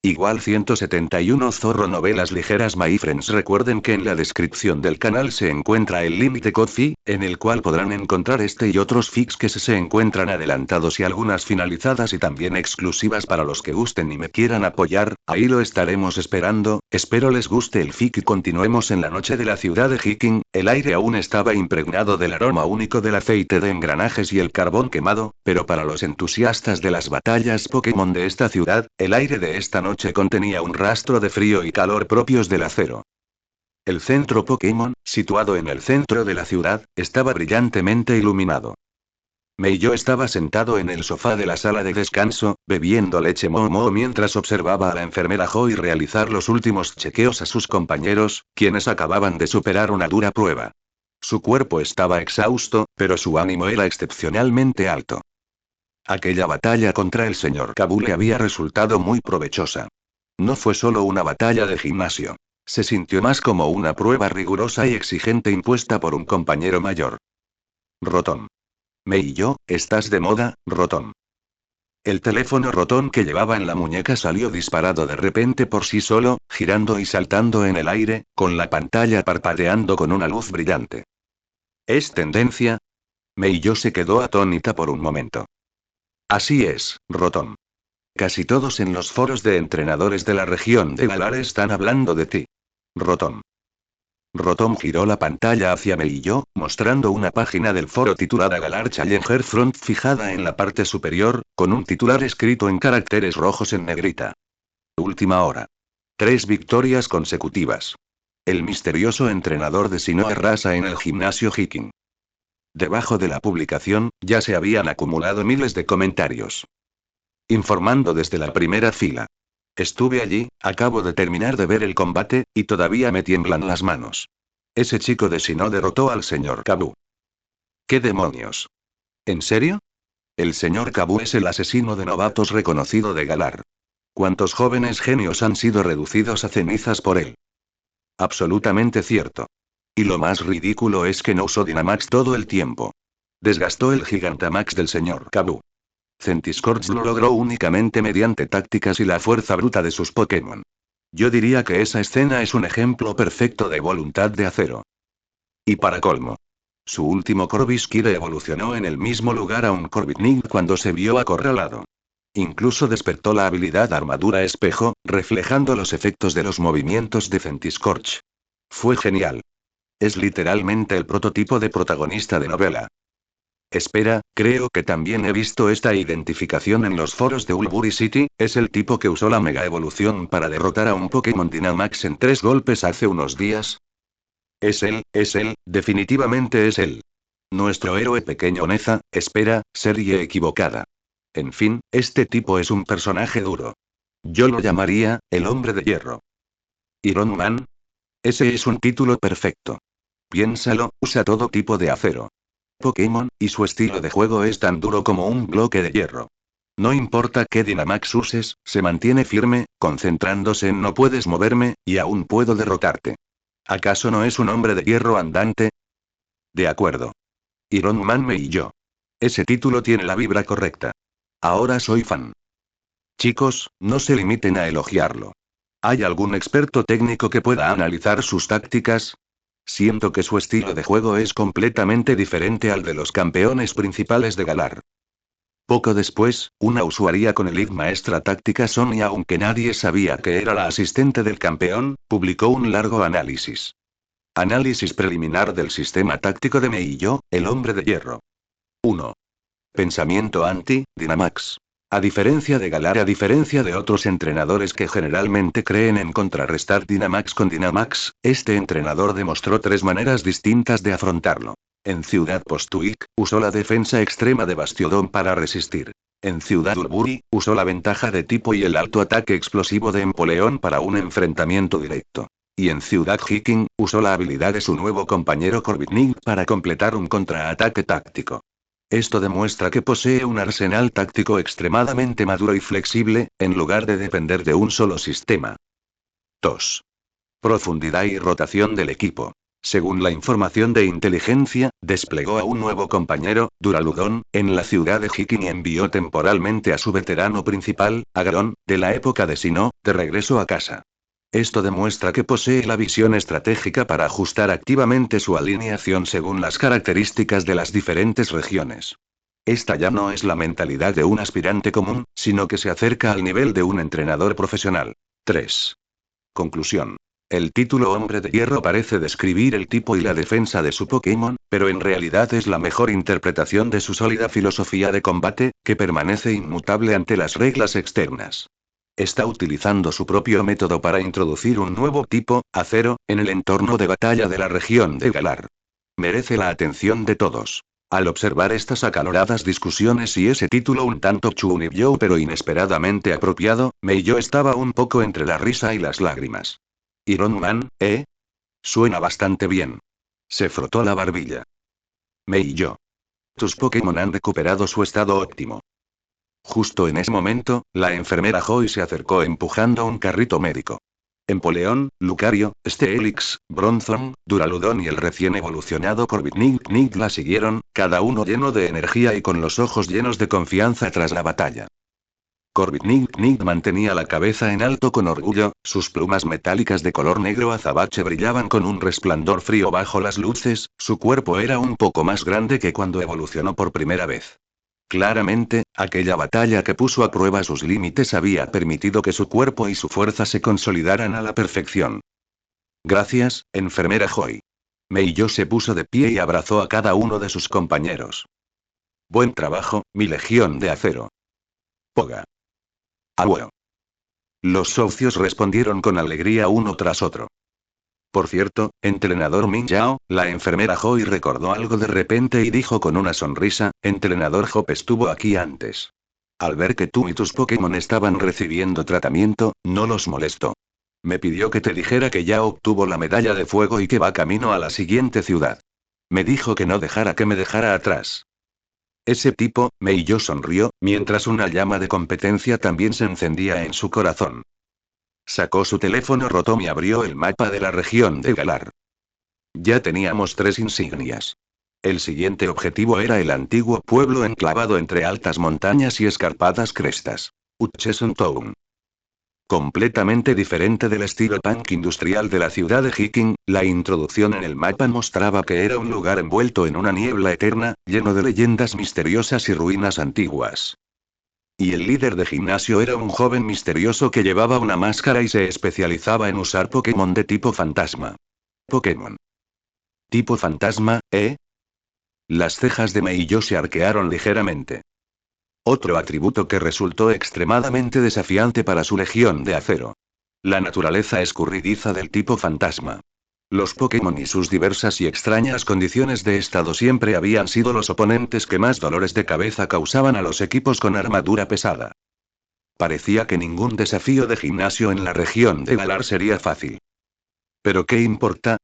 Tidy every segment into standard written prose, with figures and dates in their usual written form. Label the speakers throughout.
Speaker 1: Igual 171 Zorro Novelas Ligeras My Friends. Recuerden que en la descripción del canal se encuentra el límite Ko-fi, en el cual podrán encontrar este y otros fics que se encuentran adelantados y algunas finalizadas y también exclusivas para los que gusten y me quieran apoyar. Ahí lo estaremos esperando. Espero les guste el fic y continuemos. En la noche de la ciudad de Hiking, el aire aún estaba impregnado del aroma único del aceite de engranajes y el carbón quemado, pero para los entusiastas de las batallas Pokémon de esta ciudad, el aire de esta noche contenía un rastro de frío y calor propios del acero. El centro Pokémon, situado en el centro de la ciudad, estaba brillantemente iluminado. Meiyo estaba sentado en el sofá de la sala de descanso, bebiendo leche Momo mientras observaba a la enfermera Joy realizar los últimos chequeos a sus compañeros, quienes acababan de superar una dura prueba. Su cuerpo estaba exhausto, pero su ánimo era excepcionalmente alto. Aquella batalla contra el señor Kabu le había resultado muy provechosa. No fue solo una batalla de gimnasio. Se sintió más como una prueba rigurosa y exigente impuesta por un compañero mayor. Rotom. Mei-yo, ¿estás de moda, Rotom? El teléfono Rotom que llevaba en la muñeca salió disparado de repente por sí solo, girando y saltando en el aire, con la pantalla parpadeando con una luz brillante. ¿Es tendencia? Mei-yo se quedó atónita por un momento. Así es, Rotom. Casi todos en los foros de entrenadores de la región de Galar están hablando de ti. Rotom. Rotom giró la pantalla hacia Mei-yo, mostrando una página del foro titulada Galar Challenger Front fijada en la parte superior, con un titular escrito en caracteres rojos en negrita. Última hora. 3 victorias consecutivas. El misterioso entrenador de Sinnoh arrasa en el gimnasio Hiking. Debajo de la publicación, ya se habían acumulado miles de comentarios. Informando desde la primera fila. Estuve allí, acabo de terminar de ver el combate, y todavía me tiemblan las manos. Ese chico de Sinnoh derrotó al señor Kabu. ¿Qué demonios? ¿En serio? El señor Kabu es el asesino de novatos reconocido de Galar. ¿Cuántos jóvenes genios han sido reducidos a cenizas por él? Absolutamente cierto. Y lo más ridículo es que no usó Dynamax todo el tiempo. Desgastó el Gigantamax del señor Kabu. Centiskorch lo logró únicamente mediante tácticas y la fuerza bruta de sus Pokémon. Yo diría que esa escena es un ejemplo perfecto de voluntad de acero. Y para colmo. Su último Corvisquire evolucionó en el mismo lugar a un Corviknight cuando se vio acorralado. Incluso despertó la habilidad Armadura Espejo, reflejando los efectos de los movimientos de Centiskorch. Fue genial. Es literalmente el prototipo de protagonista de novela. Espera, creo que también he visto esta identificación en los foros de Ulbury City, es el tipo que usó la Mega Evolución para derrotar a un Pokémon Dynamax en 3 golpes hace unos días. Es él, definitivamente es él. Nuestro héroe pequeño Neza, espera, serie equivocada. En fin, este tipo es un personaje duro. Yo lo llamaría, el hombre de hierro. Iron Man. Ese es un título perfecto. Piénsalo, usa todo tipo de acero. Pokémon, y su estilo de juego es tan duro como un bloque de hierro. No importa qué Dynamax uses, se mantiene firme, concentrándose en no puedes moverme, y aún puedo derrotarte. ¿Acaso no es un hombre de hierro andante? De acuerdo. Iron Man y yo. Ese título tiene la vibra correcta. Ahora soy fan. Chicos, no se limiten a elogiarlo. ¿Hay algún experto técnico que pueda analizar sus tácticas? Siento que su estilo de juego es completamente diferente al de los campeones principales de Galar. Poco después, una usuaria con el IG Maestra Táctica Sonia, aunque nadie sabía que era la asistente del campeón, publicó un largo análisis. Análisis preliminar del sistema táctico de Mei-yo, el hombre de hierro. 1. Pensamiento anti-Dynamax. A diferencia de Galar, a diferencia de otros entrenadores que generalmente creen en contrarrestar Dynamax con Dynamax, este entrenador demostró 3 maneras distintas de afrontarlo. En Ciudad Postuik, usó la defensa extrema de Bastiodon para resistir. En Ciudad Ulbury, usó la ventaja de tipo y el alto ataque explosivo de Empoleón para un enfrentamiento directo. Y en Ciudad Hiking, usó la habilidad de su nuevo compañero Corviknight para completar un contraataque táctico. Esto demuestra que posee un arsenal táctico extremadamente maduro y flexible, en lugar de depender de un solo sistema. 2. Profundidad y rotación del equipo. Según la información de inteligencia, desplegó a un nuevo compañero, Duraludon, en la ciudad de Hiking y envió temporalmente a su veterano principal, Agron, de la época de Sinnoh, de regreso a casa. Esto demuestra que posee la visión estratégica para ajustar activamente su alineación según las características de las diferentes regiones. Esta ya no es la mentalidad de un aspirante común, sino que se acerca al nivel de un entrenador profesional. 3. Conclusión. El título Hombre de Hierro parece describir el tipo y la defensa de su Pokémon, pero en realidad es la mejor interpretación de su sólida filosofía de combate, que permanece inmutable ante las reglas externas. Está utilizando su propio método para introducir un nuevo tipo, Acero, en el entorno de batalla de la región de Galar. Merece la atención de todos. Al observar estas acaloradas discusiones y ese título un tanto chunibyo pero inesperadamente apropiado, Meiyo estaba un poco entre la risa y las lágrimas. Iron Man, ¿eh? Suena bastante bien. Se frotó la barbilla. Meiyo. Tus Pokémon han recuperado su estado óptimo. Justo en ese momento, la enfermera Joy se acercó empujando un carrito médico. Empoleón, Lucario, Steelix, Bronzong, Duraludon y el recién evolucionado Corviknight la siguieron, cada uno lleno de energía y con los ojos llenos de confianza tras la batalla. Corviknight mantenía la cabeza en alto con orgullo, sus plumas metálicas de color negro azabache brillaban con un resplandor frío bajo las luces, su cuerpo era un poco más grande que cuando evolucionó por primera vez. Claramente, aquella batalla que puso a prueba sus límites había permitido que su cuerpo y su fuerza se consolidaran a la perfección. Gracias, enfermera Joy. Meiyo se puso de pie y abrazó a cada uno de sus compañeros. Buen trabajo, mi legión de acero. Poga. Abuelo. Los socios respondieron con alegría uno tras otro. Por cierto, entrenador Min Yao, la enfermera Joy recordó algo de repente y dijo con una sonrisa, entrenador Hop estuvo aquí antes. Al ver que tú y tus Pokémon estaban recibiendo tratamiento, no los molestó. Me pidió que te dijera que ya obtuvo la medalla de fuego y que va camino a la siguiente ciudad. Me dijo que no dejara que me dejara atrás. Ese tipo, Meiyo sonrió, mientras una llama de competencia también se encendía en su corazón. Sacó su teléfono Rotom y abrió el mapa de la región de Galar. Ya teníamos 3 insignias. El siguiente objetivo era el antiguo pueblo enclavado entre altas montañas y escarpadas crestas. Utcheson Town. Completamente diferente del estilo punk industrial de la ciudad de Hiking, la introducción en el mapa mostraba que era un lugar envuelto en una niebla eterna, lleno de leyendas misteriosas y ruinas antiguas. Y el líder de gimnasio era un joven misterioso que llevaba una máscara y se especializaba en usar Pokémon de tipo fantasma. Pokémon. Tipo fantasma, ¿eh? Las cejas de Meiyo se arquearon ligeramente. Otro atributo que resultó extremadamente desafiante para su legión de acero. La naturaleza escurridiza del tipo fantasma. Los Pokémon y sus diversas y extrañas condiciones de estado siempre habían sido los oponentes que más dolores de cabeza causaban a los equipos con armadura pesada. Parecía que ningún desafío de gimnasio en la región de Galar sería fácil. ¿Pero qué importa?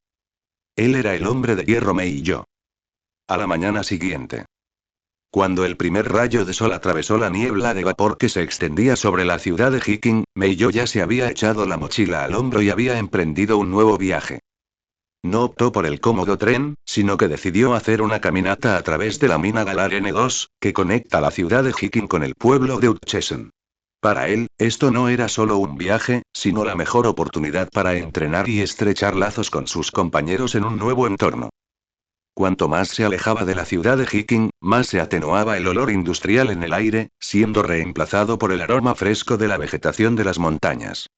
Speaker 1: Él era el hombre de hierro Meiyo. A la mañana siguiente. Cuando el primer rayo de sol atravesó la niebla de vapor que se extendía sobre la ciudad de Hiking, Meiyo ya se había echado la mochila al hombro y había emprendido un nuevo viaje. No optó por el cómodo tren, sino que decidió hacer una caminata a través de la mina Galar N2, que conecta la ciudad de Hiking con el pueblo de Utcheson. Para él, esto no era solo un viaje, sino la mejor oportunidad para entrenar y estrechar lazos con sus compañeros en un nuevo entorno. Cuanto más se alejaba de la ciudad de Hiking, más se atenuaba el olor industrial en el aire, siendo reemplazado por el aroma fresco de la vegetación de las montañas.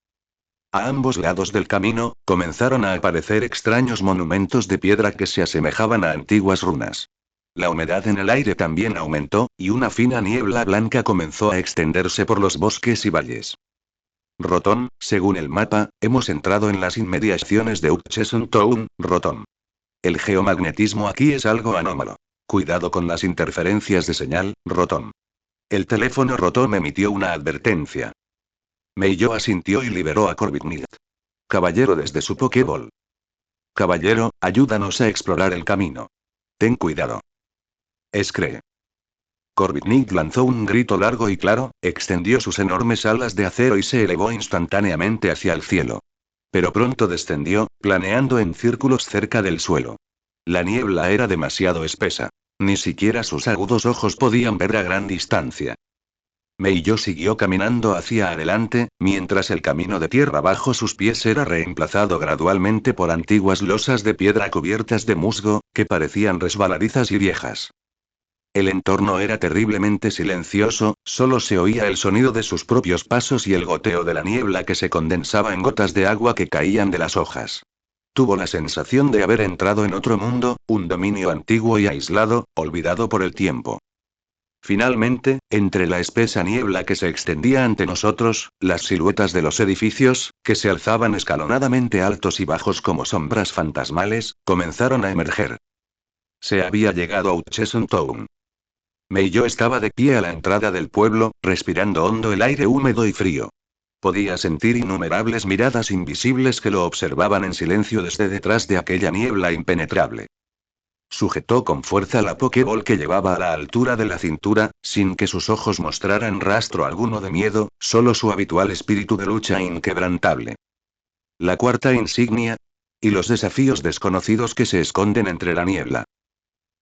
Speaker 1: A ambos lados del camino, comenzaron a aparecer extraños monumentos de piedra que se asemejaban a antiguas runas. La humedad en el aire también aumentó, y una fina niebla blanca comenzó a extenderse por los bosques y valles. Rotom, según el mapa, hemos entrado en las inmediaciones de Utcheson Town, Rotom. El geomagnetismo aquí es algo anómalo. Cuidado con las interferencias de señal, Rotom. El teléfono Rotom emitió una advertencia. Meiyo asintió y liberó a Corviknight. Caballero desde su Pokéball. Caballero, ayúdanos a explorar el camino. Ten cuidado. Scree. Corviknight lanzó un grito largo y claro, extendió sus enormes alas de acero y se elevó instantáneamente hacia el cielo. Pero pronto descendió, planeando en círculos cerca del suelo. La niebla era demasiado espesa. Ni siquiera sus agudos ojos podían ver a gran distancia. Meiyo siguió caminando hacia adelante, mientras el camino de tierra bajo sus pies era reemplazado gradualmente por antiguas losas de piedra cubiertas de musgo, que parecían resbaladizas y viejas. El entorno era terriblemente silencioso, solo se oía el sonido de sus propios pasos y el goteo de la niebla que se condensaba en gotas de agua que caían de las hojas. Tuvo la sensación de haber entrado en otro mundo, un dominio antiguo y aislado, olvidado por el tiempo. Finalmente, entre la espesa niebla que se extendía ante nosotros, las siluetas de los edificios, que se alzaban escalonadamente altos y bajos como sombras fantasmales, comenzaron a emerger. Se había llegado a Hutchison Town. Meiyo estaba de pie a la entrada del pueblo, respirando hondo el aire húmedo y frío. Podía sentir innumerables miradas invisibles que lo observaban en silencio desde detrás de aquella niebla impenetrable. Sujetó con fuerza la Pokéball que llevaba a la altura de la cintura, sin que sus ojos mostraran rastro alguno de miedo, solo su habitual espíritu de lucha inquebrantable. La cuarta insignia. Y los desafíos desconocidos que se esconden entre la niebla.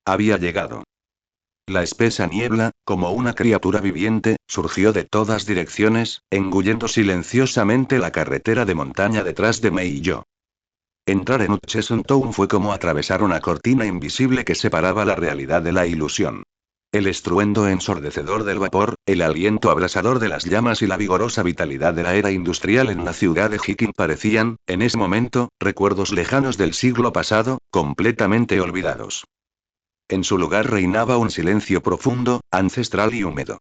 Speaker 1: Había llegado. La espesa niebla, como una criatura viviente, surgió de todas direcciones, engullendo silenciosamente la carretera de montaña detrás de Mei y yo. Entrar en Hutchison Town fue como atravesar una cortina invisible que separaba la realidad de la ilusión. El estruendo ensordecedor del vapor, el aliento abrasador de las llamas y la vigorosa vitalidad de la era industrial en la ciudad de Hiking parecían, en ese momento, recuerdos lejanos del siglo pasado, completamente olvidados. En su lugar reinaba un silencio profundo, ancestral y húmedo.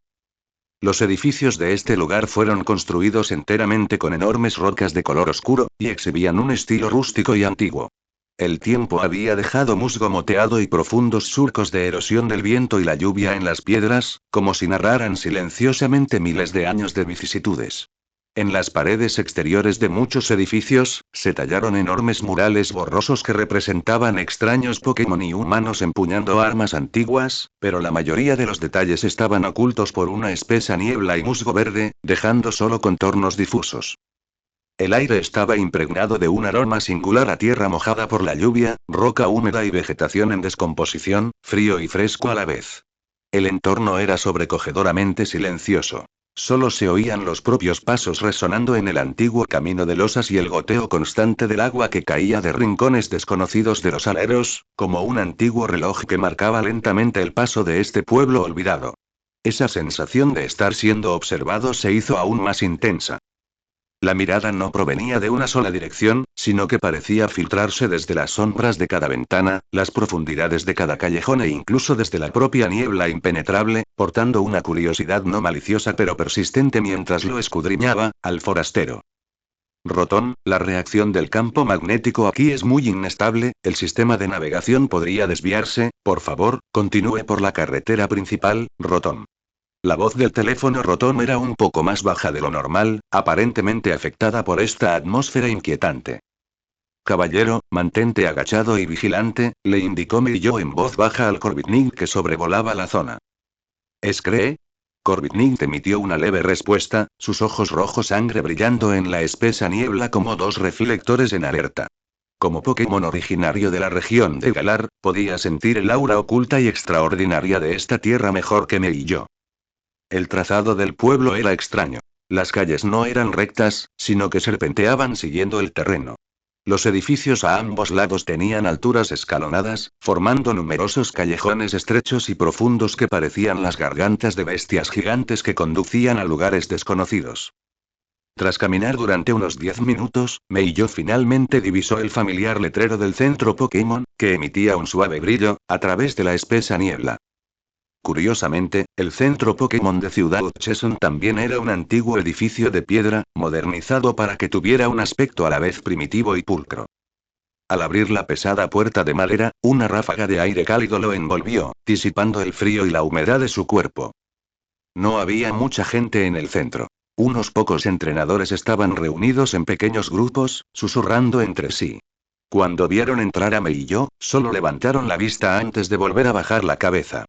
Speaker 1: Los edificios de este lugar fueron construidos enteramente con enormes rocas de color oscuro, y exhibían un estilo rústico y antiguo. El tiempo había dejado musgo moteado y profundos surcos de erosión del viento y la lluvia en las piedras, como si narraran silenciosamente miles de años de vicisitudes. En las paredes exteriores de muchos edificios, se tallaron enormes murales borrosos que representaban extraños Pokémon y humanos empuñando armas antiguas, pero la mayoría de los detalles estaban ocultos por una espesa niebla y musgo verde, dejando solo contornos difusos. El aire estaba impregnado de un aroma singular a tierra mojada por la lluvia, roca húmeda y vegetación en descomposición, frío y fresco a la vez. El entorno era sobrecogedoramente silencioso. Solo se oían los propios pasos resonando en el antiguo camino de losas y el goteo constante del agua que caía de rincones desconocidos de los aleros, como un antiguo reloj que marcaba lentamente el paso de este pueblo olvidado. Esa sensación de estar siendo observado se hizo aún más intensa. La mirada no provenía de una sola dirección, sino que parecía filtrarse desde las sombras de cada ventana, las profundidades de cada callejón e incluso desde la propia niebla impenetrable, portando una curiosidad no maliciosa pero persistente mientras lo escudriñaba, al forastero. Rotón, la reacción del campo magnético aquí es muy inestable, el sistema de navegación podría desviarse, por favor, continúe por la carretera principal, Rotón. La voz del teléfono Rotón era un poco más baja de lo normal, aparentemente afectada por esta atmósfera inquietante. Caballero, mantente agachado y vigilante, le indicó Meiyo en voz baja al Corbitnik que sobrevolaba la zona. ¿Es cree? Corbitnik emitió una leve respuesta, sus ojos rojos sangre brillando en la espesa niebla como dos reflectores en alerta. Como Pokémon originario de la región de Galar, podía sentir el aura oculta y extraordinaria de esta tierra mejor que Meiyo. El trazado del pueblo era extraño. Las calles no eran rectas, sino que serpenteaban siguiendo el terreno. Los edificios a ambos lados tenían alturas escalonadas, formando numerosos callejones estrechos y profundos que parecían las gargantas de bestias gigantes que conducían a lugares desconocidos. Tras caminar durante unos 10 minutos, Meiyo finalmente divisó el familiar letrero del centro Pokémon, que emitía un suave brillo, a través de la espesa niebla. Curiosamente, el centro Pokémon de Ciudad Hutchison también era un antiguo edificio de piedra, modernizado para que tuviera un aspecto a la vez primitivo y pulcro. Al abrir la pesada puerta de madera, una ráfaga de aire cálido lo envolvió, disipando el frío y la humedad de su cuerpo. No había mucha gente en el centro. Unos pocos entrenadores estaban reunidos en pequeños grupos, susurrando entre sí. Cuando vieron entrar a Mei y yo, solo levantaron la vista antes de volver a bajar la cabeza.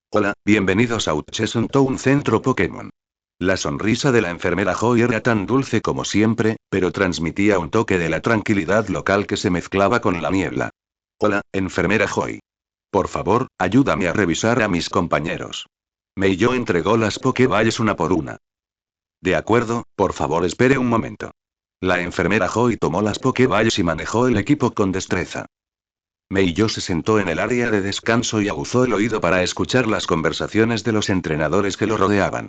Speaker 1: Hola, bienvenidos a Hutchison Town Centro Pokémon. La sonrisa de la enfermera Joy era tan dulce como siempre, pero transmitía un toque de la tranquilidad local que se mezclaba con la niebla. Hola, enfermera Joy. Por favor, ayúdame a revisar a mis compañeros. Meiyo entregó las Pokéballs una por una. De acuerdo, por favor espere un momento. La enfermera Joy tomó las Pokéballs y manejó el equipo con destreza. Meiyo se sentó en el área de descanso y aguzó el oído para escuchar las conversaciones de los entrenadores que lo rodeaban.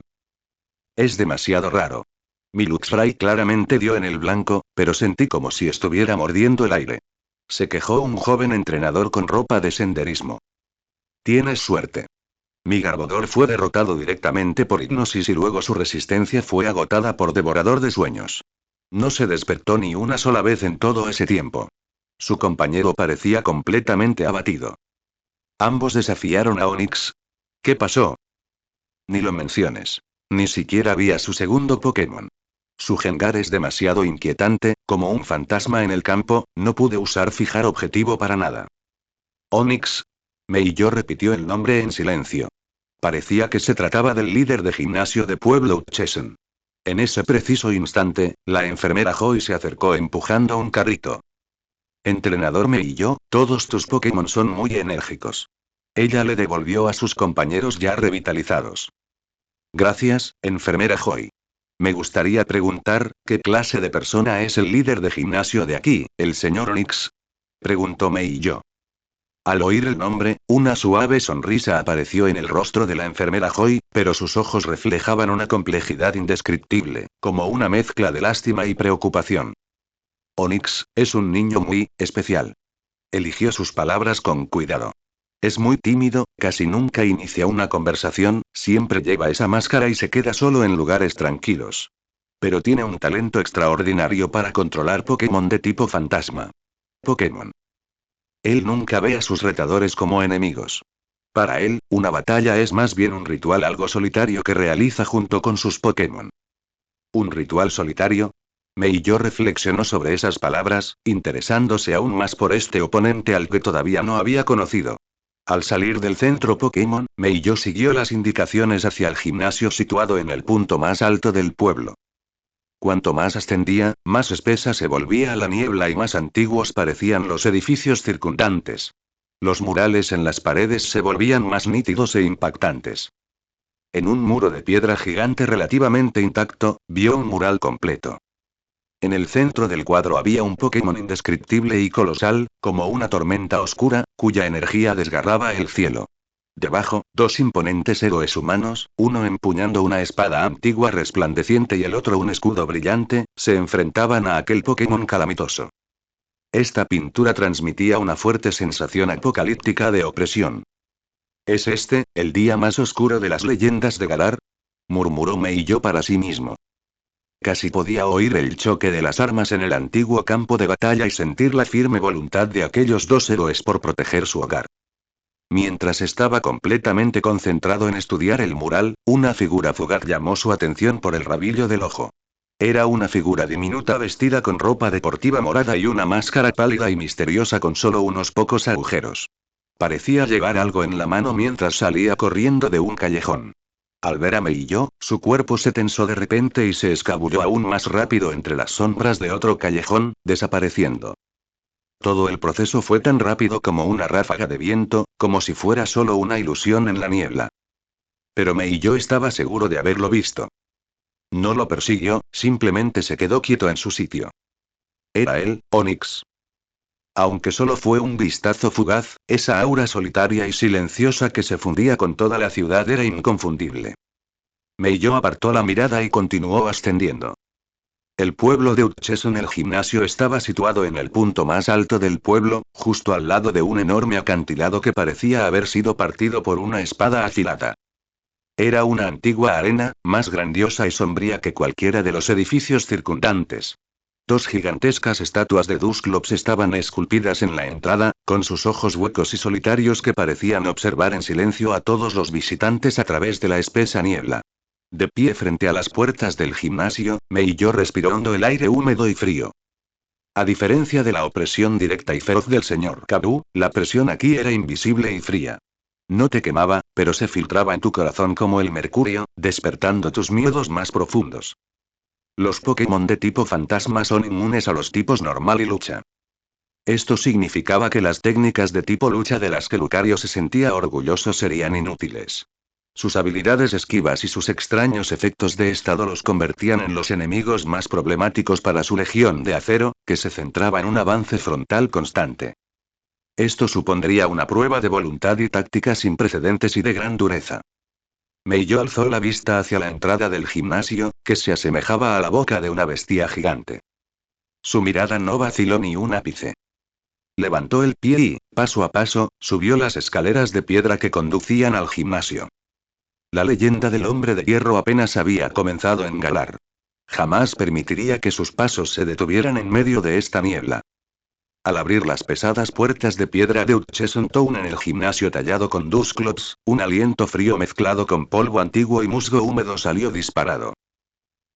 Speaker 1: Es demasiado raro. Mi Luxray claramente dio en el blanco, pero sentí como si estuviera mordiendo el aire. Se quejó un joven entrenador con ropa de senderismo. Tienes suerte. Mi Garbodor fue derrotado directamente por hipnosis y luego su resistencia fue agotada por Devorador de Sueños. No se despertó ni una sola vez en todo ese tiempo. Su compañero parecía completamente abatido. Ambos desafiaron a Onix. ¿Qué pasó? Ni lo menciones. Ni siquiera vi a su segundo Pokémon. Su Gengar es demasiado inquietante, como un fantasma en el campo, no pude usar fijar objetivo para nada. Onix. Meiyo repitió el nombre en silencio. Parecía que se trataba del líder de gimnasio de Pueblo Utchesen. En ese preciso instante, la enfermera Joy se acercó empujando un carrito. Entrenador Meiyo, todos tus Pokémon son muy enérgicos. Ella le devolvió a sus compañeros ya revitalizados. Gracias, enfermera Joy. Me gustaría preguntar, ¿qué clase de persona es el líder de gimnasio de aquí, el señor Onix? Preguntó Meiyo. Al oír el nombre, una suave sonrisa apareció en el rostro de la enfermera Joy, pero sus ojos reflejaban una complejidad indescriptible, como una mezcla de lástima y preocupación. Onix, es un niño muy especial. Eligió sus palabras con cuidado. Es muy tímido, casi nunca inicia una conversación, siempre lleva esa máscara y se queda solo en lugares tranquilos. Pero tiene un talento extraordinario para controlar Pokémon de tipo fantasma. Pokémon. Él nunca ve a sus retadores como enemigos. Para él, una batalla es más bien un ritual algo solitario que realiza junto con sus Pokémon. ¿Un ritual solitario? Meiyo reflexionó sobre esas palabras, interesándose aún más por este oponente al que todavía no había conocido. Al salir del centro Pokémon, Meiyo siguió las indicaciones hacia el gimnasio situado en el punto más alto del pueblo. Cuanto más ascendía, más espesa se volvía la niebla y más antiguos parecían los edificios circundantes. Los murales en las paredes se volvían más nítidos e impactantes. En un muro de piedra gigante relativamente intacto, vio un mural completo. En el centro del cuadro había un Pokémon indescriptible y colosal, como una tormenta oscura, cuya energía desgarraba el cielo. Debajo, dos imponentes héroes humanos, uno empuñando una espada antigua resplandeciente y el otro un escudo brillante, se enfrentaban a aquel Pokémon calamitoso. Esta pintura transmitía una fuerte sensación apocalíptica de opresión. ¿Es este, el día más oscuro de las leyendas de Galar? Murmuró Meiyo para sí mismo. Casi podía oír el choque de las armas en el antiguo campo de batalla y sentir la firme voluntad de aquellos dos héroes por proteger su hogar. Mientras estaba completamente concentrado en estudiar el mural, una figura fugaz llamó su atención por el rabillo del ojo. Era una figura diminuta vestida con ropa deportiva morada y una máscara pálida y misteriosa con solo unos pocos agujeros. Parecía llevar algo en la mano mientras salía corriendo de un callejón. Al ver a Meiyo, su cuerpo se tensó de repente y se escabulló aún más rápido entre las sombras de otro callejón, desapareciendo. Todo el proceso fue tan rápido como una ráfaga de viento, como si fuera solo una ilusión en la niebla. Pero Meiyo estaba seguro de haberlo visto. No lo persiguió, simplemente se quedó quieto en su sitio. Era él, Onix. Aunque solo fue un vistazo fugaz, esa aura solitaria y silenciosa que se fundía con toda la ciudad era inconfundible. Meiyo apartó la mirada y continuó ascendiendo. El pueblo de Utchesen. El gimnasio estaba situado en el punto más alto del pueblo, justo al lado de un enorme acantilado que parecía haber sido partido por una espada afilada. Era una antigua arena, más grandiosa y sombría que cualquiera de los edificios circundantes. Dos gigantescas estatuas de Dusclops estaban esculpidas en la entrada, con sus ojos huecos y solitarios que parecían observar en silencio a todos los visitantes a través de la espesa niebla. De pie frente a las puertas del gimnasio, Meiyo respiró hondo el aire húmedo y frío. A diferencia de la opresión directa y feroz del señor Kabu, la presión aquí era invisible y fría. No te quemaba, pero se filtraba en tu corazón como el mercurio, despertando tus miedos más profundos. Los Pokémon de tipo fantasma son inmunes a los tipos normal y lucha. Esto significaba que las técnicas de tipo lucha de las que Lucario se sentía orgulloso serían inútiles. Sus habilidades esquivas y sus extraños efectos de estado los convertían en los enemigos más problemáticos para su legión de acero, que se centraba en un avance frontal constante. Esto supondría una prueba de voluntad y táctica sin precedentes y de gran dureza. Meiyo alzó la vista hacia la entrada del gimnasio, que se asemejaba a la boca de una bestia gigante. Su mirada no vaciló ni un ápice. Levantó el pie y, paso a paso, subió las escaleras de piedra que conducían al gimnasio. La leyenda del hombre de hierro apenas había comenzado en Galar. Jamás permitiría que sus pasos se detuvieran en medio de esta niebla. Al abrir las pesadas puertas de piedra de Utcheson Town en el gimnasio tallado con Dusclops, un aliento frío mezclado con polvo antiguo y musgo húmedo salió disparado.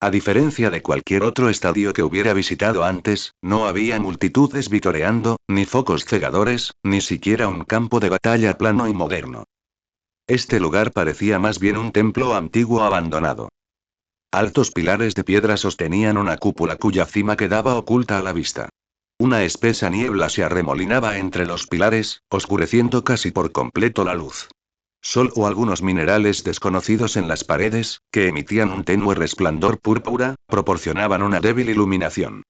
Speaker 1: A diferencia de cualquier otro estadio que hubiera visitado antes, no había multitudes vitoreando, ni focos cegadores, ni siquiera un campo de batalla plano y moderno. Este lugar parecía más bien un templo antiguo abandonado. Altos pilares de piedra sostenían una cúpula cuya cima quedaba oculta a la vista. Una espesa niebla se arremolinaba entre los pilares, oscureciendo casi por completo la luz. Sol o algunos minerales desconocidos en las paredes, que emitían un tenue resplandor púrpura, proporcionaban una débil iluminación.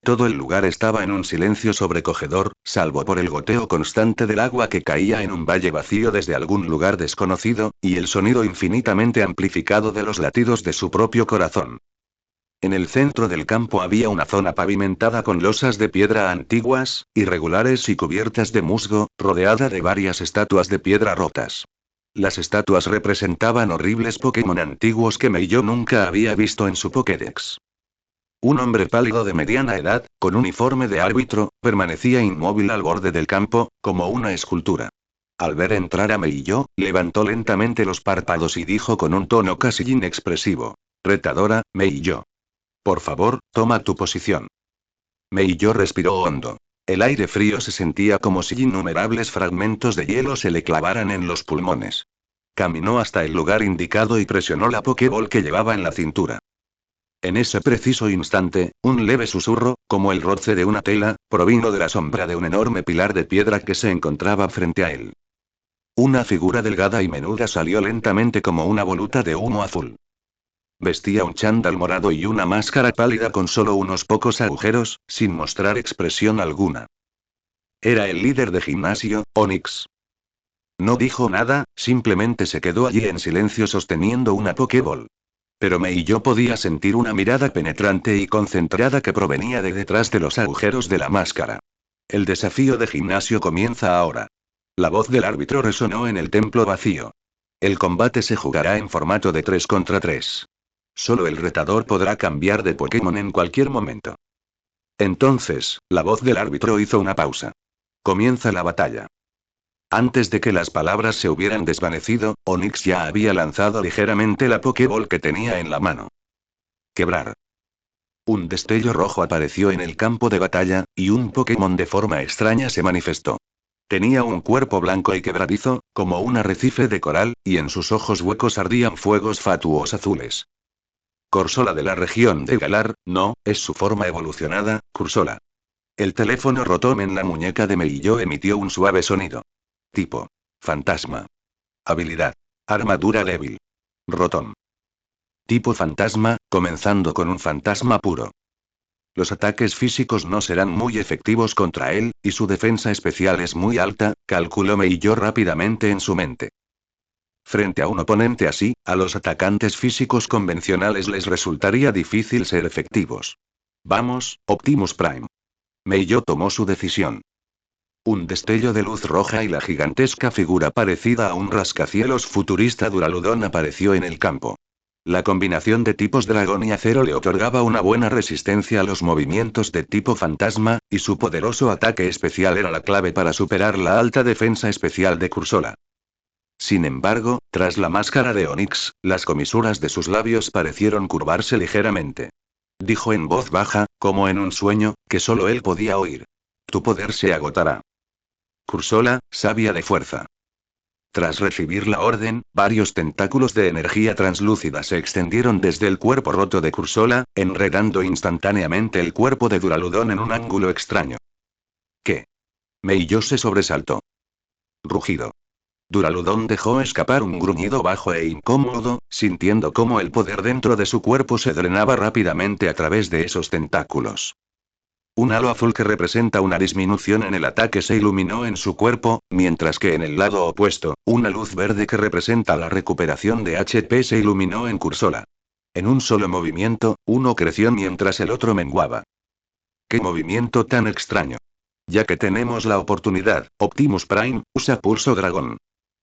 Speaker 1: Todo el lugar estaba en un silencio sobrecogedor, salvo por el goteo constante del agua que caía en un valle vacío desde algún lugar desconocido, y el sonido infinitamente amplificado de los latidos de su propio corazón. En el centro del campo había una zona pavimentada con losas de piedra antiguas, irregulares y cubiertas de musgo, rodeada de varias estatuas de piedra rotas. Las estatuas representaban horribles Pokémon antiguos que Meiyo nunca había visto en su Pokédex. Un hombre pálido de mediana edad, con uniforme de árbitro, permanecía inmóvil al borde del campo, como una escultura. Al ver entrar a Meiyo, levantó lentamente los párpados y dijo con un tono casi inexpresivo: retadora, Meiyo. Por favor, toma tu posición. Meiyo respiró hondo. El aire frío se sentía como si innumerables fragmentos de hielo se le clavaran en los pulmones. Caminó hasta el lugar indicado y presionó la Pokéball que llevaba en la cintura. En ese preciso instante, un leve susurro, como el roce de una tela, provino de la sombra de un enorme pilar de piedra que se encontraba frente a él. Una figura delgada y menuda salió lentamente como una voluta de humo azul. Vestía un chándal morado y una máscara pálida con solo unos pocos agujeros, sin mostrar expresión alguna. Era el líder de gimnasio, Onix. No dijo nada, simplemente se quedó allí en silencio sosteniendo una Pokéball. Pero Meiyo podía sentir una mirada penetrante y concentrada que provenía de detrás de los agujeros de la máscara. El desafío de gimnasio comienza ahora. La voz del árbitro resonó en el templo vacío. El combate se jugará en formato de 3 contra 3. Solo el retador podrá cambiar de Pokémon en cualquier momento. Entonces, la voz del árbitro hizo una pausa. Comienza la batalla. Antes de que las palabras se hubieran desvanecido, Onix ya había lanzado ligeramente la Pokéball que tenía en la mano. Quebrar. Un destello rojo apareció en el campo de batalla, y un Pokémon de forma extraña se manifestó. Tenía un cuerpo blanco y quebradizo, como un arrecife de coral, y en sus ojos huecos ardían fuegos fatuos azules. Corsola de la región de Galar, no, es su forma evolucionada, Cursola. El teléfono Rotom en la muñeca de Meiyo emitió un suave sonido. Tipo: fantasma. Habilidad: armadura débil. Rotom. Tipo fantasma, comenzando con un fantasma puro. Los ataques físicos no serán muy efectivos contra él, y su defensa especial es muy alta, calculó Meiyo rápidamente en su mente. Frente a un oponente así, a los atacantes físicos convencionales les resultaría difícil ser efectivos. Vamos, Optimus Prime. Meiyo tomó su decisión. Un destello de luz roja y la gigantesca figura parecida a un rascacielos futurista Duraludon apareció en el campo. La combinación de tipos dragón y acero le otorgaba una buena resistencia a los movimientos de tipo fantasma, y su poderoso ataque especial era la clave para superar la alta defensa especial de Cursola. Sin embargo, tras la máscara de Onix, las comisuras de sus labios parecieron curvarse ligeramente. Dijo en voz baja, como en un sueño, que solo él podía oír. Tu poder se agotará. Cursola, sabia de fuerza. Tras recibir la orden, varios tentáculos de energía translúcida se extendieron desde el cuerpo roto de Cursola, enredando instantáneamente el cuerpo de Duraludon en un ángulo extraño. ¿Qué? Meiyo se sobresaltó. Rugido. Duraludon dejó escapar un gruñido bajo e incómodo, sintiendo cómo el poder dentro de su cuerpo se drenaba rápidamente a través de esos tentáculos. Un halo azul que representa una disminución en el ataque se iluminó en su cuerpo, mientras que en el lado opuesto, una luz verde que representa la recuperación de HP se iluminó en Cursola. En un solo movimiento, uno creció mientras el otro menguaba. ¡Qué movimiento tan extraño! Ya que tenemos la oportunidad, Optimus Prime, usa Pulso Dragón.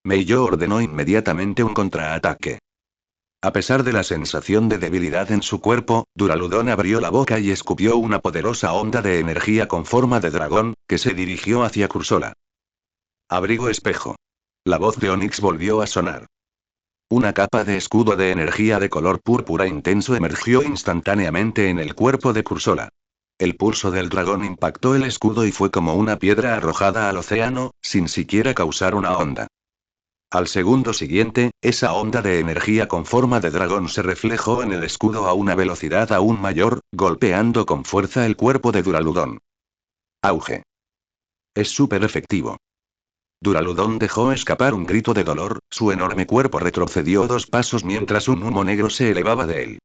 Speaker 1: Meiyo ordenó inmediatamente un contraataque. A pesar de la sensación de debilidad en su cuerpo, Duraludon abrió la boca y escupió una poderosa onda de energía con forma de dragón, que se dirigió hacia Cursola. Abrigo espejo. La voz de Onix volvió a sonar. Una capa de escudo de energía de color púrpura intenso emergió instantáneamente en el cuerpo de Cursola. El pulso del dragón impactó el escudo y fue como una piedra arrojada al océano, sin siquiera causar una onda. Al segundo siguiente, esa onda de energía con forma de dragón se reflejó en el escudo a una velocidad aún mayor, golpeando con fuerza el cuerpo de Duraludon. Auge. Es súper efectivo. Duraludon dejó escapar un grito de dolor, su enorme cuerpo retrocedió 2 pasos mientras un humo negro se elevaba de él.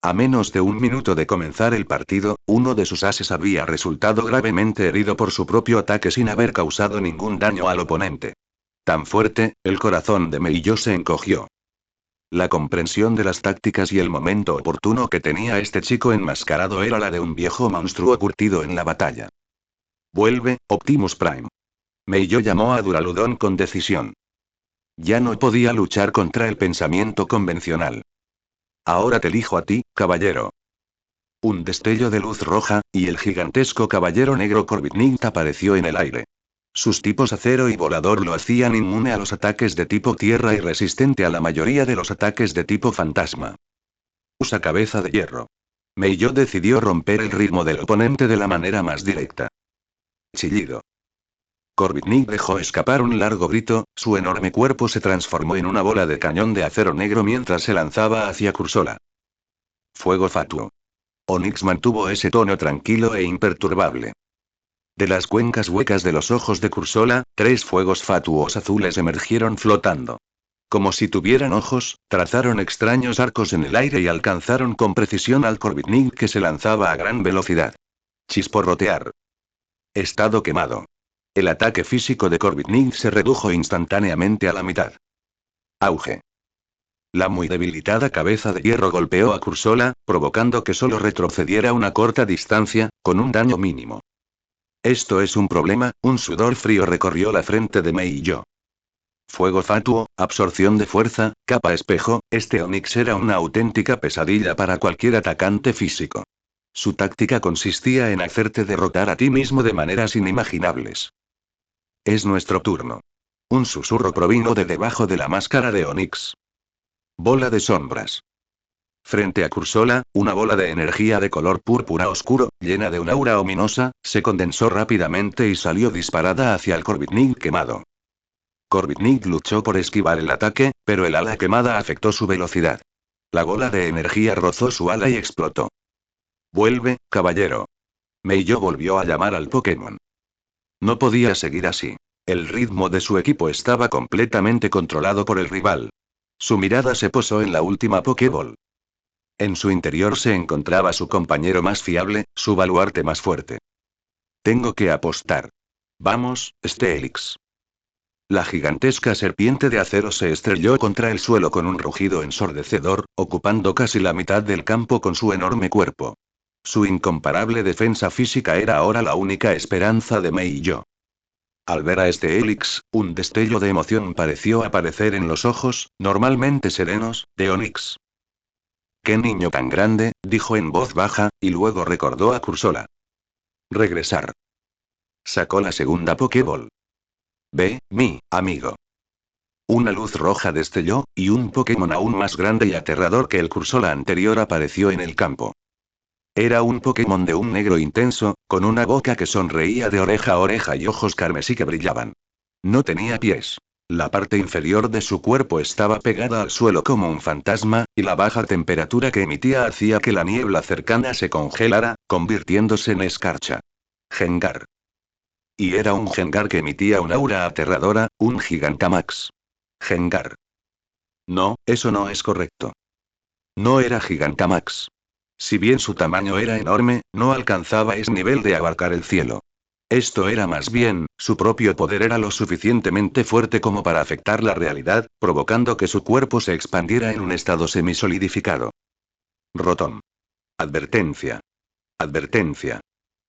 Speaker 1: A menos de un minuto de comenzar el partido, uno de sus ases había resultado gravemente herido por su propio ataque sin haber causado ningún daño al oponente. Tan fuerte, el corazón de Meiyo se encogió. La comprensión de las tácticas y el momento oportuno que tenía este chico enmascarado era la de un viejo monstruo curtido en la batalla. Vuelve, Optimus Prime. Meiyo llamó a Duraludon con decisión. Ya no podía luchar contra el pensamiento convencional. Ahora te elijo a ti, caballero. Un destello de luz roja, y el gigantesco caballero negro Corviknight apareció en el aire. Sus tipos acero y volador lo hacían inmune a los ataques de tipo tierra y resistente a la mayoría de los ataques de tipo fantasma. Usa cabeza de hierro. Meiyo decidió romper el ritmo del oponente de la manera más directa. Chillido. Corviknight dejó escapar un largo grito, su enorme cuerpo se transformó en una bola de cañón de acero negro mientras se lanzaba hacia Cursola. Fuego fatuo. Onix mantuvo ese tono tranquilo e imperturbable. De las cuencas huecas de los ojos de Cursola, 3 fuegos fatuos azules emergieron flotando. Como si tuvieran ojos, trazaron extraños arcos en el aire y alcanzaron con precisión al Corviknight que se lanzaba a gran velocidad. Chisporrotear. Estado quemado. El ataque físico de Corviknight se redujo instantáneamente a la mitad. Auge. La muy debilitada cabeza de hierro golpeó a Cursola, provocando que solo retrocediera una corta distancia, con un daño mínimo. Esto es un problema, un sudor frío recorrió la frente de Meiyo. Fuego fatuo, absorción de fuerza, capa espejo, este Onix era una auténtica pesadilla para cualquier atacante físico. Su táctica consistía en hacerte derrotar a ti mismo de maneras inimaginables. Es nuestro turno. Un susurro provino de debajo de la máscara de Onix. Bola de sombras. Frente a Cursola, una bola de energía de color púrpura oscuro, llena de un aura ominosa, se condensó rápidamente y salió disparada hacia el Corviknight quemado. Corviknight luchó por esquivar el ataque, pero el ala quemada afectó su velocidad. La bola de energía rozó su ala y explotó. Vuelve, caballero. Meiyo volvió a llamar al Pokémon. No podía seguir así. El ritmo de su equipo estaba completamente controlado por el rival. Su mirada se posó en la última Pokéball. En su interior se encontraba su compañero más fiable, su baluarte más fuerte. Tengo que apostar. Vamos, Steelix. La gigantesca serpiente de acero se estrelló contra el suelo con un rugido ensordecedor, ocupando casi la mitad del campo con su enorme cuerpo. Su incomparable defensa física era ahora la única esperanza de Meiyo. Al ver a Steelix, un destello de emoción pareció aparecer en los ojos, normalmente serenos, de Onix. «¡Qué niño tan grande!», dijo en voz baja, y luego recordó a Cursola. Regresar. Sacó la segunda Pokéball. Ve, mi amigo. Una luz roja destelló, y un Pokémon aún más grande y aterrador que el Cursola anterior apareció en el campo. Era un Pokémon de un negro intenso, con una boca que sonreía de oreja a oreja y ojos carmesí que brillaban. No tenía pies. La parte inferior de su cuerpo estaba pegada al suelo como un fantasma, y la baja temperatura que emitía hacía que la niebla cercana se congelara, convirtiéndose en escarcha. Gengar. Y era un Gengar que emitía un aura aterradora, un Gigantamax. Gengar. No, eso no es correcto. No era Gigantamax. Si bien su tamaño era enorme, no alcanzaba ese nivel de abarcar el cielo. Esto era más bien, su propio poder era lo suficientemente fuerte como para afectar la realidad, provocando que su cuerpo se expandiera en un estado semisolidificado. Rotom. Advertencia. Advertencia.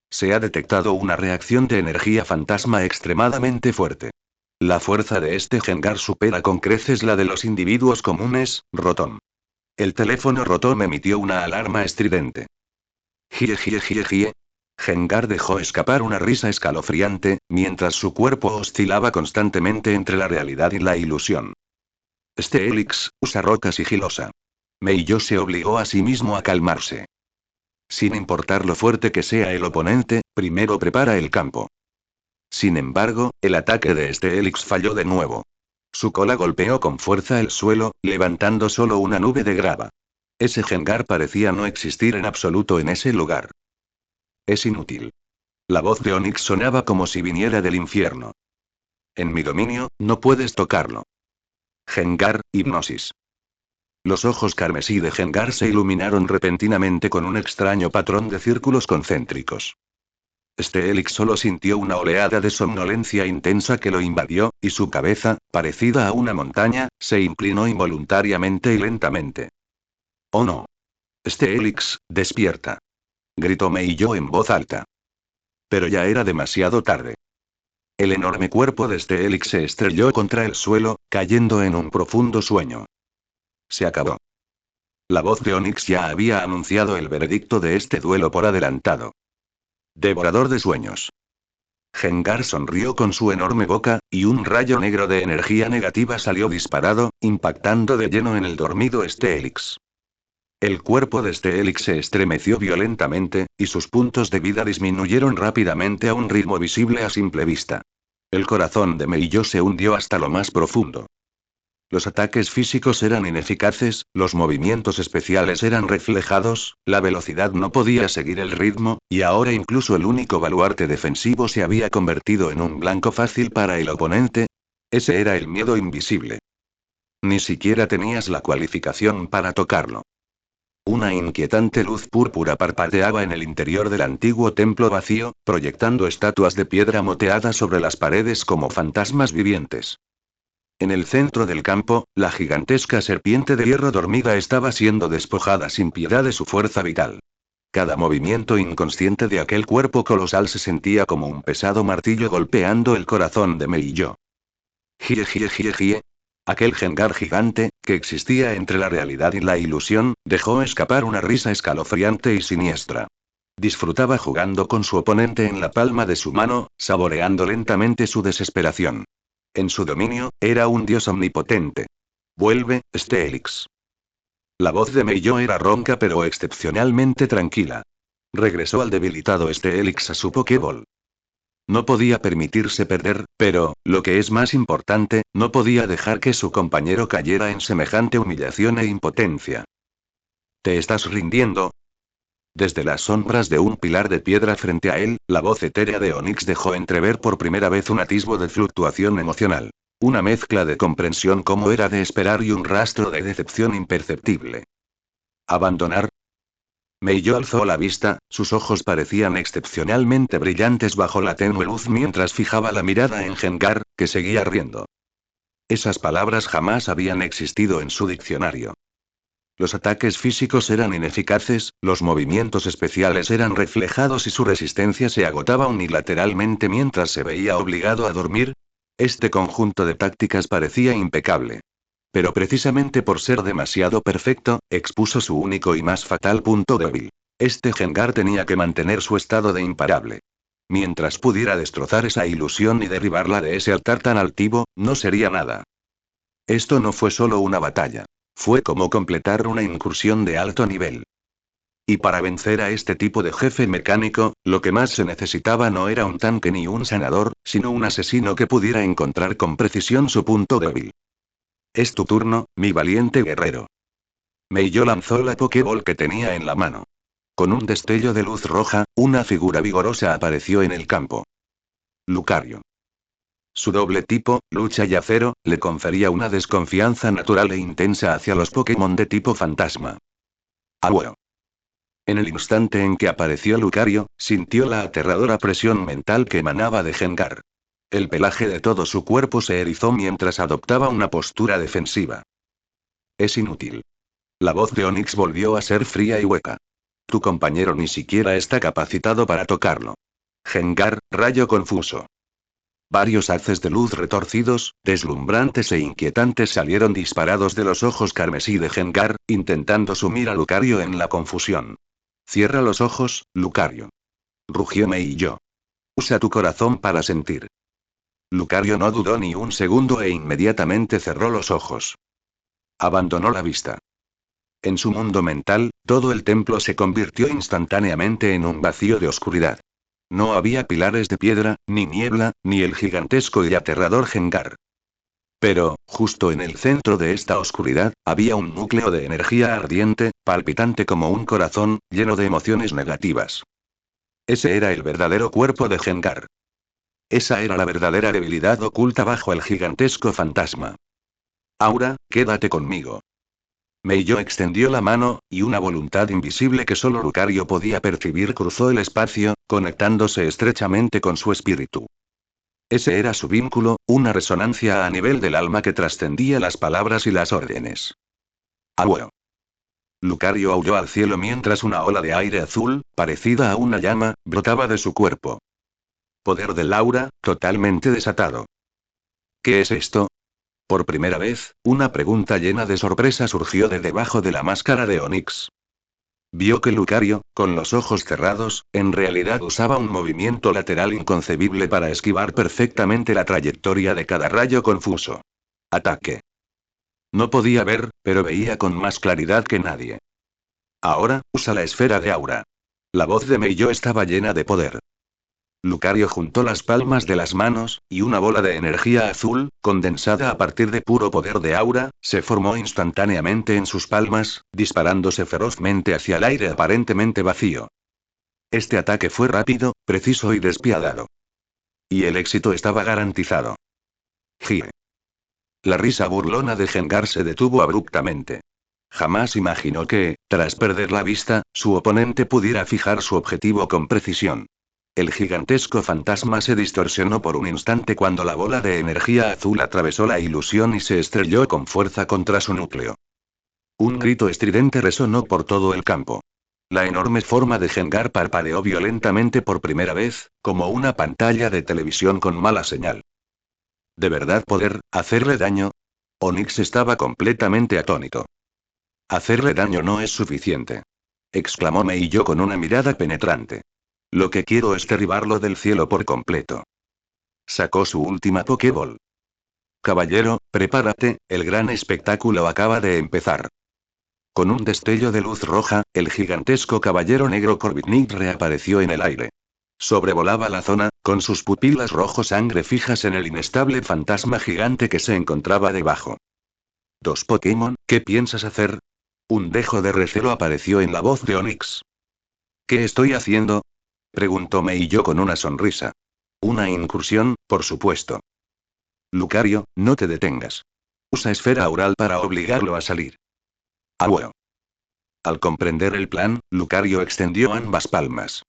Speaker 1: Se ha detectado una reacción de energía fantasma extremadamente fuerte. La fuerza de este Gengar supera con creces la de los individuos comunes, Rotom. El teléfono Rotom emitió una alarma estridente. Jie jie jie jie. Gengar dejó escapar una risa escalofriante, mientras su cuerpo oscilaba constantemente entre la realidad y la ilusión. Este Helix usa roca sigilosa. Meiyo se obligó a sí mismo a calmarse. Sin importar lo fuerte que sea el oponente, primero prepara el campo. Sin embargo, el ataque de este Helix falló de nuevo. Su cola golpeó con fuerza el suelo, levantando solo una nube de grava. Ese Gengar parecía no existir en absoluto en ese lugar. Es inútil. La voz de Onix sonaba como si viniera del infierno. En mi dominio, no puedes tocarlo. Gengar, hipnosis. Los ojos carmesí de Gengar se iluminaron repentinamente con un extraño patrón de círculos concéntricos. Este Helix solo sintió una oleada de somnolencia intensa que lo invadió, y su cabeza, parecida a una montaña, se inclinó involuntariamente y lentamente. ¡Oh no! Este Helix, despierta. Gritó Meiyo en voz alta. Pero ya era demasiado tarde. El enorme cuerpo de este Helix se estrelló contra el suelo, cayendo en un profundo sueño. Se acabó. La voz de Onix ya había anunciado el veredicto de este duelo por adelantado. Devorador de sueños. Gengar sonrió con su enorme boca, y un rayo negro de energía negativa salió disparado, impactando de lleno en el dormido este Helix. El cuerpo de este Helix se estremeció violentamente, y sus puntos de vida disminuyeron rápidamente a un ritmo visible a simple vista. El corazón de Meiyo se hundió hasta lo más profundo. Los ataques físicos eran ineficaces, los movimientos especiales eran reflejados, la velocidad no podía seguir el ritmo, y ahora incluso el único baluarte defensivo se había convertido en un blanco fácil para el oponente. Ese era el miedo invisible. Ni siquiera tenías la cualificación para tocarlo. Una inquietante luz púrpura parpadeaba en el interior del antiguo templo vacío, proyectando estatuas de piedra moteadas sobre las paredes como fantasmas vivientes. En el centro del campo, la gigantesca serpiente de hierro dormida estaba siendo despojada sin piedad de su fuerza vital. Cada movimiento inconsciente de aquel cuerpo colosal se sentía como un pesado martillo golpeando el corazón de Meiyo. Jie jie jie jie. Aquel Gengar gigante, que existía entre la realidad y la ilusión, dejó escapar una risa escalofriante y siniestra. Disfrutaba jugando con su oponente en la palma de su mano, saboreando lentamente su desesperación. En su dominio, era un dios omnipotente. Vuelve, este Helix. La voz de Meiyo era ronca pero excepcionalmente tranquila. Regresó al debilitado este Helix a su Pokéball. No podía permitirse perder, pero, lo que es más importante, no podía dejar que su compañero cayera en semejante humillación e impotencia. ¿Te estás rindiendo? Desde las sombras de un pilar de piedra frente a él, la voz etérea de Onix dejó entrever por primera vez un atisbo de fluctuación emocional. Una mezcla de comprensión como era de esperar y un rastro de decepción imperceptible. ¿Abandonar? Meiyo alzó la vista, sus ojos parecían excepcionalmente brillantes bajo la tenue luz mientras fijaba la mirada en Gengar, que seguía riendo. Esas palabras jamás habían existido en su diccionario. Los ataques físicos eran ineficaces, los movimientos especiales eran reflejados y su resistencia se agotaba unilateralmente mientras se veía obligado a dormir. Este conjunto de tácticas parecía impecable. Pero precisamente por ser demasiado perfecto, expuso su único y más fatal punto débil. Este Gengar tenía que mantener su estado de imparable. Mientras pudiera destrozar esa ilusión y derribarla de ese altar tan altivo, no sería nada. Esto no fue solo una batalla. Fue como completar una incursión de alto nivel. Y para vencer a este tipo de jefe mecánico, lo que más se necesitaba no era un tanque ni un sanador, sino un asesino que pudiera encontrar con precisión su punto débil. Es tu turno, mi valiente guerrero. Meiyo lanzó la Pokéball que tenía en la mano. Con un destello de luz roja, una figura vigorosa apareció en el campo. Lucario. Su doble tipo, lucha y acero, le confería una desconfianza natural e intensa hacia los Pokémon de tipo fantasma. ¡Abuelo! En el instante en que apareció Lucario, sintió la aterradora presión mental que emanaba de Gengar. El pelaje de todo su cuerpo se erizó mientras adoptaba una postura defensiva. Es inútil. La voz de Onix volvió a ser fría y hueca. Tu compañero ni siquiera está capacitado para tocarlo. Gengar, rayo confuso. Varios haces de luz retorcidos, deslumbrantes e inquietantes salieron disparados de los ojos carmesí de Gengar, intentando sumir a Lucario en la confusión. Cierra los ojos, Lucario. Rugió Meiyo. Usa tu corazón para sentir. Lucario no dudó ni un segundo e inmediatamente cerró los ojos. Abandonó la vista. En su mundo mental, todo el templo se convirtió instantáneamente en un vacío de oscuridad. No había pilares de piedra, ni niebla, ni el gigantesco y aterrador Gengar. Pero, justo en el centro de esta oscuridad, había un núcleo de energía ardiente, palpitante como un corazón, lleno de emociones negativas. Ese era el verdadero cuerpo de Gengar. Esa era la verdadera debilidad oculta bajo el gigantesco fantasma. Aura, quédate conmigo. Meiyo extendió la mano, y una voluntad invisible que solo Lucario podía percibir cruzó el espacio, conectándose estrechamente con su espíritu. Ese era su vínculo, una resonancia a nivel del alma que trascendía las palabras y las órdenes. ¡Abuelo! Lucario aulló al cielo mientras una ola de aire azul, parecida a una llama, brotaba de su cuerpo. Poder del aura, totalmente desatado. ¿Qué es esto? Por primera vez, una pregunta llena de sorpresa surgió de debajo de la máscara de Onix. Vio que Lucario, con los ojos cerrados, en realidad usaba un movimiento lateral inconcebible para esquivar perfectamente la trayectoria de cada rayo confuso. Ataque. No podía ver, pero veía con más claridad que nadie. Ahora, usa la esfera de aura. La voz de Meiyo estaba llena de poder. Lucario juntó las palmas de las manos, y una bola de energía azul, condensada a partir de puro poder de aura, se formó instantáneamente en sus palmas, disparándose ferozmente hacia el aire aparentemente vacío. Este ataque fue rápido, preciso y despiadado. Y el éxito estaba garantizado. Gie. La risa burlona de Gengar se detuvo abruptamente. Jamás imaginó que, tras perder la vista, su oponente pudiera fijar su objetivo con precisión. El gigantesco fantasma se distorsionó por un instante cuando la bola de energía azul atravesó la ilusión y se estrelló con fuerza contra su núcleo. Un grito estridente resonó por todo el campo. La enorme forma de Gengar parpadeó violentamente por primera vez, como una pantalla de televisión con mala señal. ¿De verdad poder hacerle daño? Onix estaba completamente atónito. Hacerle daño no es suficiente. Exclamó Meiyo con una mirada penetrante. Lo que quiero es derribarlo del cielo por completo. Sacó su última Pokéball. Caballero, prepárate, el gran espectáculo acaba de empezar. Con un destello de luz roja, el gigantesco caballero negro Corviknight reapareció en el aire. Sobrevolaba la zona, con sus pupilas rojo sangre fijas en el inestable fantasma gigante que se encontraba debajo. ¿Dos Pokémon? ¿Qué piensas hacer? Un dejo de recelo apareció en la voz de Onix. ¿Qué estoy haciendo? Preguntó Meiyo con una sonrisa. Una incursión, por supuesto. Lucario, no te detengas. Usa esfera aural para obligarlo a salir. Abuelo. Al comprender el plan, Lucario extendió ambas palmas.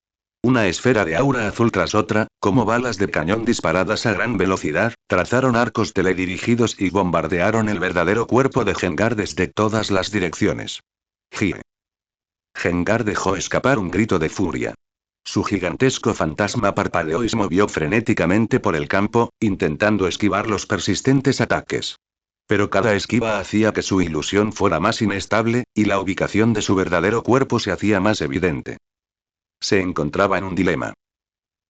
Speaker 1: Una esfera de aura azul tras otra, como balas de cañón disparadas a gran velocidad, trazaron arcos teledirigidos y bombardearon el verdadero cuerpo de Gengar desde todas las direcciones. ¡Gie! Gengar dejó escapar un grito de furia. Su gigantesco fantasma parpadeó y se movió frenéticamente por el campo, intentando esquivar los persistentes ataques. Pero cada esquiva hacía que su ilusión fuera más inestable, y la ubicación de su verdadero cuerpo se hacía más evidente. Se encontraba en un dilema.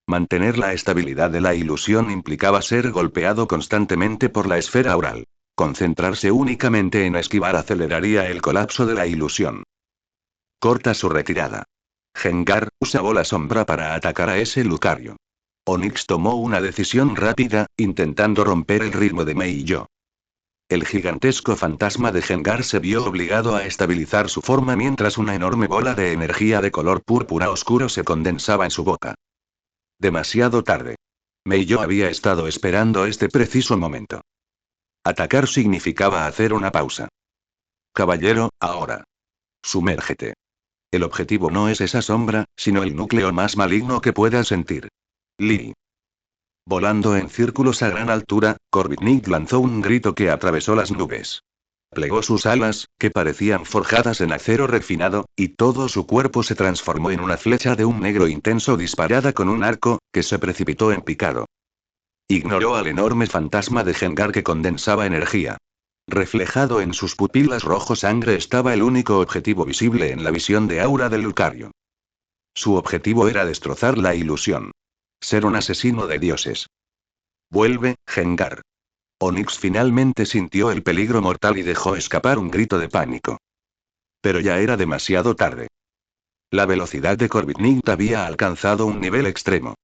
Speaker 1: Mantener la estabilidad de la ilusión implicaba ser golpeado constantemente por la esfera aural. Concentrarse únicamente en esquivar aceleraría el colapso de la ilusión. Corta su retirada. Gengar, usa bola sombra para atacar a ese Lucario. Onix tomó una decisión rápida, intentando romper el ritmo de Mei y yo. El gigantesco fantasma de Gengar se vio obligado a estabilizar su forma mientras una enorme bola de energía de color púrpura oscuro se condensaba en su boca. Demasiado tarde. Mei y yo había estado esperando este preciso momento. Atacar significaba hacer una pausa. Caballero, ahora. Sumérgete. El objetivo no es esa sombra, sino el núcleo más maligno que puedas sentir. Lee. Volando en círculos a gran altura, Corviknight lanzó un grito que atravesó las nubes. Plegó sus alas, que parecían forjadas en acero refinado, y todo su cuerpo se transformó en una flecha de un negro intenso disparada con un arco, que se precipitó en picado. Ignoró al enorme fantasma de Gengar que condensaba energía. Reflejado en sus pupilas rojo sangre estaba el único objetivo visible en la visión de aura del Lucario. Su objetivo era destrozar la ilusión. Ser un asesino de dioses. Vuelve, Gengar. Onix finalmente sintió el peligro mortal y dejó escapar un grito de pánico. Pero ya era demasiado tarde. La velocidad de Corviknight había alcanzado un nivel extremo.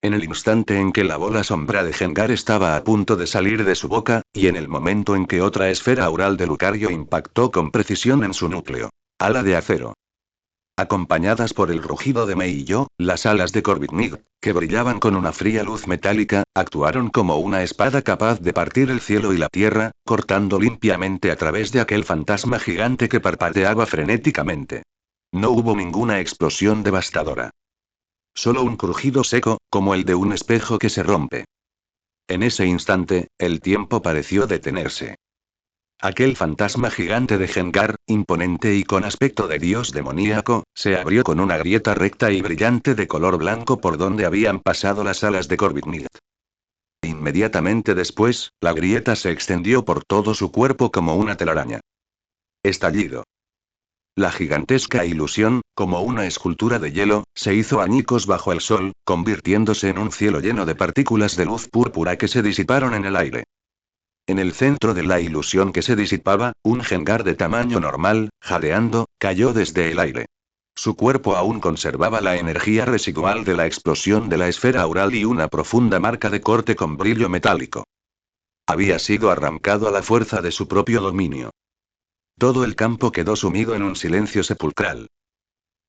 Speaker 1: En el instante en que la bola sombra de Gengar estaba a punto de salir de su boca, y en el momento en que otra esfera aural de Lucario impactó con precisión en su núcleo. Ala de acero. Acompañadas por el rugido de Mei y yo, las alas de Corviknight, que brillaban con una fría luz metálica, actuaron como una espada capaz de partir el cielo y la tierra, cortando limpiamente a través de aquel fantasma gigante que parpadeaba frenéticamente. No hubo ninguna explosión devastadora. Solo un crujido seco, como el de un espejo que se rompe. En ese instante, el tiempo pareció detenerse. Aquel fantasma gigante de Gengar, imponente y con aspecto de dios demoníaco, se abrió con una grieta recta y brillante de color blanco por donde habían pasado las alas de Corviknight. Inmediatamente después, la grieta se extendió por todo su cuerpo como una telaraña. Estallido. La gigantesca ilusión, como una escultura de hielo, se hizo añicos bajo el sol, convirtiéndose en un cielo lleno de partículas de luz púrpura que se disiparon en el aire. En el centro de la ilusión que se disipaba, un Gengar de tamaño normal, jadeando, cayó desde el aire. Su cuerpo aún conservaba la energía residual de la explosión de la esfera aural y una profunda marca de corte con brillo metálico. Había sido arrancado a la fuerza de su propio dominio. Todo el campo quedó sumido en un silencio sepulcral.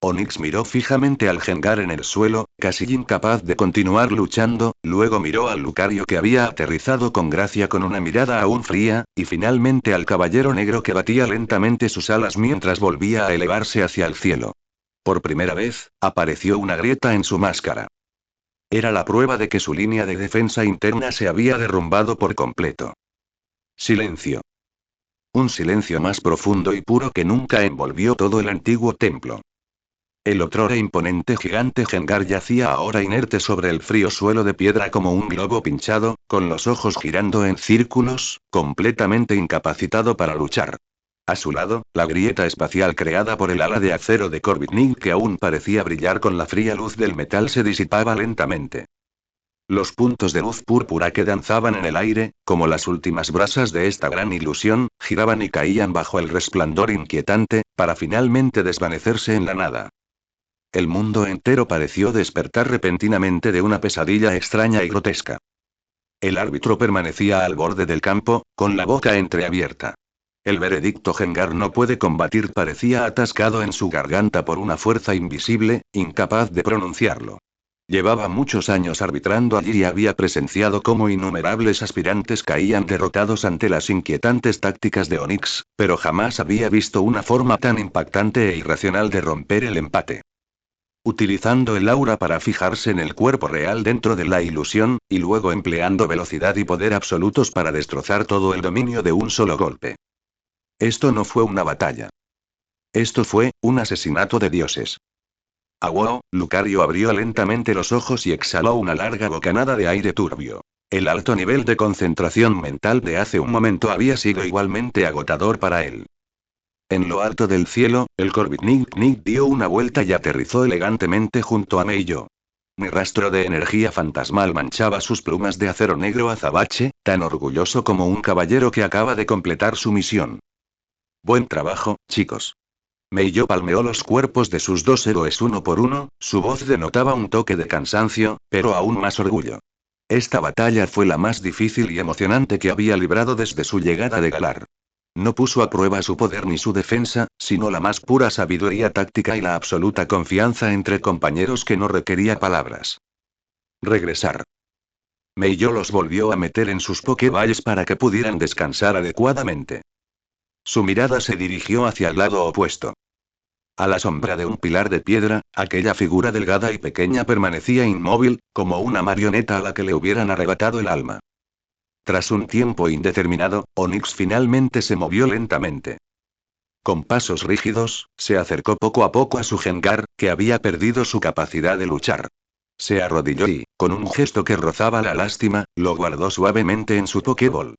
Speaker 1: Onix miró fijamente al Gengar en el suelo, casi incapaz de continuar luchando, luego miró al Lucario que había aterrizado con gracia con una mirada aún fría, y finalmente al caballero negro que batía lentamente sus alas mientras volvía a elevarse hacia el cielo. Por primera vez, apareció una grieta en su máscara. Era la prueba de que su línea de defensa interna se había derrumbado por completo. Silencio. Un silencio más profundo y puro que nunca envolvió todo el antiguo templo. El otrora imponente gigante Gengar yacía ahora inerte sobre el frío suelo de piedra como un globo pinchado, con los ojos girando en círculos, completamente incapacitado para luchar. A su lado, la grieta espacial creada por el ala de acero de Corviknight que aún parecía brillar con la fría luz del metal se disipaba lentamente. Los puntos de luz púrpura que danzaban en el aire, como las últimas brasas de esta gran ilusión, giraban y caían bajo el resplandor inquietante, para finalmente desvanecerse en la nada. El mundo entero pareció despertar repentinamente de una pesadilla extraña y grotesca. El árbitro permanecía al borde del campo, con la boca entreabierta. El veredicto Gengar no puede combatir parecía atascado en su garganta por una fuerza invisible, incapaz de pronunciarlo. Llevaba muchos años arbitrando allí y había presenciado cómo innumerables aspirantes caían derrotados ante las inquietantes tácticas de Onix, pero jamás había visto una forma tan impactante e irracional de romper el empate. Utilizando el aura para fijarse en el cuerpo real dentro de la ilusión, y luego empleando velocidad y poder absolutos para destrozar todo el dominio de un solo golpe. Esto no fue una batalla. Esto fue, un asesinato de dioses. Aguao, Lucario abrió lentamente los ojos y exhaló una larga bocanada de aire turbio. El alto nivel de concentración mental de hace un momento había sido igualmente agotador para él. En lo alto del cielo, el Corviknight dio una vuelta y aterrizó elegantemente junto a Mei y yo. Ni rastro de energía fantasmal manchaba sus plumas de acero negro azabache, tan orgulloso como un caballero que acaba de completar su misión. Buen trabajo, chicos. Meiyo palmeó los cuerpos de sus dos héroes uno por uno, su voz denotaba un toque de cansancio, pero aún más orgullo. Esta batalla fue la más difícil y emocionante que había librado desde su llegada de Galar. No puso a prueba su poder ni su defensa, sino la más pura sabiduría táctica y la absoluta confianza entre compañeros que no requería palabras. Regresar. Meiyo los volvió a meter en sus Pokéballs para que pudieran descansar adecuadamente. Su mirada se dirigió hacia el lado opuesto. A la sombra de un pilar de piedra, aquella figura delgada y pequeña permanecía inmóvil, como una marioneta a la que le hubieran arrebatado el alma. Tras un tiempo indeterminado, Onix finalmente se movió lentamente. Con pasos rígidos, se acercó poco a poco a su Gengar, que había perdido su capacidad de luchar. Se arrodilló y, con un gesto que rozaba la lástima, lo guardó suavemente en su Pokéball.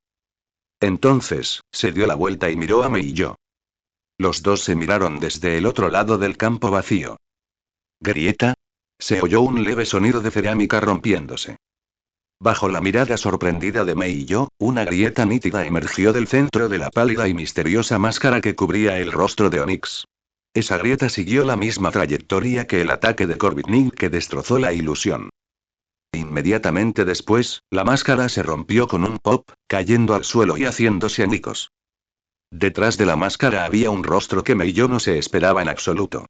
Speaker 1: Entonces, se dio la vuelta y miró a Meiyo. Los dos se miraron desde el otro lado del campo vacío. ¿Grieta? Se oyó un leve sonido de cerámica rompiéndose. Bajo la mirada sorprendida de Meiyo, una grieta nítida emergió del centro de la pálida y misteriosa máscara que cubría el rostro de Onix. Esa grieta siguió la misma trayectoria que el ataque de Corviknight que destrozó la ilusión. Inmediatamente después, la máscara se rompió con un pop, cayendo al suelo y haciéndose añicos. Detrás de la máscara había un rostro que Meiyo no se esperaba en absoluto.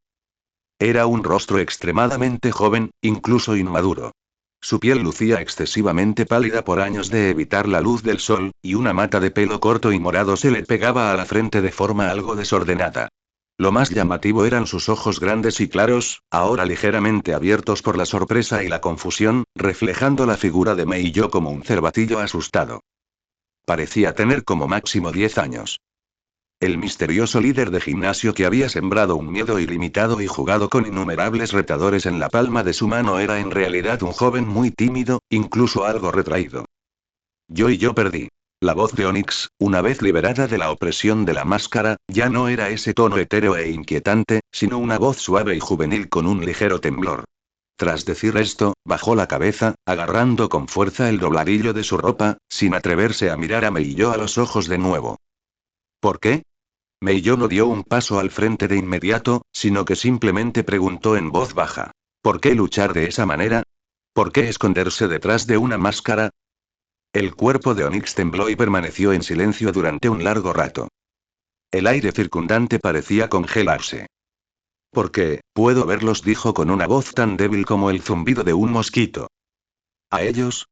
Speaker 1: Era un rostro extremadamente joven, incluso inmaduro. Su piel lucía excesivamente pálida por años de evitar la luz del sol, y una mata de pelo corto y morado se le pegaba a la frente de forma algo desordenada. Lo más llamativo eran sus ojos grandes y claros, ahora ligeramente abiertos por la sorpresa y la confusión, reflejando la figura de Meiyo como un cervatillo asustado. Parecía tener como máximo 10 años. El misterioso líder de gimnasio que había sembrado un miedo ilimitado y jugado con innumerables retadores en la palma de su mano era en realidad un joven muy tímido, incluso algo retraído. Yo perdí. La voz de Onix, una vez liberada de la opresión de la máscara, ya no era ese tono etéreo e inquietante, sino una voz suave y juvenil con un ligero temblor. Tras decir esto, bajó la cabeza, agarrando con fuerza el dobladillo de su ropa, sin atreverse a mirar a Meiyo a los ojos de nuevo. ¿Por qué? Meiyo no dio un paso al frente de inmediato, sino que simplemente preguntó en voz baja. ¿Por qué luchar de esa manera? ¿Por qué esconderse detrás de una máscara? El cuerpo de Onix tembló y permaneció en silencio durante un largo rato. El aire circundante parecía congelarse. Porque, puedo verlos, dijo con una voz tan débil como el zumbido de un mosquito. ¿A ellos?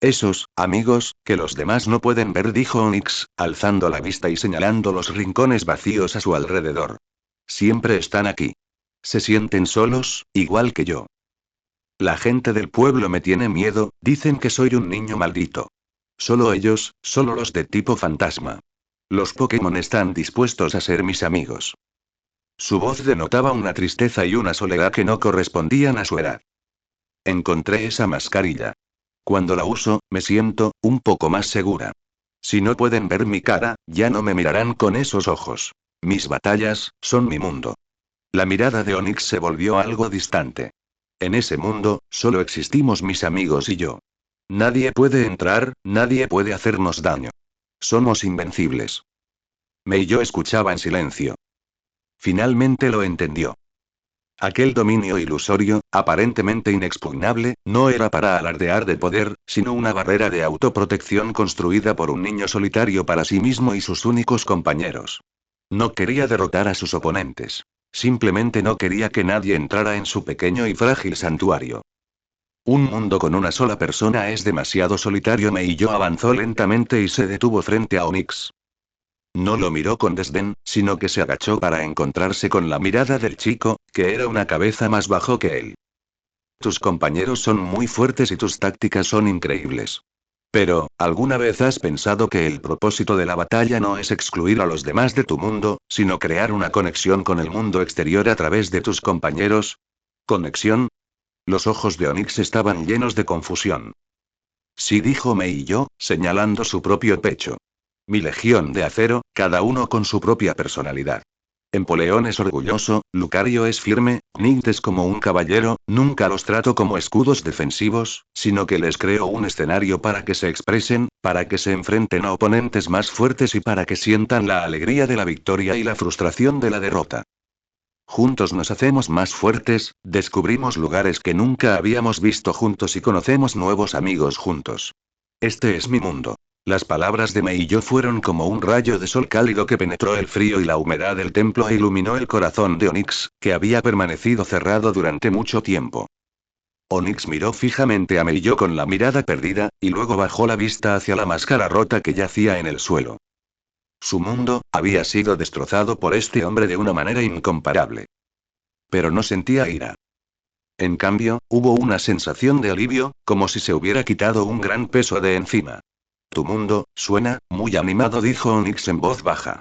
Speaker 1: Esos, amigos, que los demás no pueden ver, dijo Onix, alzando la vista y señalando los rincones vacíos a su alrededor. Siempre están aquí. Se sienten solos, igual que yo. La gente del pueblo me tiene miedo, dicen que soy un niño maldito. Solo ellos, solo los de tipo fantasma. Los Pokémon están dispuestos a ser mis amigos. Su voz denotaba una tristeza y una soledad que no correspondían a su edad. Encontré esa mascarilla. Cuando la uso, me siento un poco más segura. Si no pueden ver mi cara, ya no me mirarán con esos ojos. Mis batallas son mi mundo. La mirada de Onix se volvió algo distante. En ese mundo, solo existimos mis amigos y yo. Nadie puede entrar, nadie puede hacernos daño. Somos invencibles. Meiyo escuchaba en silencio. Finalmente lo entendió. Aquel dominio ilusorio, aparentemente inexpugnable, no era para alardear de poder, sino una barrera de autoprotección construida por un niño solitario para sí mismo y sus únicos compañeros. No quería derrotar a sus oponentes. Simplemente no quería que nadie entrara en su pequeño y frágil santuario. Un mundo con una sola persona es demasiado solitario. Meiyo avanzó lentamente y se detuvo frente a Onix. No lo miró con desdén, sino que se agachó para encontrarse con la mirada del chico, que era una cabeza más bajo que él. Tus compañeros son muy fuertes y tus tácticas son increíbles. Pero, ¿alguna vez has pensado que el propósito de la batalla no es excluir a los demás de tu mundo, sino crear una conexión con el mundo exterior a través de tus compañeros? ¿Conexión? Los ojos de Onix estaban llenos de confusión. Sí, dijo Meiyo, señalando su propio pecho. Mi legión de acero, cada uno con su propia personalidad. Empoleón es orgulloso, Lucario es firme, Nint es como un caballero, nunca los trato como escudos defensivos, sino que les creo un escenario para que se expresen, para que se enfrenten a oponentes más fuertes y para que sientan la alegría de la victoria y la frustración de la derrota. Juntos nos hacemos más fuertes, descubrimos lugares que nunca habíamos visto juntos y conocemos nuevos amigos juntos. Este es mi mundo. Las palabras de Meiyo fueron como un rayo de sol cálido que penetró el frío y la humedad del templo e iluminó el corazón de Onix, que había permanecido cerrado durante mucho tiempo. Onix miró fijamente a Meiyo con la mirada perdida, y luego bajó la vista hacia la máscara rota que yacía en el suelo. Su mundo había sido destrozado por este hombre de una manera incomparable. Pero no sentía ira. En cambio, hubo una sensación de alivio, como si se hubiera quitado un gran peso de encima. Tu mundo suena muy animado, dijo Onix en voz baja.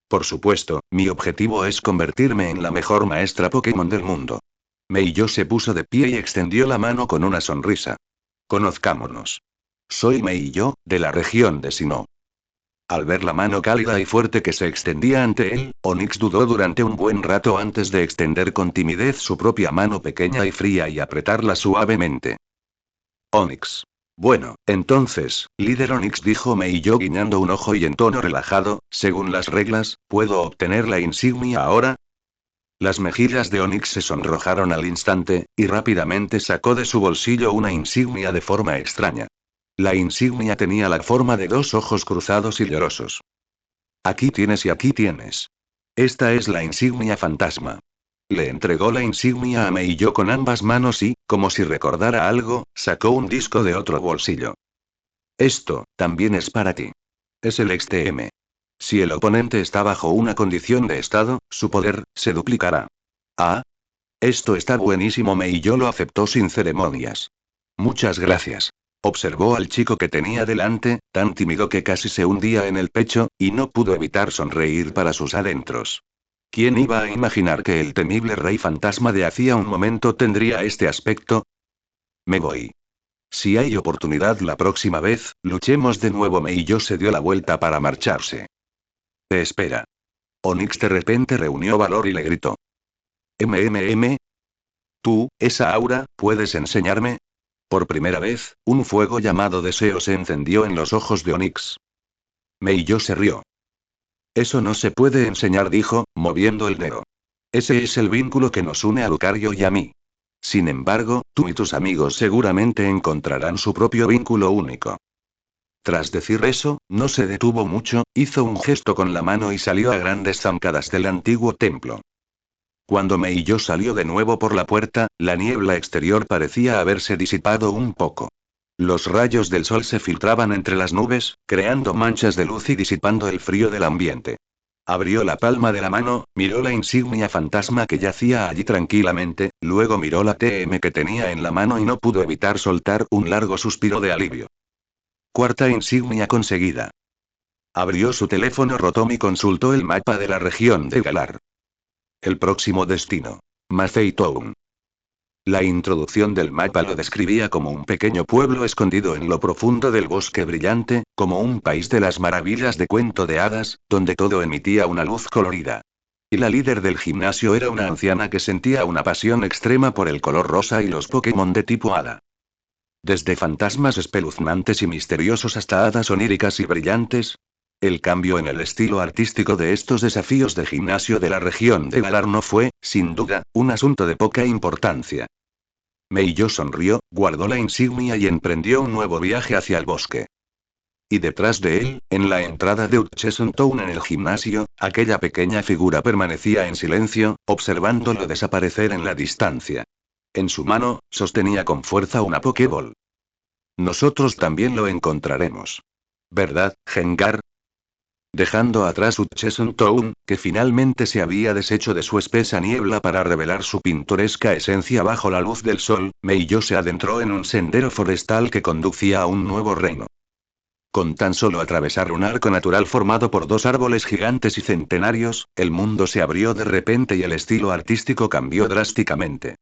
Speaker 1: Por supuesto, mi objetivo es convertirme en la mejor maestra Pokémon del mundo. Meiyo se puso de pie y extendió la mano con una sonrisa. Conozcámonos. Soy Meiyo, de la región de Sinnoh. Al ver la mano cálida y fuerte que se extendía ante él, Onix dudó durante un buen rato antes de extender con timidez su propia mano pequeña y fría y apretarla suavemente. Onix. Bueno, entonces, líder Onix, dijo Meiyo guiñando un ojo y en tono relajado, según las reglas, ¿puedo obtener la insignia ahora? Las mejillas de Onix se sonrojaron al instante, y rápidamente sacó de su bolsillo una insignia de forma extraña. La insignia tenía la forma de dos ojos cruzados y llorosos. Aquí tienes y aquí tienes. Esta es la insignia fantasma. Le entregó la insignia a Meiyo con ambas manos y, como si recordara algo, sacó un disco de otro bolsillo. Esto, también es para ti. Es el XTM. Si el oponente está bajo una condición de estado, su poder se duplicará. Ah. Esto está buenísimo. Meiyo lo aceptó sin ceremonias. Muchas gracias. Observó al chico que tenía delante, tan tímido que casi se hundía en el pecho, y no pudo evitar sonreír para sus adentros. ¿Quién iba a imaginar que el temible rey fantasma de hacía un momento tendría este aspecto? Me voy. Si hay oportunidad la próxima vez, luchemos de nuevo. Meiyo se dio la vuelta para marcharse. Te espera. Onix de repente reunió valor y le gritó. Tú, esa aura, ¿puedes enseñarme? Por primera vez, un fuego llamado deseo se encendió en los ojos de Onix. Meiyo se rió. Eso no se puede enseñar, dijo, moviendo el dedo. Ese es el vínculo que nos une a Lucario y a mí. Sin embargo, tú y tus amigos seguramente encontrarán su propio vínculo único. Tras decir eso, no se detuvo mucho, hizo un gesto con la mano y salió a grandes zancadas del antiguo templo. Cuando Meiyo salió de nuevo por la puerta, la niebla exterior parecía haberse disipado un poco. Los rayos del sol se filtraban entre las nubes, creando manchas de luz y disipando el frío del ambiente. Abrió la palma de la mano, miró la insignia fantasma que yacía allí tranquilamente, luego miró la TM que tenía en la mano y no pudo evitar soltar un largo suspiro de alivio. Cuarta insignia conseguida. Abrió su teléfono Rotom y consultó el mapa de la región de Galar. El próximo destino. Mathey Town. La introducción del mapa lo describía como un pequeño pueblo escondido en lo profundo del bosque brillante, como un país de las maravillas de cuento de hadas, donde todo emitía una luz colorida. Y la líder del gimnasio era una anciana que sentía una pasión extrema por el color rosa y los Pokémon de tipo hada. Desde fantasmas espeluznantes y misteriosos hasta hadas oníricas y brillantes. El cambio en el estilo artístico de estos desafíos de gimnasio de la región de Galar no fue, sin duda, un asunto de poca importancia. Meiyo sonrió, guardó la insignia y emprendió un nuevo viaje hacia el bosque. Y detrás de él, en la entrada de Utcheson Town en el gimnasio, aquella pequeña figura permanecía en silencio, observándolo desaparecer en la distancia. En su mano, sostenía con fuerza una Pokéball. Nosotros también lo encontraremos. ¿Verdad, Gengar? Dejando atrás Utcheson Town, que finalmente se había deshecho de su espesa niebla para revelar su pintoresca esencia bajo la luz del sol, Meiyo se adentró en un sendero forestal que conducía a un nuevo reino. Con tan solo atravesar un arco natural formado por dos árboles gigantes y centenarios, el mundo se abrió de repente y el estilo artístico cambió drásticamente.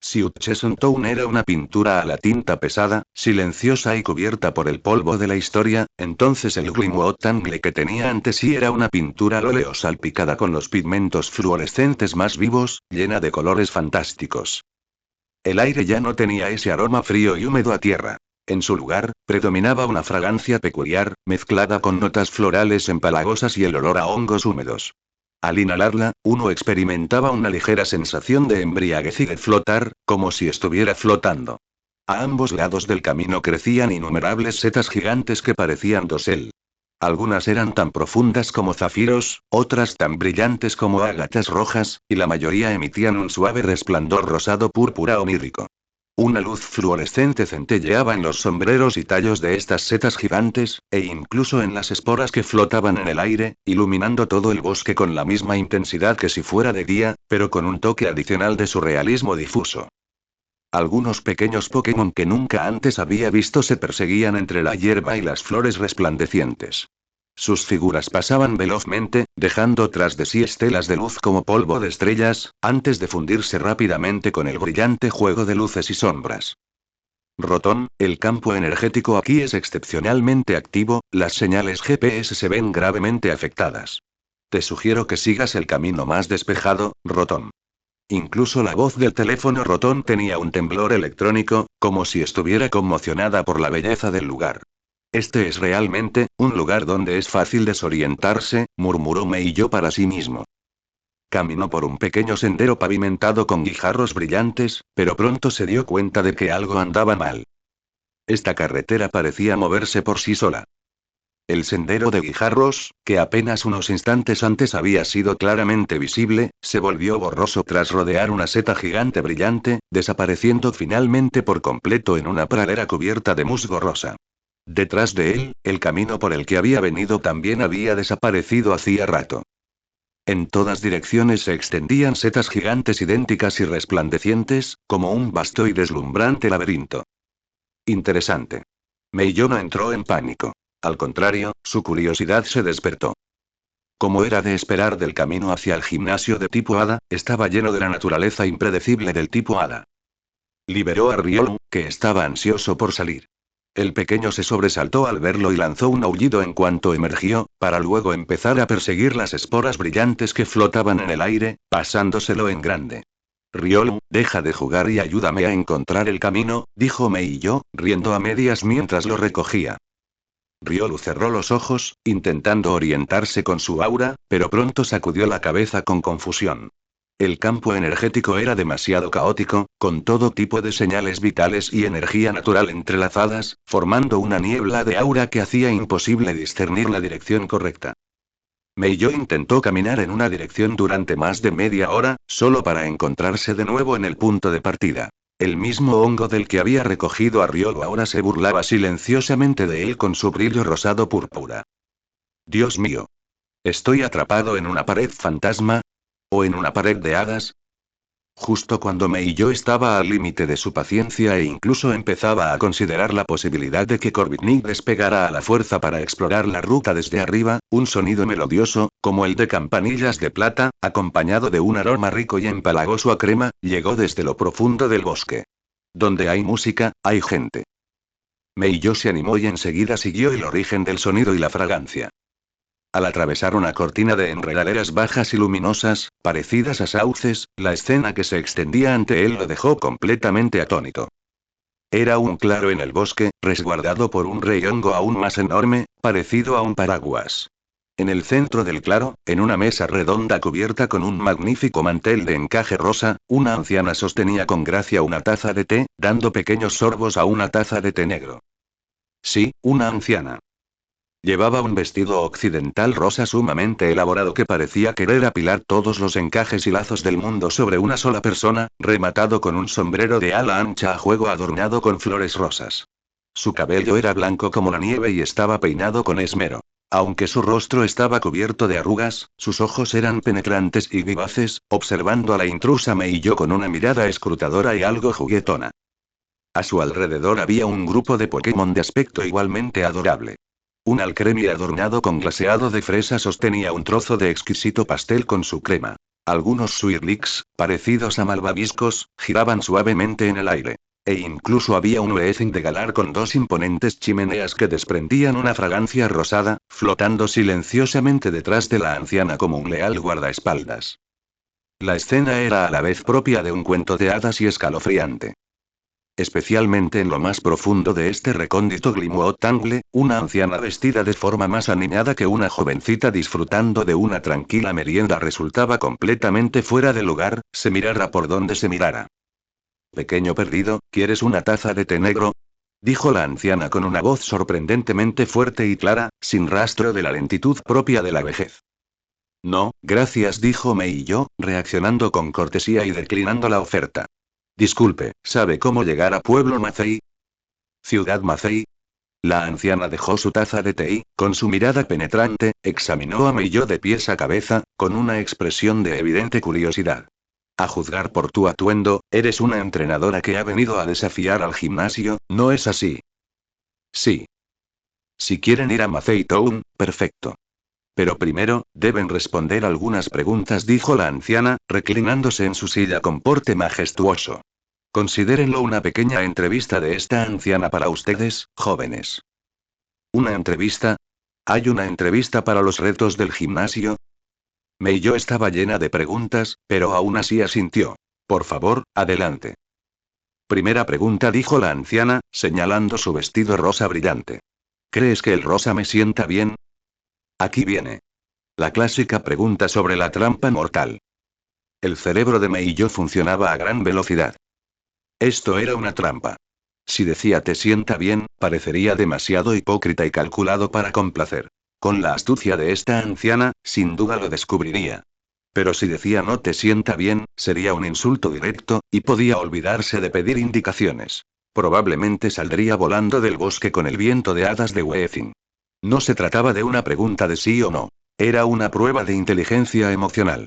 Speaker 1: Si Utcheson Town era una pintura a la tinta pesada, silenciosa y cubierta por el polvo de la historia, entonces el Glimwood Tangle que tenía ante sí era una pintura al óleo salpicada con los pigmentos fluorescentes más vivos, llena de colores fantásticos. El aire ya no tenía ese aroma frío y húmedo a tierra. En su lugar, predominaba una fragancia peculiar, mezclada con notas florales empalagosas y el olor a hongos húmedos. Al inhalarla, uno experimentaba una ligera sensación de embriaguez y de flotar, como si estuviera flotando. A ambos lados del camino crecían innumerables setas gigantes que parecían dosel. Algunas eran tan profundas como zafiros, otras tan brillantes como ágatas rojas, y la mayoría emitían un suave resplandor rosado púrpura onírico. Una luz fluorescente centelleaba en los sombreros y tallos de estas setas gigantes, e incluso en las esporas que flotaban en el aire, iluminando todo el bosque con la misma intensidad que si fuera de día, pero con un toque adicional de surrealismo difuso. Algunos pequeños Pokémon que nunca antes había visto se perseguían entre la hierba y las flores resplandecientes. Sus figuras pasaban velozmente, dejando tras de sí estelas de luz como polvo de estrellas, antes de fundirse rápidamente con el brillante juego de luces y sombras. Rotón, el campo energético aquí es excepcionalmente activo, las señales GPS se ven gravemente afectadas. Te sugiero que sigas el camino más despejado, Rotón. Incluso la voz del teléfono Rotón tenía un temblor electrónico, como si estuviera conmocionada por la belleza del lugar. Este es realmente, un lugar donde es fácil desorientarse, murmuró Meiyo para sí mismo. Caminó por un pequeño sendero pavimentado con guijarros brillantes, pero pronto se dio cuenta de que algo andaba mal. Esta carretera parecía moverse por sí sola. El sendero de guijarros, que apenas unos instantes antes había sido claramente visible, se volvió borroso tras rodear una seta gigante brillante, desapareciendo finalmente por completo en una pradera cubierta de musgo rosa. Detrás de él, el camino por el que había venido también había desaparecido hacía rato. En todas direcciones se extendían setas gigantes idénticas y resplandecientes, como un vasto y deslumbrante laberinto. Interesante. Meiyo no entró en pánico. Al contrario, su curiosidad se despertó. Como era de esperar del camino hacia el gimnasio de tipo hada, estaba lleno de la naturaleza impredecible del tipo hada. Liberó a Riolu, que estaba ansioso por salir. El pequeño se sobresaltó al verlo y lanzó un aullido en cuanto emergió, para luego empezar a perseguir las esporas brillantes que flotaban en el aire, pasándoselo en grande. Riolu, deja de jugar y ayúdame a encontrar el camino, dijo Meiyo, riendo a medias mientras lo recogía. Riolu cerró los ojos, intentando orientarse con su aura, pero pronto sacudió la cabeza con confusión. El campo energético era demasiado caótico, con todo tipo de señales vitales y energía natural entrelazadas, formando una niebla de aura que hacía imposible discernir la dirección correcta. Meiyo intentó caminar en una dirección durante más de media hora, solo para encontrarse de nuevo en el punto de partida. El mismo hongo del que había recogido a Riolu ahora se burlaba silenciosamente de él con su brillo rosado púrpura. Dios mío. ¿Estoy atrapado en una pared fantasma? ¿O en una pared de hadas? Justo cuando Meiyo estaba al límite de su paciencia e incluso empezaba a considerar la posibilidad de que Corviknight despegara a la fuerza para explorar la ruta desde arriba, un sonido melodioso, como el de campanillas de plata, acompañado de un aroma rico y empalagoso a crema, llegó desde lo profundo del bosque. Donde hay música, hay gente. Meiyo se animó y enseguida siguió el origen del sonido y la fragancia. Al atravesar una cortina de enredaderas bajas y luminosas, parecidas a sauces, la escena que se extendía ante él lo dejó completamente atónito. Era un claro en el bosque, resguardado por un rey hongo aún más enorme, parecido a un paraguas. En el centro del claro, en una mesa redonda cubierta con un magnífico mantel de encaje rosa, una anciana sostenía con gracia una taza de té, dando pequeños sorbos a una taza de té negro. Sí, una anciana. Llevaba un vestido occidental rosa sumamente elaborado que parecía querer apilar todos los encajes y lazos del mundo sobre una sola persona, rematado con un sombrero de ala ancha a juego adornado con flores rosas. Su cabello era blanco como la nieve y estaba peinado con esmero. Aunque su rostro estaba cubierto de arrugas, sus ojos eran penetrantes y vivaces, observando a la intrusa Meiyo con una mirada escrutadora y algo juguetona. A su alrededor había un grupo de Pokémon de aspecto igualmente adorable. Un alcremie adornado con glaseado de fresa sostenía un trozo de exquisito pastel con su crema. Algunos Swirlix, parecidos a malvaviscos, giraban suavemente en el aire. E incluso había un Weezing de Galar con dos imponentes chimeneas que desprendían una fragancia rosada, flotando silenciosamente detrás de la anciana como un leal guardaespaldas. La escena era a la vez propia de un cuento de hadas y escalofriante. Especialmente en lo más profundo de este recóndito Glimwood Tangle, una anciana vestida de forma más aniñada que una jovencita disfrutando de una tranquila merienda resultaba completamente fuera de lugar, se mirara por donde se mirara. Pequeño perdido, ¿quieres una taza de té negro? Dijo la anciana con una voz sorprendentemente fuerte y clara, sin rastro de la lentitud propia de la vejez. No, gracias, dijo Meillo, reaccionando con cortesía y declinando la oferta. Disculpe, ¿sabe cómo llegar a Pueblo Macei? ¿Ciudad Macei? La anciana dejó su taza de té y, con su mirada penetrante, examinó a Meillo de pies a cabeza, con una expresión de evidente curiosidad. A juzgar por tu atuendo, eres una entrenadora que ha venido a desafiar al gimnasio, ¿no es así? Sí. Si quieren ir a Macei Town, perfecto. Pero primero, deben responder algunas preguntas, dijo la anciana, reclinándose en su silla con porte majestuoso. Considérenlo una pequeña entrevista de esta anciana para ustedes, jóvenes. ¿Una entrevista? ¿Hay una entrevista para los retos del gimnasio? Meillo estaba llena de preguntas, pero aún así asintió. Por favor, adelante. Primera pregunta, dijo la anciana, señalando su vestido rosa brillante. ¿Crees que el rosa me sienta bien? Aquí viene. La clásica pregunta sobre la trampa mortal. El cerebro de Meillo funcionaba a gran velocidad. Esto era una trampa. Si decía te sienta bien, parecería demasiado hipócrita y calculado para complacer. Con la astucia de esta anciana, sin duda lo descubriría. Pero si decía no te sienta bien, sería un insulto directo, y podía olvidarse de pedir indicaciones. Probablemente saldría volando del bosque con el viento de hadas de Weezing. No se trataba de una pregunta de sí o no. Era una prueba de inteligencia emocional.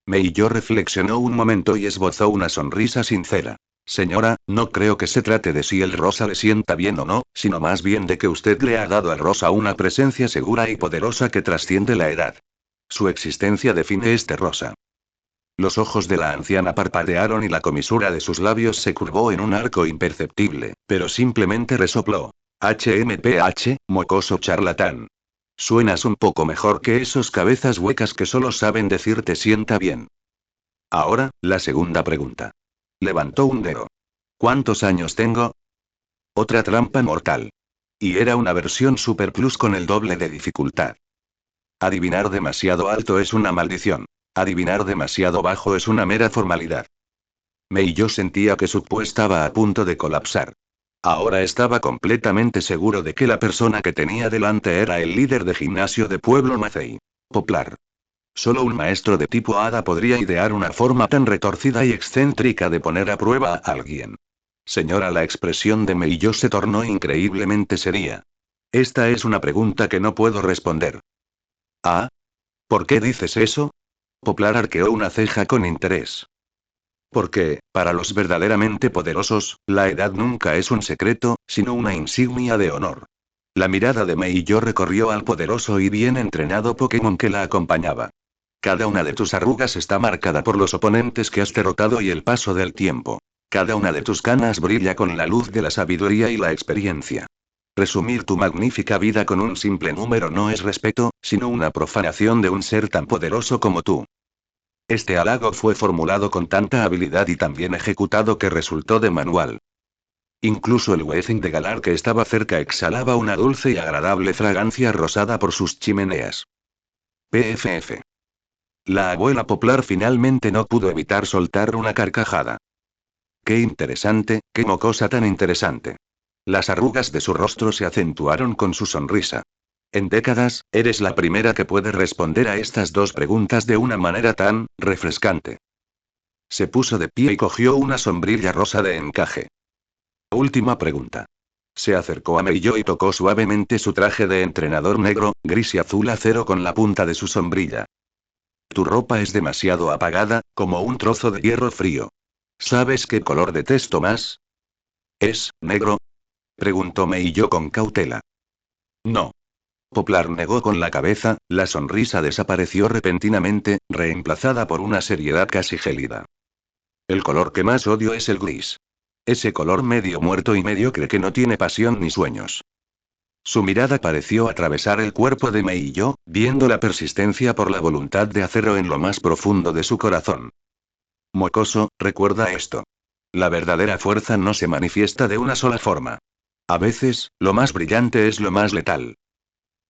Speaker 1: Meillo reflexionó un momento y esbozó una sonrisa sincera. Señora, no creo que se trate de si el rosa le sienta bien o no, sino más bien de que usted le ha dado al rosa una presencia segura y poderosa que trasciende la edad. Su existencia define este rosa. Los ojos de la anciana parpadearon y la comisura de sus labios se curvó en un arco imperceptible, pero simplemente resopló. HMPH, mocoso charlatán. Suenas un poco mejor que esos cabezas huecas que solo saben decir te sienta bien. Ahora, la segunda pregunta. Levantó un dedo. ¿Cuántos años tengo? Otra trampa mortal. Y era una versión Super Plus con el doble de dificultad. Adivinar demasiado alto es una maldición. Adivinar demasiado bajo es una mera formalidad. Meillo sentía que su cuerpo estaba a punto de colapsar. Ahora estaba completamente seguro de que la persona que tenía delante era el líder de gimnasio de Pueblo Macei. Poplar. Solo un maestro de tipo hada podría idear una forma tan retorcida y excéntrica de poner a prueba a alguien. Señora, la expresión de Meillo se tornó increíblemente seria. Esta es una pregunta que no puedo responder. ¿Ah? ¿Por qué dices eso? Poplar arqueó una ceja con interés. Porque, para los verdaderamente poderosos, la edad nunca es un secreto, sino una insignia de honor. La mirada de Meillo recorrió al poderoso y bien entrenado Pokémon que la acompañaba. Cada una de tus arrugas está marcada por los oponentes que has derrotado y el paso del tiempo. Cada una de tus canas brilla con la luz de la sabiduría y la experiencia. Resumir tu magnífica vida con un simple número no es respeto, sino una profanación de un ser tan poderoso como tú. Este halago fue formulado con tanta habilidad y tan bien ejecutado que resultó de manual. Incluso el Weezing de Galar que estaba cerca exhalaba una dulce y agradable fragancia rosada por sus chimeneas. PFF. La abuela Poplar finalmente no pudo evitar soltar una carcajada. Qué interesante, qué mocosa tan interesante. Las arrugas de su rostro se acentuaron con su sonrisa. En décadas, eres la primera que puede responder a estas dos preguntas de una manera tan refrescante. Se puso de pie y cogió una sombrilla rosa de encaje. Última pregunta. Se acercó a Meillo y tocó suavemente su traje de entrenador negro, gris y azul acero con la punta de su sombrilla. Tu ropa es demasiado apagada, como un trozo de hierro frío. ¿Sabes qué color detesto más? ¿Es negro? Preguntó Meillo con cautela. No. Poplar negó con la cabeza, la sonrisa desapareció repentinamente, reemplazada por una seriedad casi gélida. El color que más odio es el gris. Ese color medio muerto y mediocre que no tiene pasión ni sueños. Su mirada pareció atravesar el cuerpo de Meillo, viendo la persistencia por la voluntad de acero en lo más profundo de su corazón. Mocoso, recuerda esto. La verdadera fuerza no se manifiesta de una sola forma. A veces, lo más brillante es lo más letal.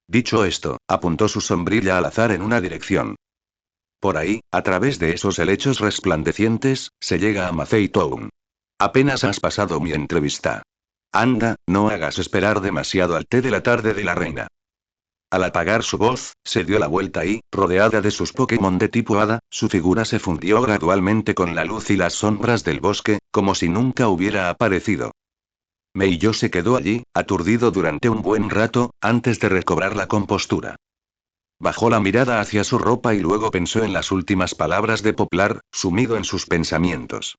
Speaker 1: Dicho esto, apuntó su sombrilla al azar en una dirección. Por ahí, a través de esos helechos resplandecientes, se llega a Mazei Town. Apenas has pasado mi entrevista. Anda, no hagas esperar demasiado al té de la tarde de la reina. Al apagar su voz, se dio la vuelta y, rodeada de sus Pokémon de tipo hada, su figura se fundió gradualmente con la luz y las sombras del bosque, como si nunca hubiera aparecido. Meiyo se quedó allí, aturdido durante un buen rato, antes de recobrar la compostura. Bajó la mirada hacia su ropa y luego pensó en las últimas palabras de Poplar, sumido en sus pensamientos.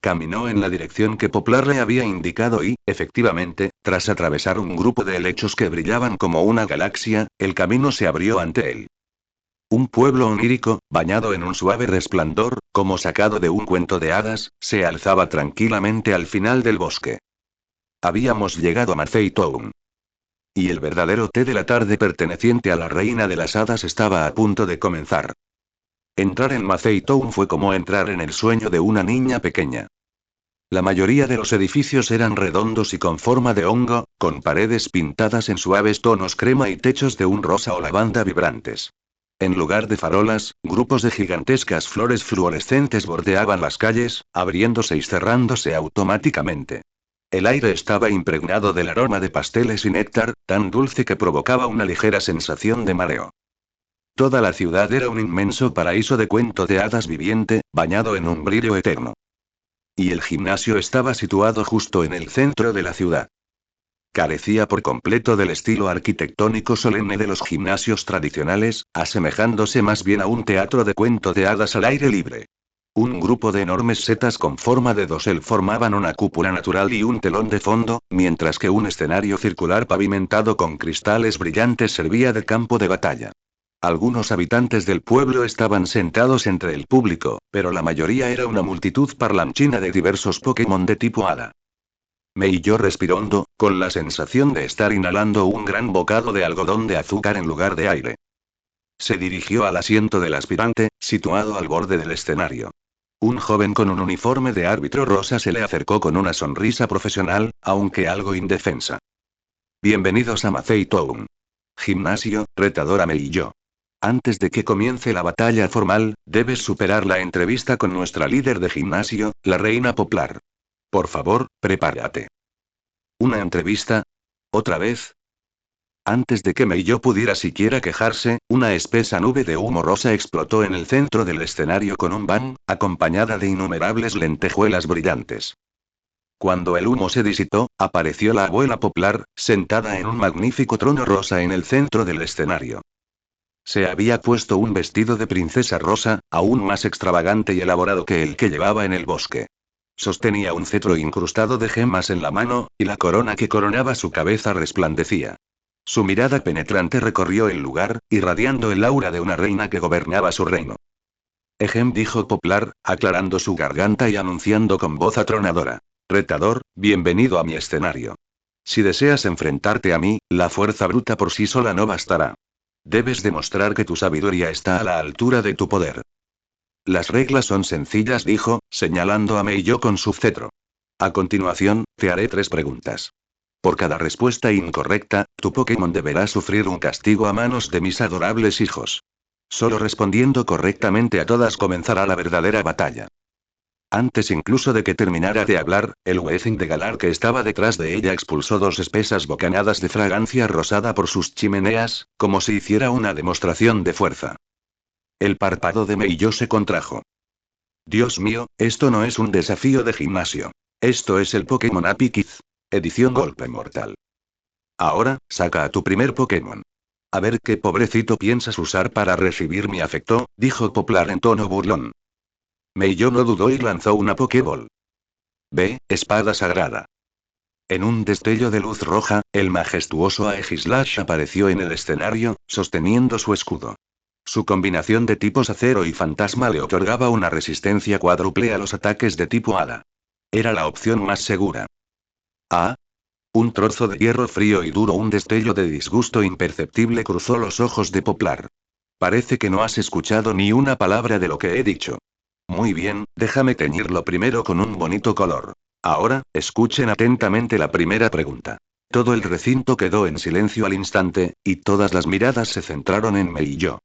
Speaker 1: Caminó en la dirección que Poplar le había indicado y, efectivamente, tras atravesar un grupo de helechos que brillaban como una galaxia, el camino se abrió ante él. Un pueblo onírico, bañado en un suave resplandor, como sacado de un cuento de hadas, se alzaba tranquilamente al final del bosque. Habíamos llegado a Mazei Town. Y el verdadero té de la tarde perteneciente a la reina de las hadas estaba a punto de comenzar. Entrar en Mazei Town fue como entrar en el sueño de una niña pequeña. La mayoría de los edificios eran redondos y con forma de hongo, con paredes pintadas en suaves tonos crema y techos de un rosa o lavanda vibrantes. En lugar de farolas, grupos de gigantescas flores fluorescentes bordeaban las calles, abriéndose y cerrándose automáticamente. El aire estaba impregnado del aroma de pasteles y néctar, tan dulce que provocaba una ligera sensación de mareo. Toda la ciudad era un inmenso paraíso de cuento de hadas viviente, bañado en un brillo eterno. Y el gimnasio estaba situado justo en el centro de la ciudad. Carecía por completo del estilo arquitectónico solemne de los gimnasios tradicionales, asemejándose más bien a un teatro de cuento de hadas al aire libre. Un grupo de enormes setas con forma de dosel formaban una cúpula natural y un telón de fondo, mientras que un escenario circular pavimentado con cristales brillantes servía de campo de batalla. Algunos habitantes del pueblo estaban sentados entre el público, pero la mayoría era una multitud parlanchina de diversos Pokémon de tipo hada. Meiyo respiró hondo, con la sensación de estar inhalando un gran bocado de algodón de azúcar en lugar de aire. Se dirigió al asiento del aspirante, situado al borde del escenario. Un joven con un uniforme de árbitro rosa se le acercó con una sonrisa profesional, aunque algo indefensa. Bienvenidos a Mazei Town. Gimnasio, retadora Meiyo. Antes de que comience la batalla formal, debes superar la entrevista con nuestra líder de gimnasio, la reina Poplar. Por favor, prepárate. ¿Una entrevista? ¿Otra vez? Antes de que Meiyo pudiera siquiera quejarse, una espesa nube de humo rosa explotó en el centro del escenario con un bang, acompañada de innumerables lentejuelas brillantes. Cuando el humo se disipó, apareció la abuela Poplar, sentada en un magnífico trono rosa en el centro del escenario. Se había puesto un vestido de princesa rosa, aún más extravagante y elaborado que el que llevaba en el bosque. Sostenía un cetro incrustado de gemas en la mano, y la corona que coronaba su cabeza resplandecía. Su mirada penetrante recorrió el lugar, irradiando el aura de una reina que gobernaba su reino. Ejem, dijo Poplar, aclarando su garganta y anunciando con voz atronadora. Retador, bienvenido a mi escenario. Si deseas enfrentarte a mí, la fuerza bruta por sí sola no bastará. Debes demostrar que tu sabiduría está a la altura de tu poder. Las reglas son sencillas, dijo, señalando a Meiyo con su cetro. A continuación, te haré 3 preguntas. Por cada respuesta incorrecta, tu Pokémon deberá sufrir un castigo a manos de mis adorables hijos. Solo respondiendo correctamente a todas comenzará la verdadera batalla. Antes incluso de que terminara de hablar, el Weezing de Galar que estaba detrás de ella expulsó 2 espesas bocanadas de fragancia rosada por sus chimeneas, como si hiciera una demostración de fuerza. El párpado de Meiyo se contrajo. Dios mío, esto no es un desafío de gimnasio. Esto es el Pokémon Apikiz. Edición Golpe Mortal. Ahora, saca a tu primer Pokémon. A ver qué pobrecito piensas usar para recibir mi afecto, dijo Poplar en tono burlón. Meiyo no dudó y lanzó una Pokéball. Ve, espada sagrada. En un destello de luz roja, el majestuoso Aegislash apareció en el escenario, sosteniendo su escudo. Su combinación de tipos acero y fantasma le otorgaba una resistencia cuádruple a los ataques de tipo hada. Era la opción más segura. Ah. Un trozo de hierro frío y duro, un destello de disgusto imperceptible cruzó los ojos de Poplar. Parece que no has escuchado ni una palabra de lo que he dicho. Muy bien, déjame teñirlo primero con un bonito color. Ahora, escuchen atentamente la primera pregunta. Todo el recinto quedó en silencio al instante, y todas las miradas se centraron en Mei y yo.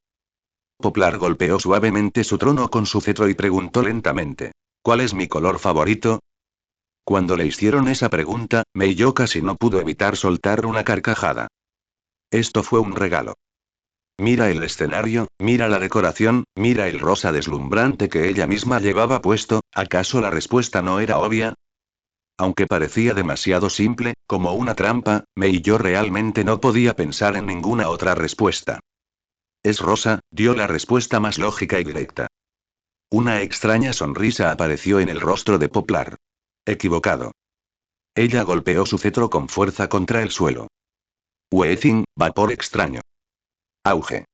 Speaker 1: Poplar golpeó suavemente su trono con su cetro y preguntó lentamente. ¿Cuál es mi color favorito? Cuando le hicieron esa pregunta, Meiyo casi no pudo evitar soltar una carcajada. Esto fue un regalo. Mira el escenario, mira la decoración, mira el rosa deslumbrante que ella misma llevaba puesto, ¿acaso la respuesta no era obvia? Aunque parecía demasiado simple, como una trampa, Meiyo realmente no podía pensar en ninguna otra respuesta. Es rosa, dio la respuesta más lógica y directa. Una extraña sonrisa apareció en el rostro de Poplar. Equivocado. Ella golpeó su cetro con fuerza contra el suelo. Weezing, vapor extraño. Auge.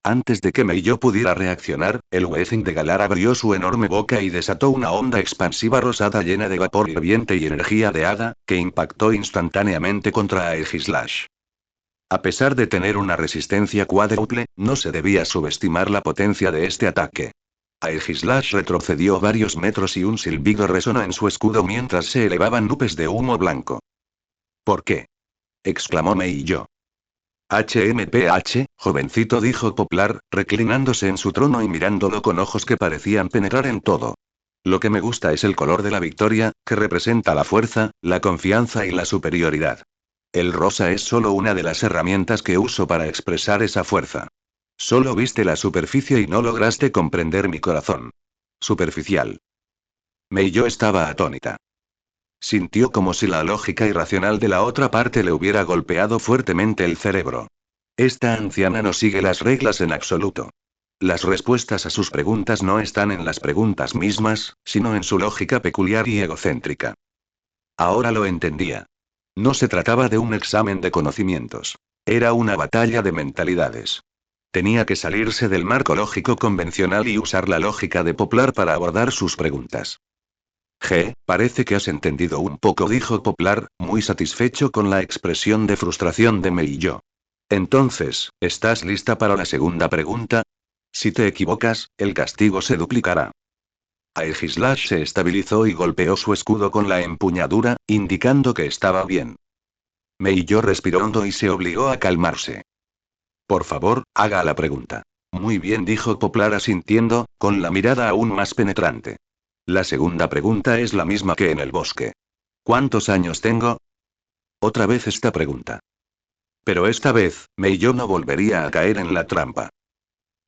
Speaker 1: Antes de que Meiyo pudiera reaccionar, el Weezing de Galar abrió su enorme boca y desató una onda expansiva rosada llena de vapor hirviente y energía de hada, que impactó instantáneamente contra Aegislash. A pesar de tener una resistencia cuádruple, no se debía subestimar la potencia de este ataque. Aegislash retrocedió varios metros y un silbido resonó en su escudo mientras se elevaban nubes de humo blanco. ¿Por qué? Exclamó Meiyo. HMPH, jovencito, dijo Poplar, reclinándose en su trono y mirándolo con ojos que parecían penetrar en todo. Lo que me gusta es el color de la victoria, que representa la fuerza, la confianza y la superioridad. El rosa es solo una de las herramientas que uso para expresar esa fuerza. Solo viste la superficie y no lograste comprender mi corazón. Superficial. Meiyo estaba atónita. Sintió como si la lógica irracional de la otra parte le hubiera golpeado fuertemente el cerebro. Esta anciana no sigue las reglas en absoluto. Las respuestas a sus preguntas no están en las preguntas mismas, sino en su lógica peculiar y egocéntrica. Ahora lo entendía. No se trataba de un examen de conocimientos. Era una batalla de mentalidades. Tenía que salirse del marco lógico convencional y usar la lógica de Poplar para abordar sus preguntas. Parece que has entendido un poco, dijo Poplar, muy satisfecho con la expresión de frustración de Meiyo. Entonces, ¿estás lista para la segunda pregunta? Si te equivocas, el castigo se duplicará. Aegislash se estabilizó y golpeó su escudo con la empuñadura, indicando que estaba bien. Meiyo respiró hondo y se obligó a calmarse. Por favor, haga la pregunta. Muy bien, dijo Poplar asintiendo, con la mirada aún más penetrante. La segunda pregunta es la misma que en el bosque. ¿Cuántos años tengo? Otra vez esta pregunta. Pero esta vez, Meiyo no volvería a caer en la trampa.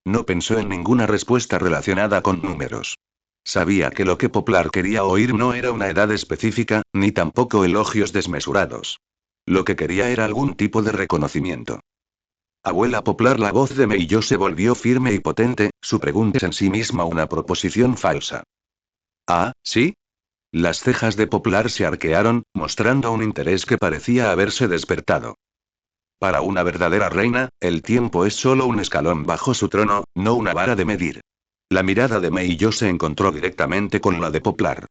Speaker 1: No pensó en ninguna respuesta relacionada con números. Sabía que lo que Poplar quería oír no era una edad específica, ni tampoco elogios desmesurados. Lo que quería era algún tipo de reconocimiento. Abuela Poplar, la voz de Meiyo se volvió firme y potente, su pregunta es en sí misma una proposición falsa. Ah, ¿sí? Las cejas de Poplar se arquearon, mostrando un interés que parecía haberse despertado. Para una verdadera reina, el tiempo es solo un escalón bajo su trono, no una vara de medir. La mirada de Meiyo se encontró directamente con la de Poplar.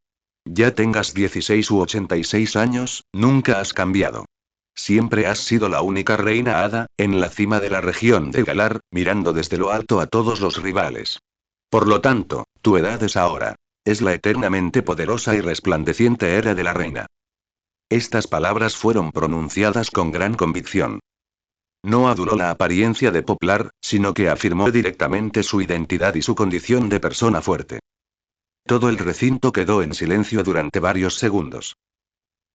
Speaker 1: Ya tengas 16 u 86 años, nunca has cambiado. Siempre has sido la única reina hada, en la cima de la región de Galar, mirando desde lo alto a todos los rivales. Por lo tanto, tu edad es ahora. Es la eternamente poderosa y resplandeciente era de la reina. Estas palabras fueron pronunciadas con gran convicción. No aduló la apariencia de Poplar, sino que afirmó directamente su identidad y su condición de persona fuerte. Todo el recinto quedó en silencio durante varios segundos.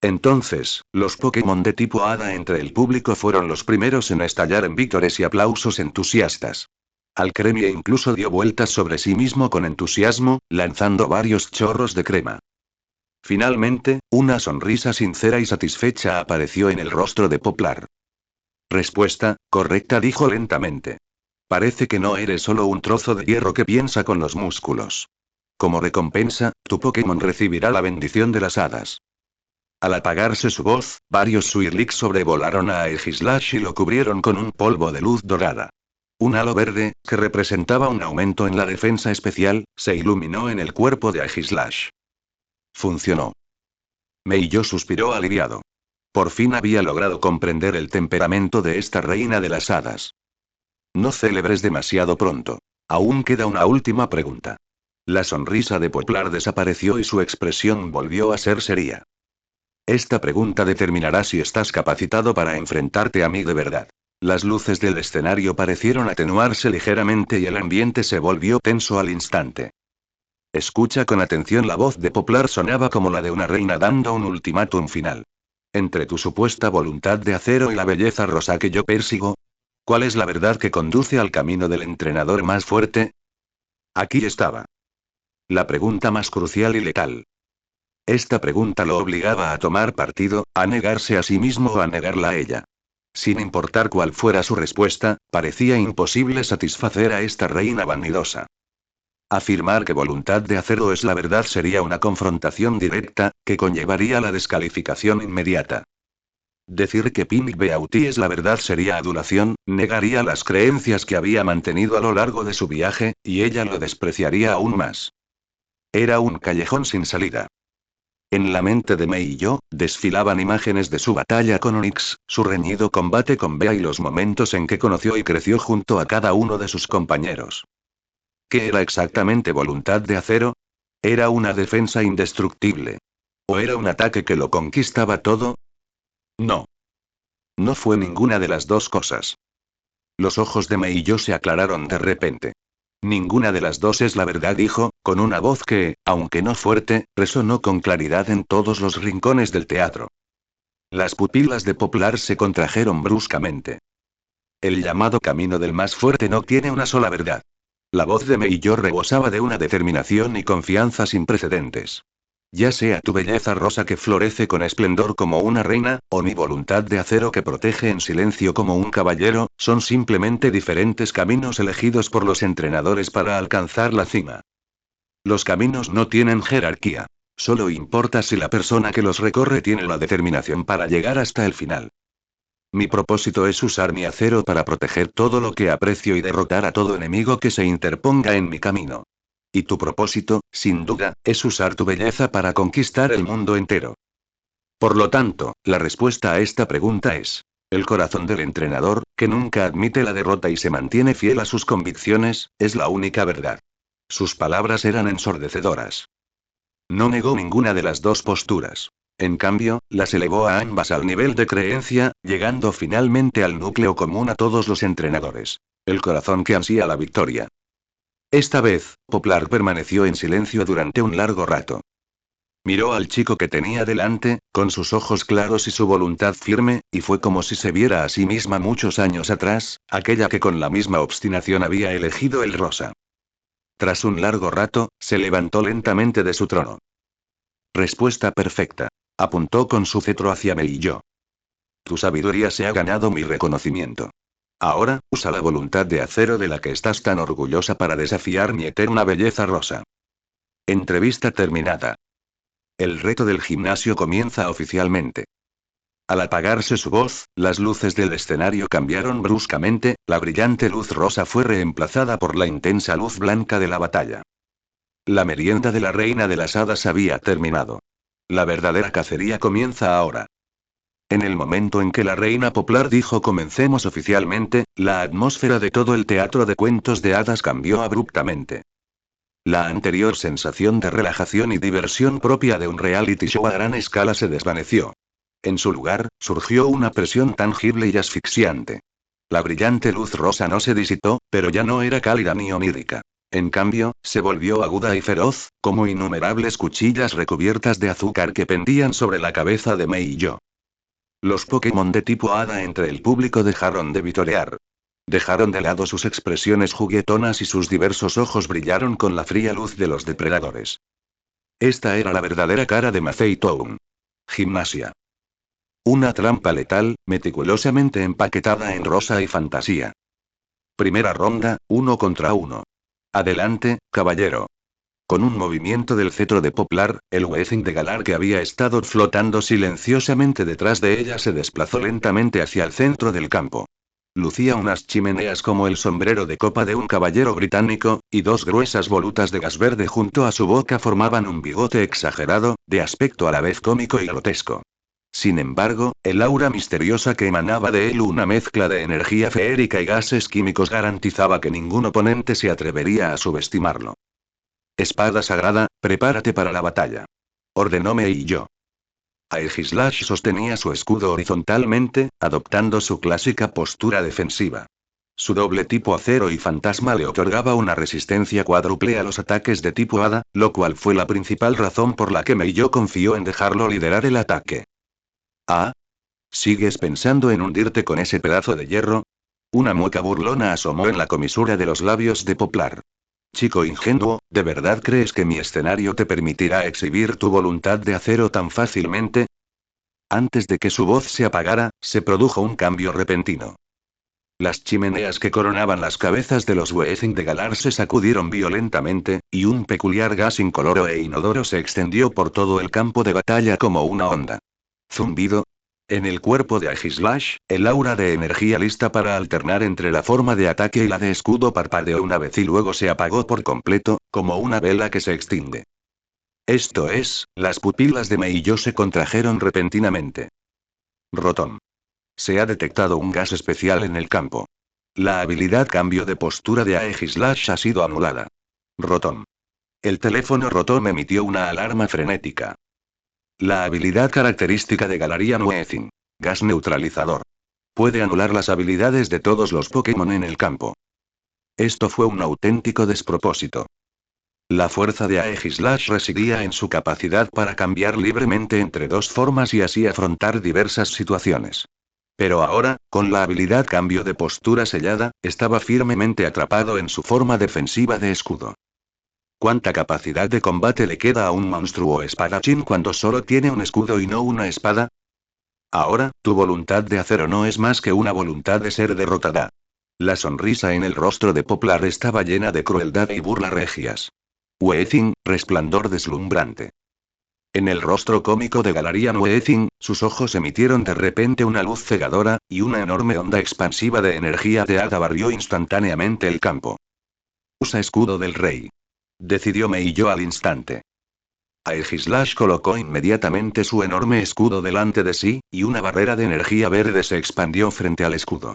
Speaker 1: Entonces, los Pokémon de tipo Hada entre el público fueron los primeros en estallar en vítores y aplausos entusiastas. Alcremie incluso dio vueltas sobre sí mismo con entusiasmo, lanzando varios chorros de crema. Finalmente, una sonrisa sincera y satisfecha apareció en el rostro de Poplar. Respuesta, correcta, dijo lentamente. Parece que no eres solo un trozo de hierro que piensa con los músculos. Como recompensa, tu Pokémon recibirá la bendición de las hadas. Al apagarse su voz, varios Swirlix sobrevolaron a Aegislash y lo cubrieron con un polvo de luz dorada. Un halo verde, que representaba un aumento en la defensa especial, se iluminó en el cuerpo de Aegislash. Funcionó. Meiyo suspiró aliviado. Por fin había logrado comprender el temperamento de esta reina de las hadas. No celebres demasiado pronto. Aún queda una última pregunta. La sonrisa de Poplar desapareció y su expresión volvió a ser seria. Esta pregunta determinará si estás capacitado para enfrentarte a mí de verdad. Las luces del escenario parecieron atenuarse ligeramente y el ambiente se volvió tenso al instante. Escucha con atención, la voz de Poplar sonaba como la de una reina dando un ultimátum final. Entre tu supuesta voluntad de acero y la belleza rosa que yo persigo, ¿cuál es la verdad que conduce al camino del entrenador más fuerte? Aquí estaba. La pregunta más crucial y letal. Esta pregunta lo obligaba a tomar partido, a negarse a sí mismo o a negarla a ella. Sin importar cuál fuera su respuesta, parecía imposible satisfacer a esta reina vanidosa. Afirmar que voluntad de acero es la verdad sería una confrontación directa, que conllevaría la descalificación inmediata. Decir que Pink Beauty es la verdad sería adulación, negaría las creencias que había mantenido a lo largo de su viaje, y ella lo despreciaría aún más. Era un callejón sin salida. En la mente de Mei y yo, desfilaban imágenes de su batalla con Onyx, su reñido combate con Bea y los momentos en que conoció y creció junto a cada uno de sus compañeros. ¿Qué era exactamente voluntad de acero? ¿Era una defensa indestructible? ¿O era un ataque que lo conquistaba todo? No. No fue ninguna de las dos cosas. Los ojos de Mei y yo se aclararon de repente. Ninguna de las dos es la verdad, dijo, con una voz que, aunque no fuerte, resonó con claridad en todos los rincones del teatro. Las pupilas de Poplar se contrajeron bruscamente. El llamado camino del más fuerte no tiene una sola verdad. La voz de Mei y yo rebosaba de una determinación y confianza sin precedentes. Ya sea tu belleza rosa que florece con esplendor como una reina, o mi voluntad de acero que protege en silencio como un caballero, son simplemente diferentes caminos elegidos por los entrenadores para alcanzar la cima. Los caminos no tienen jerarquía. Solo importa si la persona que los recorre tiene la determinación para llegar hasta el final. Mi propósito es usar mi acero para proteger todo lo que aprecio y derrotar a todo enemigo que se interponga en mi camino. Y tu propósito, sin duda, es usar tu belleza para conquistar el mundo entero. Por lo tanto, la respuesta a esta pregunta es: el corazón del entrenador, que nunca admite la derrota y se mantiene fiel a sus convicciones, es la única verdad. Sus palabras eran ensordecedoras. No negó ninguna de las dos posturas. En cambio, las elevó a ambas al nivel de creencia, llegando finalmente al núcleo común a todos los entrenadores. El corazón que ansía la victoria. Esta vez, Poplar permaneció en silencio durante un largo rato. Miró al chico que tenía delante, con sus ojos claros y su voluntad firme, y fue como si se viera a sí misma muchos años atrás, aquella que con la misma obstinación había elegido el rosa. Tras un largo rato, se levantó lentamente de su trono. Respuesta perfecta. Apuntó con su cetro hacia Mei y yo. Tu sabiduría se ha ganado mi reconocimiento. Ahora, usa la voluntad de acero de la que estás tan orgullosa para desafiar mi eterna belleza rosa. Entrevista terminada. El reto del gimnasio comienza oficialmente. Al apagarse su voz, las luces del escenario cambiaron bruscamente, la brillante luz rosa fue reemplazada por la intensa luz blanca de la batalla. La merienda de la reina de las hadas había terminado. La verdadera cacería comienza ahora. En el momento en que la reina Poplar dijo comencemos oficialmente, la atmósfera de todo el teatro de cuentos de hadas cambió abruptamente. La anterior sensación de relajación y diversión propia de un reality show a gran escala se desvaneció. En su lugar, surgió una presión tangible y asfixiante. La brillante luz rosa no se disipó, pero ya no era cálida ni onírica. En cambio, se volvió aguda y feroz, como innumerables cuchillas recubiertas de azúcar que pendían sobre la cabeza de Mei y yo. Los Pokémon de tipo hada entre el público dejaron de vitorear. Dejaron de lado sus expresiones juguetonas y sus diversos ojos brillaron con la fría luz de los depredadores. Esta era la verdadera cara de Macei Town. Gimnasia. Una trampa letal, meticulosamente empaquetada en rosa y fantasía. Primera ronda, 1 contra 1. Adelante, caballero. Con un movimiento del cetro de Poplar, el Weezing de Galar que había estado flotando silenciosamente detrás de ella se desplazó lentamente hacia el centro del campo. Lucía unas chimeneas como el sombrero de copa de un caballero británico, y dos gruesas volutas de gas verde junto a su boca formaban un bigote exagerado, de aspecto a la vez cómico y grotesco. Sin embargo, el aura misteriosa que emanaba de él, una mezcla de energía feérica y gases químicos, garantizaba que ningún oponente se atrevería a subestimarlo. Espada sagrada, prepárate para la batalla. Ordenó Meiyo. Aegislash sostenía su escudo horizontalmente, adoptando su clásica postura defensiva. Su doble tipo acero y fantasma le otorgaba una resistencia cuádruple a los ataques de tipo hada, lo cual fue la principal razón por la que Meiyo confió en dejarlo liderar el ataque. ¿Ah? ¿Sigues pensando en hundirte con ese pedazo de hierro? Una mueca burlona asomó en la comisura de los labios de Poplar. Chico ingenuo, ¿de verdad crees que mi escenario te permitirá exhibir tu voluntad de acero tan fácilmente? Antes de que su voz se apagara, se produjo un cambio repentino. Las chimeneas que coronaban las cabezas de los Weezing de Galar se sacudieron violentamente, y un peculiar gas incoloro e inodoro se extendió por todo el campo de batalla como una onda. Zumbido. En el cuerpo de Aegislash, el aura de energía lista para alternar entre la forma de ataque y la de escudo parpadeó una vez y luego se apagó por completo, como una vela que se extingue. Esto es, las pupilas de Meiyo se contrajeron repentinamente. Rotom. Se ha detectado un gas especial en el campo. La habilidad cambio de postura de Aegislash ha sido anulada. Rotom. El teléfono Rotom emitió una alarma frenética. La habilidad característica de Galarian Weezing. Gas neutralizador. Puede anular las habilidades de todos los Pokémon en el campo. Esto fue un auténtico despropósito. La fuerza de Aegislash residía en su capacidad para cambiar libremente entre dos formas y así afrontar diversas situaciones. Pero ahora, con la habilidad cambio de postura sellada, estaba firmemente atrapado en su forma defensiva de escudo. ¿Cuánta capacidad de combate le queda a un monstruo espadachín cuando solo tiene un escudo y no una espada? Ahora, tu voluntad de acero no es más que una voluntad de ser derrotada. La sonrisa en el rostro de Poplar estaba llena de crueldad y burla regias. Weezing, resplandor deslumbrante. En el rostro cómico de Galarian Weezing, sus ojos emitieron de repente una luz cegadora, y una enorme onda expansiva de energía de hada barrió instantáneamente el campo. Usa escudo del rey. Decidió Meiyo al instante. Aegislash colocó inmediatamente su enorme escudo delante de sí, y una barrera de energía verde se expandió frente al escudo.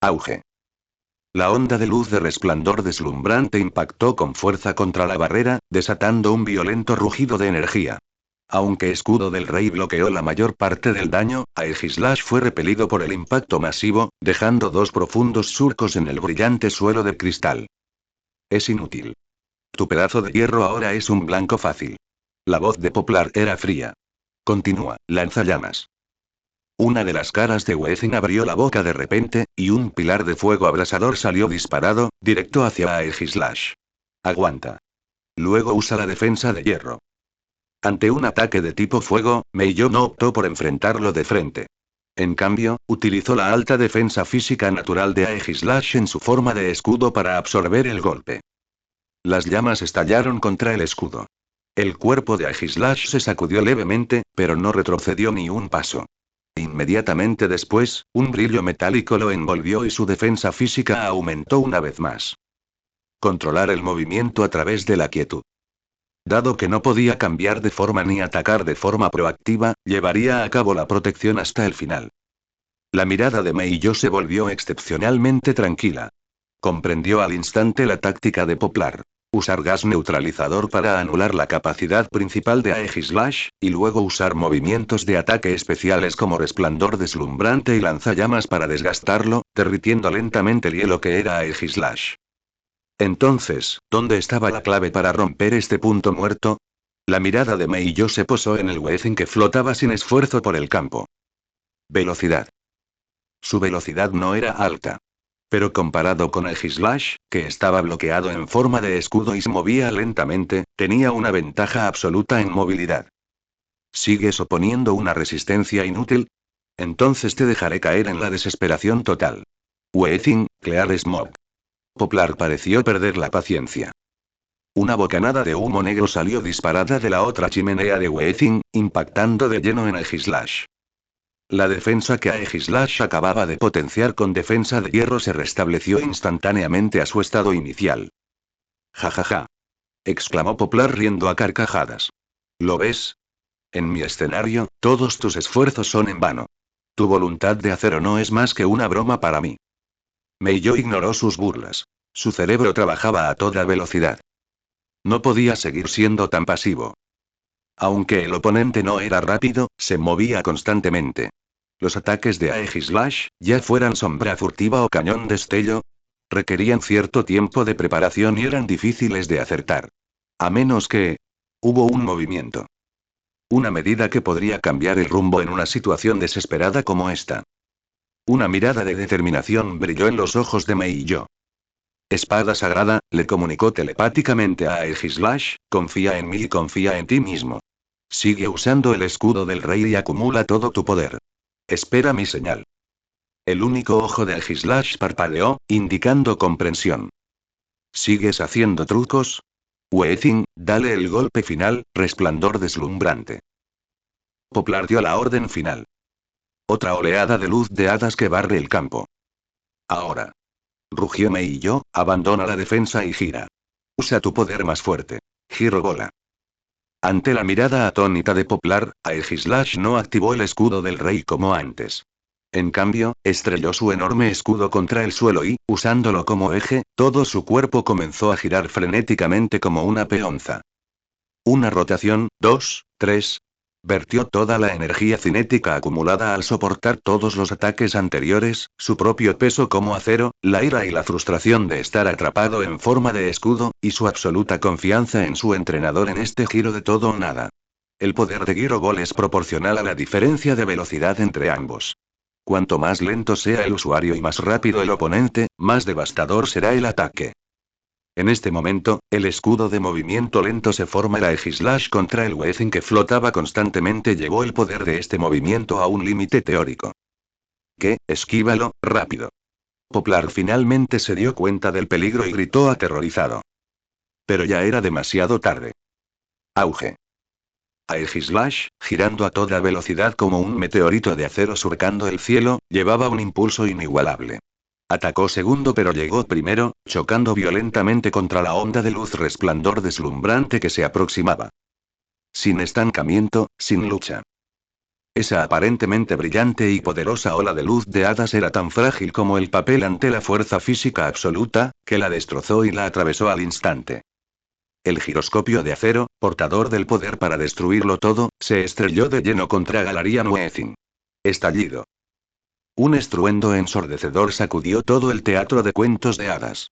Speaker 1: Auge. La onda de luz de resplandor deslumbrante impactó con fuerza contra la barrera, desatando un violento rugido de energía. Aunque escudo del rey bloqueó la mayor parte del daño, Aegislash fue repelido por el impacto masivo, dejando dos profundos surcos en el brillante suelo de cristal. Es inútil. Tu pedazo de hierro ahora es un blanco fácil. La voz de Poplar era fría. Continúa, lanzallamas. Una de las caras de Weezing abrió la boca de repente, y un pilar de fuego abrasador salió disparado, directo hacia Aegislash. Aguanta. Luego usa la defensa de hierro. Ante un ataque de tipo fuego, Meiyo no optó por enfrentarlo de frente. En cambio, utilizó la alta defensa física natural de Aegislash en su forma de escudo para absorber el golpe. Las llamas estallaron contra el escudo. El cuerpo de Aegislash se sacudió levemente, pero no retrocedió ni un paso. Inmediatamente después, un brillo metálico lo envolvió y su defensa física aumentó una vez más. Controlar el movimiento a través de la quietud. Dado que no podía cambiar de forma ni atacar de forma proactiva, llevaría a cabo la protección hasta el final. La mirada de Meiyo se volvió excepcionalmente tranquila. Comprendió al instante la táctica de Poplar. Usar gas neutralizador para anular la capacidad principal de Aegislash, y luego usar movimientos de ataque especiales como resplandor deslumbrante y lanzallamas para desgastarlo, derritiendo lentamente el hielo que era Aegislash. Entonces, ¿dónde estaba la clave para romper este punto muerto? La mirada de Meiyo se posó en el Weezing que flotaba sin esfuerzo por el campo. Velocidad. Su velocidad no era alta. Pero comparado con Aegislash, que estaba bloqueado en forma de escudo y se movía lentamente, tenía una ventaja absoluta en movilidad. ¿Sigues oponiendo una resistencia inútil? Entonces te dejaré caer en la desesperación total. Weezing, Clear Smoke. Poplar pareció perder la paciencia. Una bocanada de humo negro salió disparada de la otra chimenea de Weezing, impactando de lleno en Aegislash. La defensa que Aegislash acababa de potenciar con defensa de hierro se restableció instantáneamente a su estado inicial. Ja ja ja. Exclamó Poplar riendo a carcajadas. ¿Lo ves? En mi escenario, todos tus esfuerzos son en vano. Tu voluntad de acero no es más que una broma para mí. Meiyo ignoró sus burlas. Su cerebro trabajaba a toda velocidad. No podía seguir siendo tan pasivo. Aunque el oponente no era rápido, se movía constantemente. Los ataques de Aegislash, ya fueran sombra furtiva o cañón destello, requerían cierto tiempo de preparación y eran difíciles de acertar. A menos que... hubo un movimiento. Una medida que podría cambiar el rumbo en una situación desesperada como esta. Una mirada de determinación brilló en los ojos de Meiyo. Espada sagrada, le comunicó telepáticamente a Aegislash, confía en mí y confía en ti mismo. Sigue usando el escudo del rey y acumula todo tu poder. Espera mi señal. El único ojo de Aegislash parpadeó, indicando comprensión. ¿Sigues haciendo trucos? Weezing, dale el golpe final, resplandor deslumbrante. Poplar dio la orden final. Otra oleada de luz de hadas que barre el campo. Ahora. Rugió Meiyo, abandona la defensa y gira. Usa tu poder más fuerte. Giro bola. Ante la mirada atónita de Poplar, Aegislash no activó el escudo del rey como antes. En cambio, estrelló su enorme escudo contra el suelo y, usándolo como eje, todo su cuerpo comenzó a girar frenéticamente como una peonza. Una rotación, 2, 3. Vertió toda la energía cinética acumulada al soportar todos los ataques anteriores, su propio peso como acero, la ira y la frustración de estar atrapado en forma de escudo, y su absoluta confianza en su entrenador en este giro de todo o nada. El poder de Giro Ball es proporcional a la diferencia de velocidad entre ambos. Cuanto más lento sea el usuario y más rápido el oponente, más devastador será el ataque. En este momento, el escudo de movimiento lento se forma. El Aegislash contra el Weezing que flotaba constantemente llevó el poder de este movimiento a un límite teórico. ¿Qué? Esquívalo, rápido. Poplar finalmente se dio cuenta del peligro y gritó aterrorizado. Pero ya era demasiado tarde. Auge. Aegislash, girando a toda velocidad como un meteorito de acero surcando el cielo, llevaba un impulso inigualable. Atacó segundo pero llegó primero, chocando violentamente contra la onda de luz resplandor deslumbrante que se aproximaba. Sin estancamiento, sin lucha. Esa aparentemente brillante y poderosa ola de luz de hadas era tan frágil como el papel ante la fuerza física absoluta, que la destrozó y la atravesó al instante. El giroscopio de acero, portador del poder para destruirlo todo, se estrelló de lleno contra Galarian Weezing. Estallido. Un estruendo ensordecedor sacudió todo el teatro de cuentos de hadas.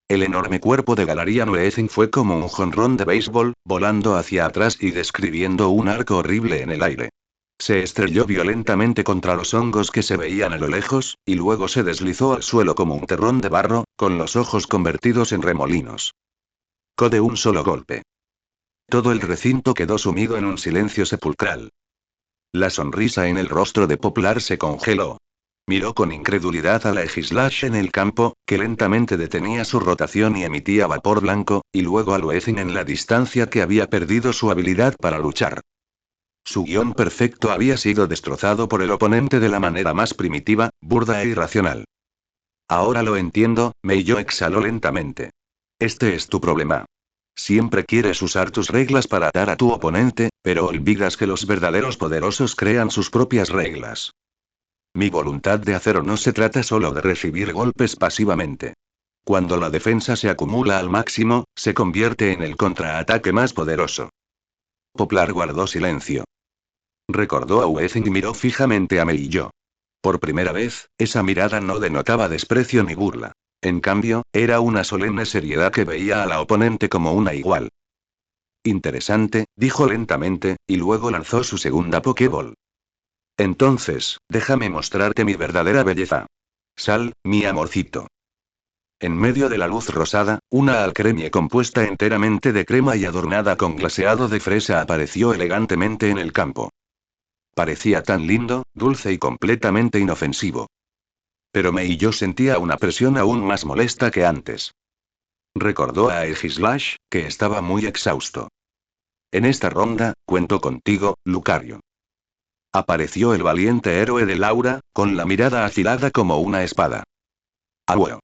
Speaker 1: El enorme cuerpo de Galarian Weezing fue como un jonrón de béisbol, volando hacia atrás y describiendo un arco horrible en el aire. Se estrelló violentamente contra los hongos que se veían a lo lejos, y luego se deslizó al suelo como un terrón de barro, con los ojos convertidos en remolinos. De un solo golpe. Todo el recinto quedó sumido en un silencio sepulcral. La sonrisa en el rostro de Poplar se congeló. Miró con incredulidad a la Aegislash en el campo, que lentamente detenía su rotación y emitía vapor blanco, y luego al Weezing en la distancia que había perdido su habilidad para luchar. Su guión perfecto había sido destrozado por el oponente de la manera más primitiva, burda e irracional. Ahora lo entiendo, Meiyo exhaló lentamente. Este es tu problema. Siempre quieres usar tus reglas para atar a tu oponente, pero olvidas que los verdaderos poderosos crean sus propias reglas. Mi voluntad de acero no se trata solo de recibir golpes pasivamente. Cuando la defensa se acumula al máximo, se convierte en el contraataque más poderoso. Poplar guardó silencio. Recordó a Weezing y miró fijamente a Meiyo. Por primera vez, esa mirada no denotaba desprecio ni burla. En cambio, era una solemne seriedad que veía a la oponente como una igual. Interesante, dijo lentamente, y luego lanzó su segunda Pokéball. Entonces, déjame mostrarte mi verdadera belleza. Sal, mi amorcito. En medio de la luz rosada, una alcremie compuesta enteramente de crema y adornada con glaseado de fresa apareció elegantemente en el campo. Parecía tan lindo, dulce y completamente inofensivo. Pero Meiyo sentía una presión aún más molesta que antes. Recordó a Aegislash, que estaba muy exhausto. En esta ronda, cuento contigo, Lucario. Apareció el valiente héroe de Laura, con la mirada afilada como una espada. ¡Abuelo!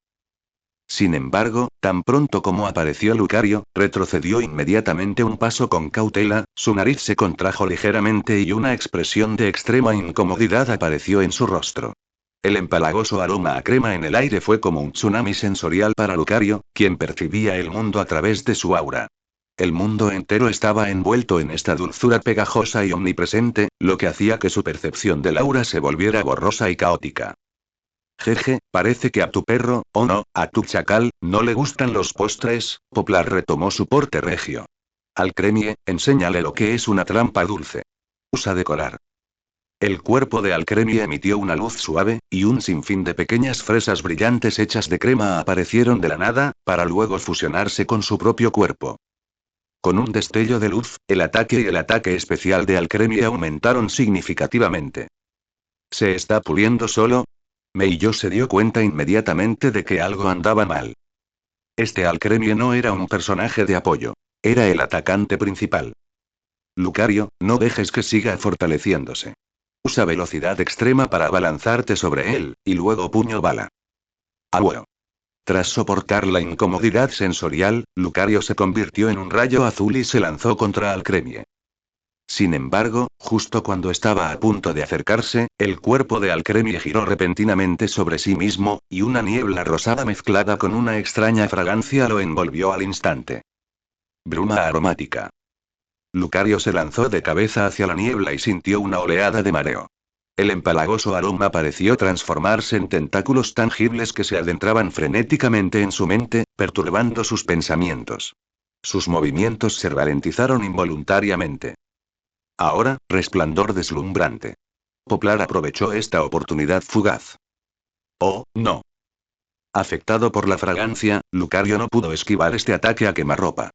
Speaker 1: Sin embargo, tan pronto como apareció Lucario, retrocedió inmediatamente un paso con cautela, su nariz se contrajo ligeramente y una expresión de extrema incomodidad apareció en su rostro. El empalagoso aroma a crema en el aire fue como un tsunami sensorial para Lucario, quien percibía el mundo a través de su aura. El mundo entero estaba envuelto en esta dulzura pegajosa y omnipresente, lo que hacía que su percepción del aura se volviera borrosa y caótica. Jeje, parece que a tu perro, o no, a tu chacal, no le gustan los postres. Poplar retomó su porte regio. Alcremie, enséñale lo que es una trampa dulce. Usa decorar. El cuerpo de Alcremie emitió una luz suave, y un sinfín de pequeñas fresas brillantes hechas de crema aparecieron de la nada, para luego fusionarse con su propio cuerpo. Con un destello de luz, el ataque y el ataque especial de Alcremie aumentaron significativamente. ¿Se está puliendo solo? Meiyo se dio cuenta inmediatamente de que algo andaba mal. Este Alcremie no era un personaje de apoyo. Era el atacante principal. Lucario, no dejes que siga fortaleciéndose. Usa velocidad extrema para abalanzarte sobre él, y luego puño bala. ¡Abuelo! Tras soportar la incomodidad sensorial, Lucario se convirtió en un rayo azul y se lanzó contra Alcremie. Sin embargo, justo cuando estaba a punto de acercarse, el cuerpo de Alcremie giró repentinamente sobre sí mismo, y una niebla rosada mezclada con una extraña fragancia lo envolvió al instante. Bruma aromática. Lucario se lanzó de cabeza hacia la niebla y sintió una oleada de mareo. El empalagoso aroma pareció transformarse en tentáculos tangibles que se adentraban frenéticamente en su mente, perturbando sus pensamientos. Sus movimientos se ralentizaron involuntariamente. Ahora, resplandor deslumbrante. Poplar aprovechó esta oportunidad fugaz. Oh, no. Afectado por la fragancia, Lucario no pudo esquivar este ataque a quemarropa.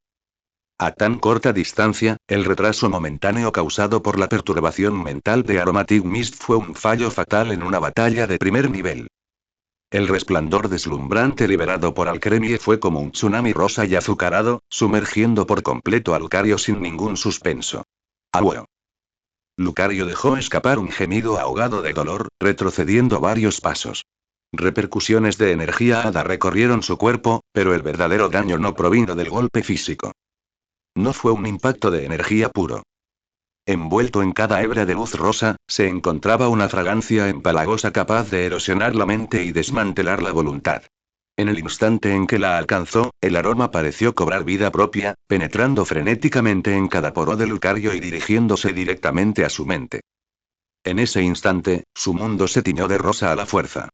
Speaker 1: A tan corta distancia, el retraso momentáneo causado por la perturbación mental de Aromatic Mist fue un fallo fatal en una batalla de primer nivel. El resplandor deslumbrante liberado por Alcremie fue como un tsunami rosa y azucarado, sumergiendo por completo a Lucario sin ningún suspenso. ¡Abuelo! Lucario dejó escapar un gemido ahogado de dolor, retrocediendo varios pasos. Repercusiones de energía hada recorrieron su cuerpo, pero el verdadero daño no provino del golpe físico. No fue un impacto de energía puro. Envuelto en cada hebra de luz rosa, se encontraba una fragancia empalagosa capaz de erosionar la mente y desmantelar la voluntad. En el instante en que la alcanzó, el aroma pareció cobrar vida propia, penetrando frenéticamente en cada poro de Lucario y dirigiéndose directamente a su mente. En ese instante, su mundo se tiñó de rosa a la fuerza.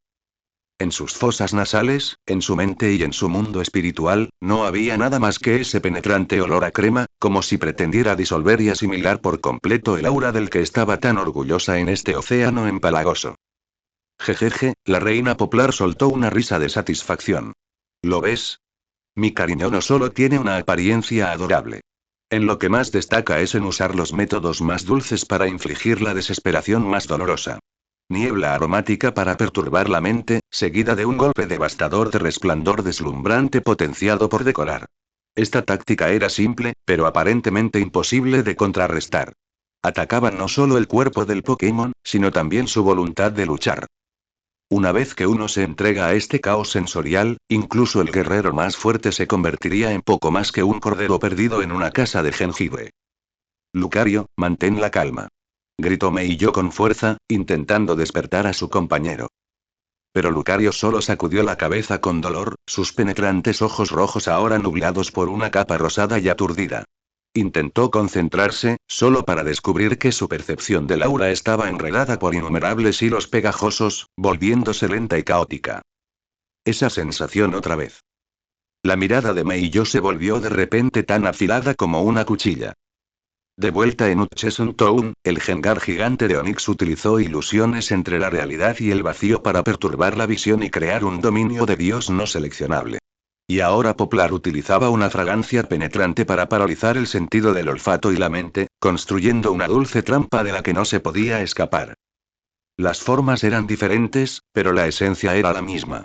Speaker 1: En sus fosas nasales, en su mente y en su mundo espiritual, no había nada más que ese penetrante olor a crema, como si pretendiera disolver y asimilar por completo el aura del que estaba tan orgullosa en este océano empalagoso. Jejeje, la reina Poplar soltó una risa de satisfacción. ¿Lo ves? Mi cariño no solo tiene una apariencia adorable. En lo que más destaca es en usar los métodos más dulces para infligir la desesperación más dolorosa. Niebla aromática para perturbar la mente, seguida de un golpe devastador de resplandor deslumbrante potenciado por decorar. Esta táctica era simple, pero aparentemente imposible de contrarrestar. Atacaba no solo el cuerpo del Pokémon, sino también su voluntad de luchar. Una vez que uno se entrega a este caos sensorial, incluso el guerrero más fuerte se convertiría en poco más que un cordero perdido en una casa de jengibre. Lucario, mantén la calma. Gritó Meiyo con fuerza, intentando despertar a su compañero. Pero Lucario solo sacudió la cabeza con dolor, sus penetrantes ojos rojos ahora nublados por una capa rosada y aturdida. Intentó concentrarse, solo para descubrir que su percepción del aura estaba enredada por innumerables hilos pegajosos, volviéndose lenta y caótica. Esa sensación otra vez. La mirada de Meiyo se volvió de repente tan afilada como una cuchilla. De vuelta en Hutchison Town, el Gengar gigante de Onix utilizó ilusiones entre la realidad y el vacío para perturbar la visión y crear un dominio de Dios no seleccionable. Y ahora Poplar utilizaba una fragancia penetrante para paralizar el sentido del olfato y la mente, construyendo una dulce trampa de la que no se podía escapar. Las formas eran diferentes, pero la esencia era la misma.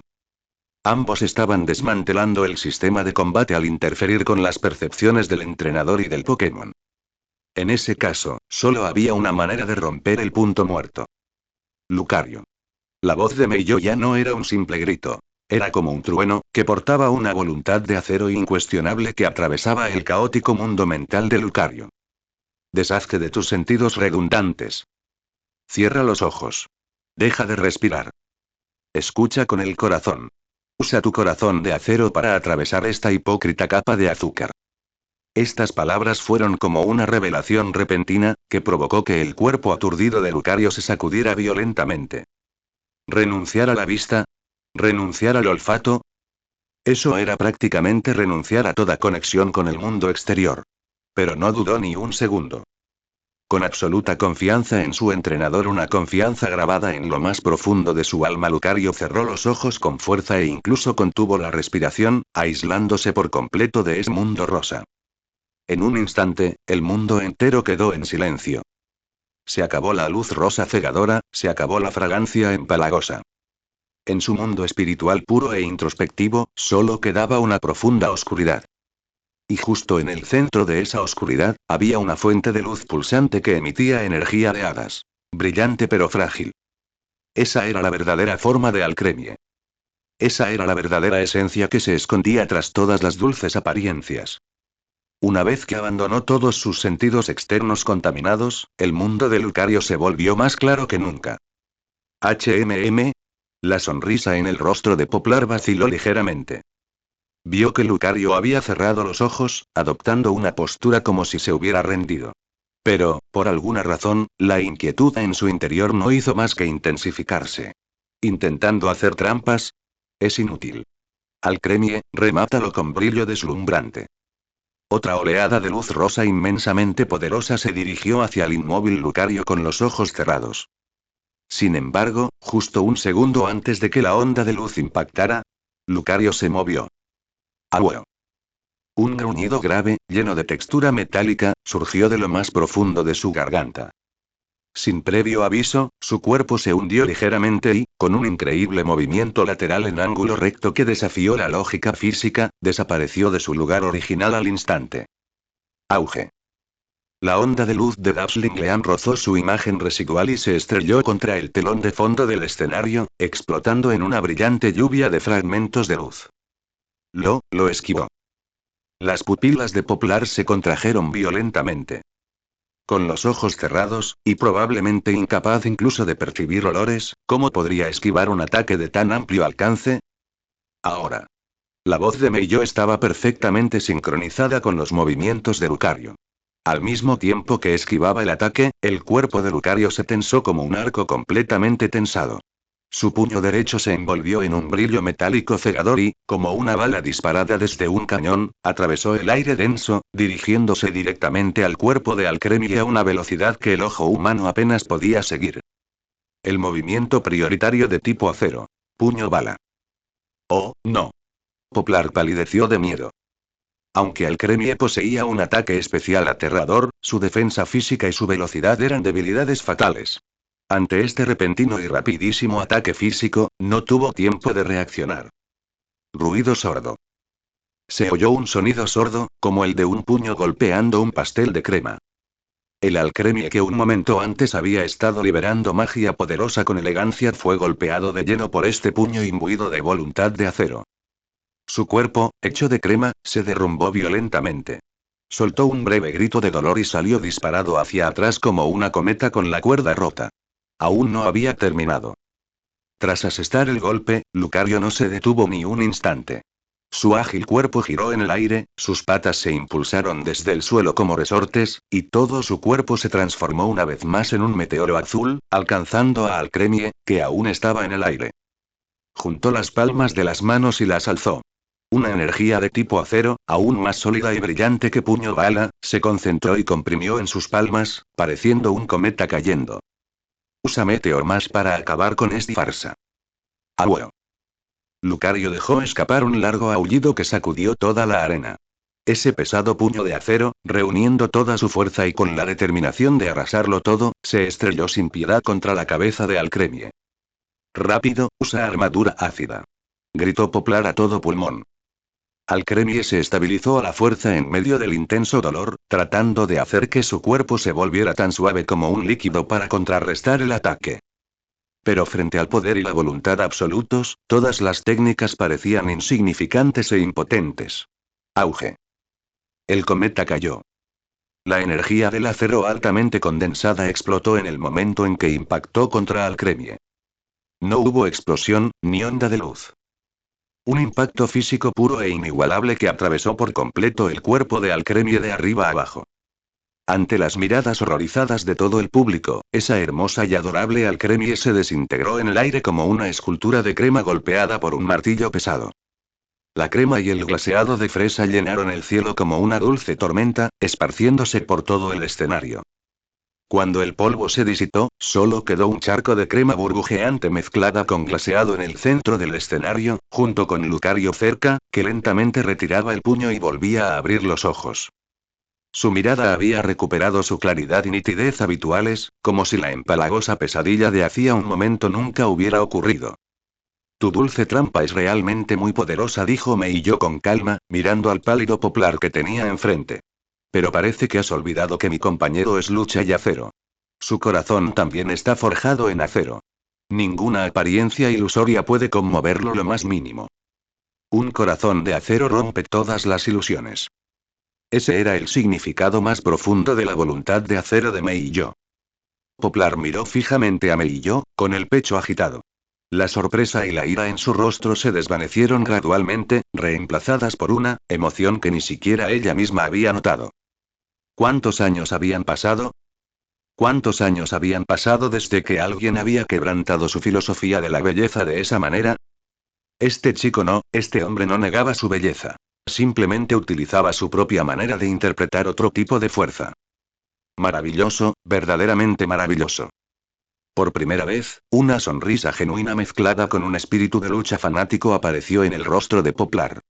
Speaker 1: Ambos estaban desmantelando el sistema de combate al interferir con las percepciones del entrenador y del Pokémon. En ese caso, solo había una manera de romper el punto muerto. Lucario. La voz de Meiyo ya no era un simple grito. Era como un trueno, que portaba una voluntad de acero incuestionable que atravesaba el caótico mundo mental de Lucario. Deshazte de tus sentidos redundantes. Cierra los ojos. Deja de respirar. Escucha con el corazón. Usa tu corazón de acero para atravesar esta hipócrita capa de azúcar. Estas palabras fueron como una revelación repentina, que provocó que el cuerpo aturdido de Lucario se sacudiera violentamente. ¿Renunciar a la vista? ¿Renunciar al olfato? Eso era prácticamente renunciar a toda conexión con el mundo exterior. Pero no dudó ni un segundo. Con absoluta confianza en su entrenador, una confianza grabada en lo más profundo de su alma, Lucario cerró los ojos con fuerza e incluso contuvo la respiración, aislándose por completo de ese mundo rosa. En un instante, el mundo entero quedó en silencio. Se acabó la luz rosa cegadora, se acabó la fragancia empalagosa. En su mundo espiritual puro e introspectivo, solo quedaba una profunda oscuridad. Y justo en el centro de esa oscuridad, había una fuente de luz pulsante que emitía energía de hadas. Brillante pero frágil. Esa era la verdadera forma de Alcremie. Esa era la verdadera esencia que se escondía tras todas las dulces apariencias. Una vez que abandonó todos sus sentidos externos contaminados, el mundo de Lucario se volvió más claro que nunca. La sonrisa en el rostro de Poplar vaciló ligeramente. Vio que Lucario había cerrado los ojos, adoptando una postura como si se hubiera rendido. Pero, por alguna razón, la inquietud en su interior no hizo más que intensificarse. ¿Intentando hacer trampas? Es inútil. Alcremie, remátalo con brillo deslumbrante. Otra oleada de luz rosa inmensamente poderosa se dirigió hacia el inmóvil Lucario con los ojos cerrados. Sin embargo, justo un segundo antes de que la onda de luz impactara, Lucario se movió. ¡Aueo! Un gruñido grave, lleno de textura metálica, surgió de lo más profundo de su garganta. Sin previo aviso, su cuerpo se hundió ligeramente y, con un increíble movimiento lateral en ángulo recto que desafió la lógica física, desapareció de su lugar original al instante. Auge. La onda de luz de Dazzling Lean rozó su imagen residual y se estrelló contra el telón de fondo del escenario, explotando en una brillante lluvia de fragmentos de luz. Lo esquivó. Las pupilas de Poplar se contrajeron violentamente. Con los ojos cerrados, y probablemente incapaz incluso de percibir olores, ¿cómo podría esquivar un ataque de tan amplio alcance? Ahora. La voz de Meillo estaba perfectamente sincronizada con los movimientos de Lucario. Al mismo tiempo que esquivaba el ataque, el cuerpo de Lucario se tensó como un arco completamente tensado. Su puño derecho se envolvió en un brillo metálico cegador y, como una bala disparada desde un cañón, atravesó el aire denso, dirigiéndose directamente al cuerpo de Alcremie a una velocidad que el ojo humano apenas podía seguir. El movimiento prioritario de tipo acero. Puño bala. Oh, no. Poplar palideció de miedo. Aunque Alcremie poseía un ataque especial aterrador, su defensa física y su velocidad eran debilidades fatales. Ante este repentino y rapidísimo ataque físico, no tuvo tiempo de reaccionar. Ruido sordo. Se oyó un sonido sordo, como el de un puño golpeando un pastel de crema. El Alcremie que un momento antes había estado liberando magia poderosa con elegancia fue golpeado de lleno por este puño imbuido de voluntad de acero. Su cuerpo, hecho de crema, se derrumbó violentamente. Soltó un breve grito de dolor y salió disparado hacia atrás como una cometa con la cuerda rota. Aún no había terminado. Tras asestar el golpe, Lucario no se detuvo ni un instante. Su ágil cuerpo giró en el aire, sus patas se impulsaron desde el suelo como resortes, y todo su cuerpo se transformó una vez más en un meteoro azul, alcanzando a Alcremie, que aún estaba en el aire. Juntó las palmas de las manos y las alzó. Una energía de tipo acero, aún más sólida y brillante que puño bala, se concentró y comprimió en sus palmas, pareciendo un cometa cayendo. Usa Meteor más para acabar con esta farsa. ¡Aueo! Lucario dejó escapar un largo aullido que sacudió toda la arena. Ese pesado puño de acero, reuniendo toda su fuerza y con la determinación de arrasarlo todo, se estrelló sin piedad contra la cabeza de Alcremie. ¡Rápido, usa armadura ácida! Gritó Poplar a todo pulmón. Alcremie se estabilizó a la fuerza en medio del intenso dolor, tratando de hacer que su cuerpo se volviera tan suave como un líquido para contrarrestar el ataque. Pero frente al poder y la voluntad absolutos, todas las técnicas parecían insignificantes e impotentes. Auge. El cometa cayó. La energía del acero altamente condensada explotó en el momento en que impactó contra Alcremie. No hubo explosión, ni onda de luz. Un impacto físico puro e inigualable que atravesó por completo el cuerpo de Alcremie de arriba a abajo. Ante las miradas horrorizadas de todo el público, esa hermosa y adorable Alcremie se desintegró en el aire como una escultura de crema golpeada por un martillo pesado. La crema y el glaseado de fresa llenaron el cielo como una dulce tormenta, esparciéndose por todo el escenario. Cuando el polvo se disipó, solo quedó un charco de crema burbujeante mezclada con glaseado en el centro del escenario, junto con Lucario cerca, que lentamente retiraba el puño y volvía a abrir los ojos. Su mirada había recuperado su claridad y nitidez habituales, como si la empalagosa pesadilla de hacía un momento nunca hubiera ocurrido. Tu dulce trampa es realmente muy poderosa, dijo Meiyo con calma, mirando al pálido Poplar que tenía enfrente. Pero parece que has olvidado que mi compañero es lucha y acero. Su corazón también está forjado en acero. Ninguna apariencia ilusoria puede conmoverlo lo más mínimo. Un corazón de acero rompe todas las ilusiones. Ese era el significado más profundo de la voluntad de acero de Meiyo. Poplar miró fijamente a Meiyo, con el pecho agitado. La sorpresa y la ira en su rostro se desvanecieron gradualmente, reemplazadas por una emoción que ni siquiera ella misma había notado. ¿Cuántos años habían pasado? ¿Cuántos años habían pasado desde que alguien había quebrantado su filosofía de la belleza de esa manera? Este hombre no negaba su belleza. Simplemente utilizaba su propia manera de interpretar otro tipo de fuerza. Maravilloso, verdaderamente maravilloso. Por primera vez, una sonrisa genuina mezclada con un espíritu de lucha fanático apareció en el rostro de Poplar.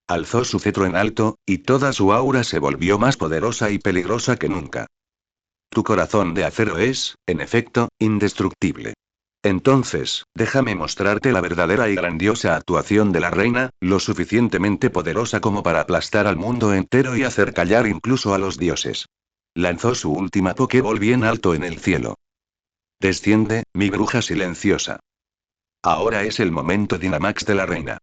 Speaker 1: Alzó su cetro en alto, y toda su aura se volvió más poderosa y peligrosa que nunca. Tu corazón de acero es, en efecto, indestructible. Entonces, déjame mostrarte la verdadera y grandiosa actuación de la reina, lo suficientemente poderosa como para aplastar al mundo entero y hacer callar incluso a los dioses. Lanzó su última Pokéball bien alto en el cielo. Desciende, mi bruja silenciosa. Ahora es el momento Dynamax de la reina.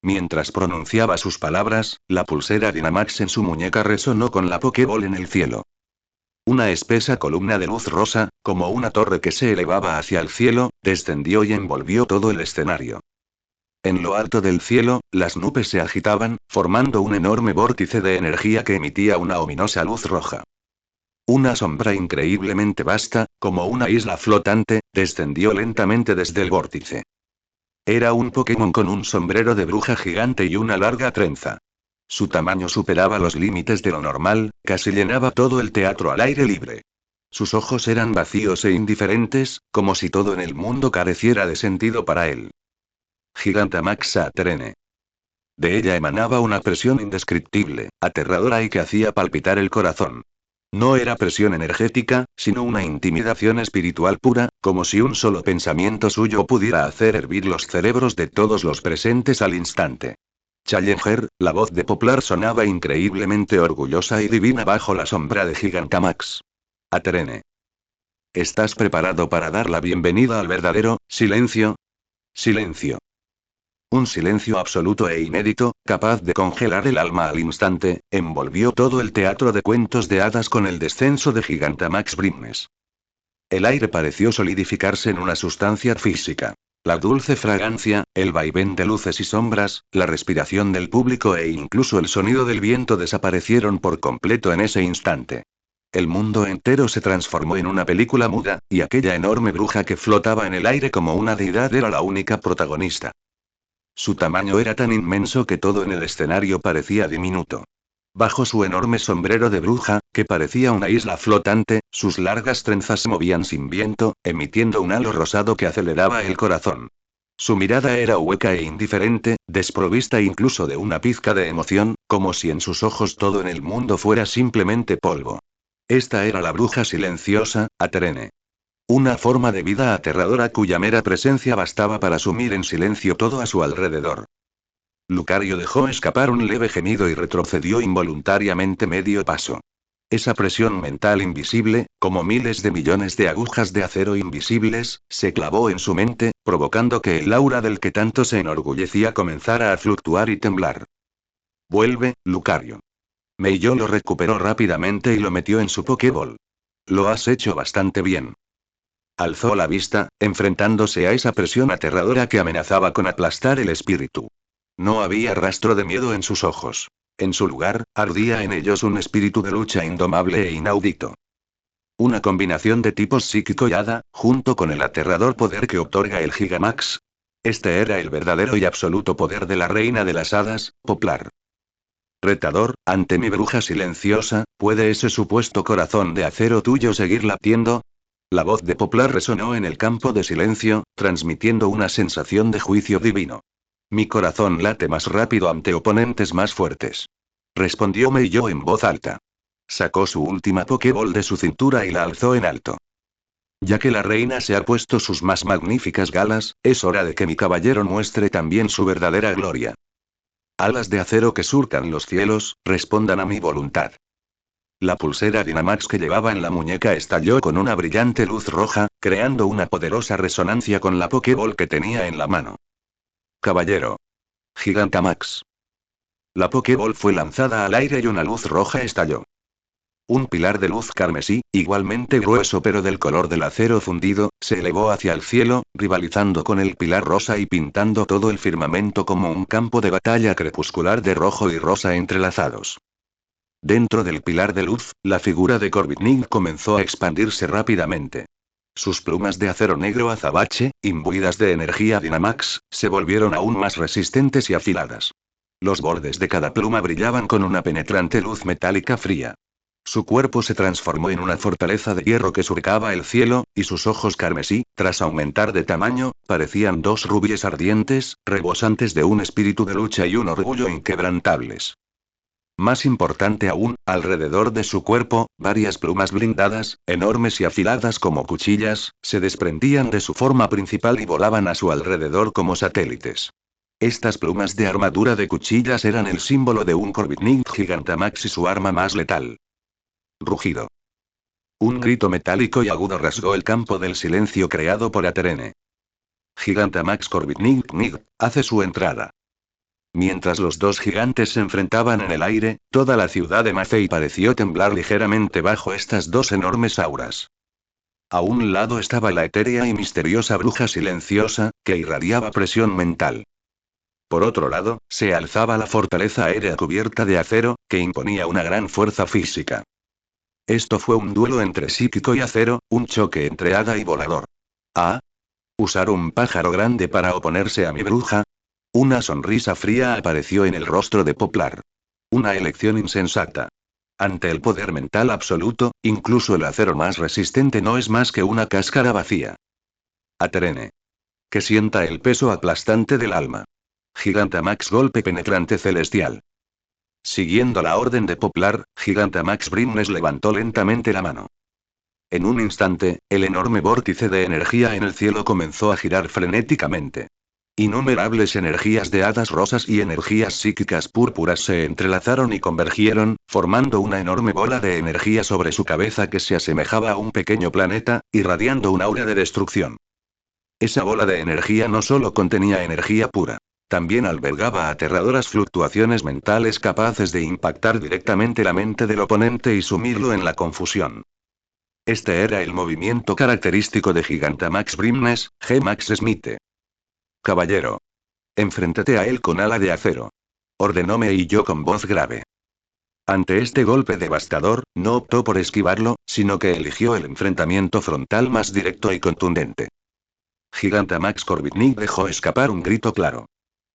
Speaker 1: Mientras pronunciaba sus palabras, la pulsera Dynamax en su muñeca resonó con la Pokéball en el cielo. Una espesa columna de luz rosa, como una torre que se elevaba hacia el cielo, descendió y envolvió todo el escenario. En lo alto del cielo, las nubes se agitaban, formando un enorme vórtice de energía que emitía una ominosa luz roja. Una sombra increíblemente vasta, como una isla flotante, descendió lentamente desde el vórtice. Era un Pokémon con un sombrero de bruja gigante y una larga trenza. Su tamaño superaba los límites de lo normal, casi llenaba todo el teatro al aire libre. Sus ojos eran vacíos e indiferentes, como si todo en el mundo careciera de sentido para él. Gigantamax Saturene. De ella emanaba una presión indescriptible, aterradora y que hacía palpitar el corazón. No era presión energética, sino una intimidación espiritual pura, como si un solo pensamiento suyo pudiera hacer hervir los cerebros de todos los presentes al instante. Challenger, la voz de Poplar sonaba increíblemente orgullosa y divina bajo la sombra de Gigantamax. Aterene. ¿Estás preparado para dar la bienvenida al verdadero silencio? Silencio. Un silencio absoluto e inédito, capaz de congelar el alma al instante, envolvió todo el teatro de cuentos de hadas con el descenso de Gigantamax Brimnes. El aire pareció solidificarse en una sustancia física. La dulce fragancia, el vaivén de luces y sombras, la respiración del público e incluso el sonido del viento desaparecieron por completo en ese instante. El mundo entero se transformó en una película muda, y aquella enorme bruja que flotaba en el aire como una deidad era la única protagonista. Su tamaño era tan inmenso que todo en el escenario parecía diminuto. Bajo su enorme sombrero de bruja, que parecía una isla flotante, sus largas trenzas se movían sin viento, emitiendo un halo rosado que aceleraba el corazón. Su mirada era hueca e indiferente, desprovista incluso de una pizca de emoción, como si en sus ojos todo en el mundo fuera simplemente polvo. Esta era la bruja silenciosa, Aterene. Una forma de vida aterradora cuya mera presencia bastaba para sumir en silencio todo a su alrededor. Lucario dejó escapar un leve gemido y retrocedió involuntariamente medio paso. Esa presión mental invisible, como miles de millones de agujas de acero invisibles, se clavó en su mente, provocando que el aura del que tanto se enorgullecía comenzara a fluctuar y temblar. Vuelve, Lucario. Meiyo lo recuperó rápidamente y lo metió en su Pokéball. Lo has hecho bastante bien. Alzó la vista, enfrentándose a esa presión aterradora que amenazaba con aplastar el espíritu. No había rastro de miedo en sus ojos. En su lugar, ardía en ellos un espíritu de lucha indomable e inaudito. Una combinación de tipos psíquico y hada, junto con el aterrador poder que otorga el Gigamax. Este era el verdadero y absoluto poder de la reina de las hadas, Poplar. Retador, ante mi bruja silenciosa, ¿puede ese supuesto corazón de acero tuyo seguir latiendo? La voz de Poplar resonó en el campo de silencio, transmitiendo una sensación de juicio divino. Mi corazón late más rápido ante oponentes más fuertes. Respondió Meiyo en voz alta. Sacó su última Pokéball de su cintura y la alzó en alto. Ya que la reina se ha puesto sus más magníficas galas, es hora de que mi caballero muestre también su verdadera gloria. Alas de acero que surcan los cielos, respondan a mi voluntad. La pulsera Dynamax que llevaba en la muñeca estalló con una brillante luz roja, creando una poderosa resonancia con la Pokéball que tenía en la mano. Caballero. Gigantamax. La Pokéball fue lanzada al aire y una luz roja estalló. Un pilar de luz carmesí, igualmente grueso pero del color del acero fundido, se elevó hacia el cielo, rivalizando con el pilar rosa y pintando todo el firmamento como un campo de batalla crepuscular de rojo y rosa entrelazados. Dentro del pilar de luz, la figura de Corviknight comenzó a expandirse rápidamente. Sus plumas de acero negro azabache, imbuidas de energía Dynamax, se volvieron aún más resistentes y afiladas. Los bordes de cada pluma brillaban con una penetrante luz metálica fría. Su cuerpo se transformó en una fortaleza de hierro que surcaba el cielo, y sus ojos carmesí, tras aumentar de tamaño, parecían dos rubíes ardientes, rebosantes de un espíritu de lucha y un orgullo inquebrantables. Más importante aún, alrededor de su cuerpo, varias plumas blindadas, enormes y afiladas como cuchillas, se desprendían de su forma principal y volaban a su alrededor como satélites. Estas plumas de armadura de cuchillas eran el símbolo de un Corviknight Gigantamax y su arma más letal. Rugido. Un grito metálico y agudo rasgó el campo del silencio creado por Aterene. Gigantamax Corviknight hace su entrada. Mientras los dos gigantes se enfrentaban en el aire, toda la ciudad de Macei pareció temblar ligeramente bajo estas dos enormes auras. A un lado estaba la etérea y misteriosa bruja silenciosa, que irradiaba presión mental. Por otro lado, se alzaba la fortaleza aérea cubierta de acero, que imponía una gran fuerza física. Esto fue un duelo entre psíquico y acero, un choque entre hada y volador. ¿Ah? ¿Usar un pájaro grande para oponerse a mi bruja? Una sonrisa fría apareció en el rostro de Poplar. Una elección insensata. Ante el poder mental absoluto, incluso el acero más resistente no es más que una cáscara vacía. Aterene. Que sienta el peso aplastante del alma. Gigantamax golpe penetrante celestial. Siguiendo la orden de Poplar, Gigantamax Brimnes levantó lentamente la mano. En un instante, el enorme vórtice de energía en el cielo comenzó a girar frenéticamente. Innumerables energías de hadas rosas y energías psíquicas púrpuras se entrelazaron y convergieron, formando una enorme bola de energía sobre su cabeza que se asemejaba a un pequeño planeta, irradiando un aura de destrucción. Esa bola de energía no solo contenía energía pura. También albergaba aterradoras fluctuaciones mentales capaces de impactar directamente la mente del oponente y sumirlo en la confusión. Este era el movimiento característico de Gigantamax Brimnes, G-Max Smith. Caballero. Enfréntate a él con ala de acero. Ordenó Meiyo con voz grave. Ante este golpe devastador, no optó por esquivarlo, sino que eligió el enfrentamiento frontal más directo y contundente. Gigantamax Corviknight dejó escapar un grito claro.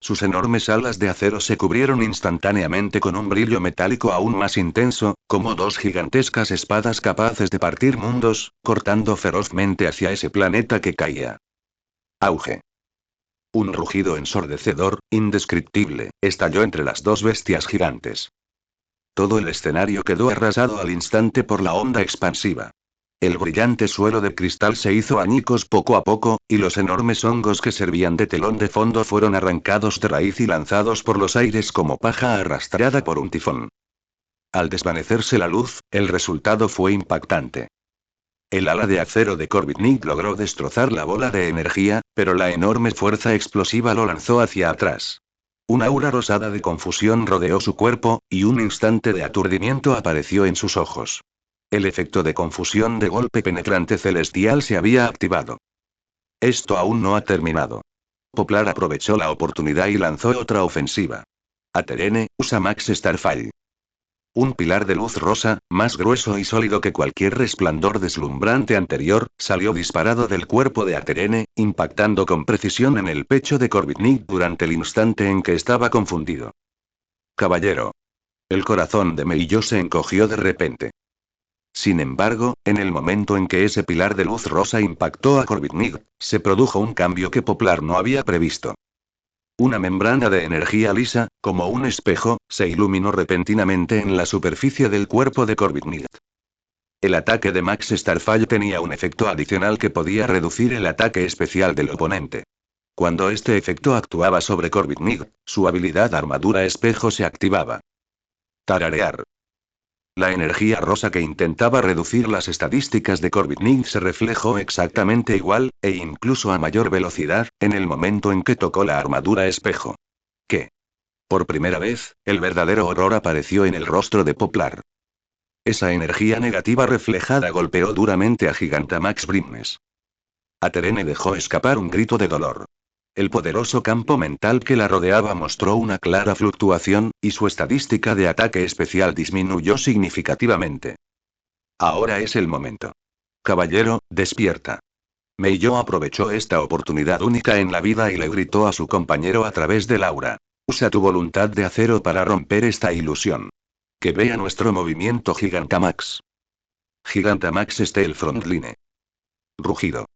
Speaker 1: Sus enormes alas de acero se cubrieron instantáneamente con un brillo metálico aún más intenso, como dos gigantescas espadas capaces de partir mundos, cortando ferozmente hacia ese planeta que caía. Auge. Un rugido ensordecedor, indescriptible, estalló entre las dos bestias gigantes. Todo el escenario quedó arrasado al instante por la onda expansiva. El brillante suelo de cristal se hizo añicos poco a poco, y los enormes hongos que servían de telón de fondo fueron arrancados de raíz y lanzados por los aires como paja arrastrada por un tifón. Al desvanecerse la luz, el resultado fue impactante. El ala de acero de Corviknight logró destrozar la bola de energía, pero la enorme fuerza explosiva lo lanzó hacia atrás. Una aura rosada de confusión rodeó su cuerpo, y un instante de aturdimiento apareció en sus ojos. El efecto de confusión de golpe penetrante celestial se había activado. Esto aún no ha terminado. Poplar aprovechó la oportunidad y lanzó otra ofensiva. Aterene, usa Max Starfall. Un pilar de luz rosa, más grueso y sólido que cualquier resplandor deslumbrante anterior, salió disparado del cuerpo de Aterene, impactando con precisión en el pecho de Corvitnik durante el instante en que estaba confundido. Caballero. El corazón de Meiyo se encogió de repente. Sin embargo, en el momento en que ese pilar de luz rosa impactó a Corvitnik, se produjo un cambio que Poplar no había previsto. Una membrana de energía lisa, como un espejo, se iluminó repentinamente en la superficie del cuerpo de Corvitnik. El ataque de Max Starfall tenía un efecto adicional que podía reducir el ataque especial del oponente. Cuando este efecto actuaba sobre Corvitnik, su habilidad armadura espejo se activaba. Tararear. La energía rosa que intentaba reducir las estadísticas de Corvitnik se reflejó exactamente igual, e incluso a mayor velocidad, en el momento en que tocó la armadura espejo. ¿Qué? Por primera vez, el verdadero horror apareció en el rostro de Poplar. Esa energía negativa reflejada golpeó duramente a Gigantamax Brimnes. Aterene dejó escapar un grito de dolor. El poderoso campo mental que la rodeaba mostró una clara fluctuación, y su estadística de ataque especial disminuyó significativamente. Ahora es el momento. Caballero, despierta. Meiyo aprovechó esta oportunidad única en la vida y le gritó a su compañero a través del aura. Usa tu voluntad de acero para romper esta ilusión. Que vea nuestro movimiento Gigantamax. Gigantamax esté el frontline. Rugido.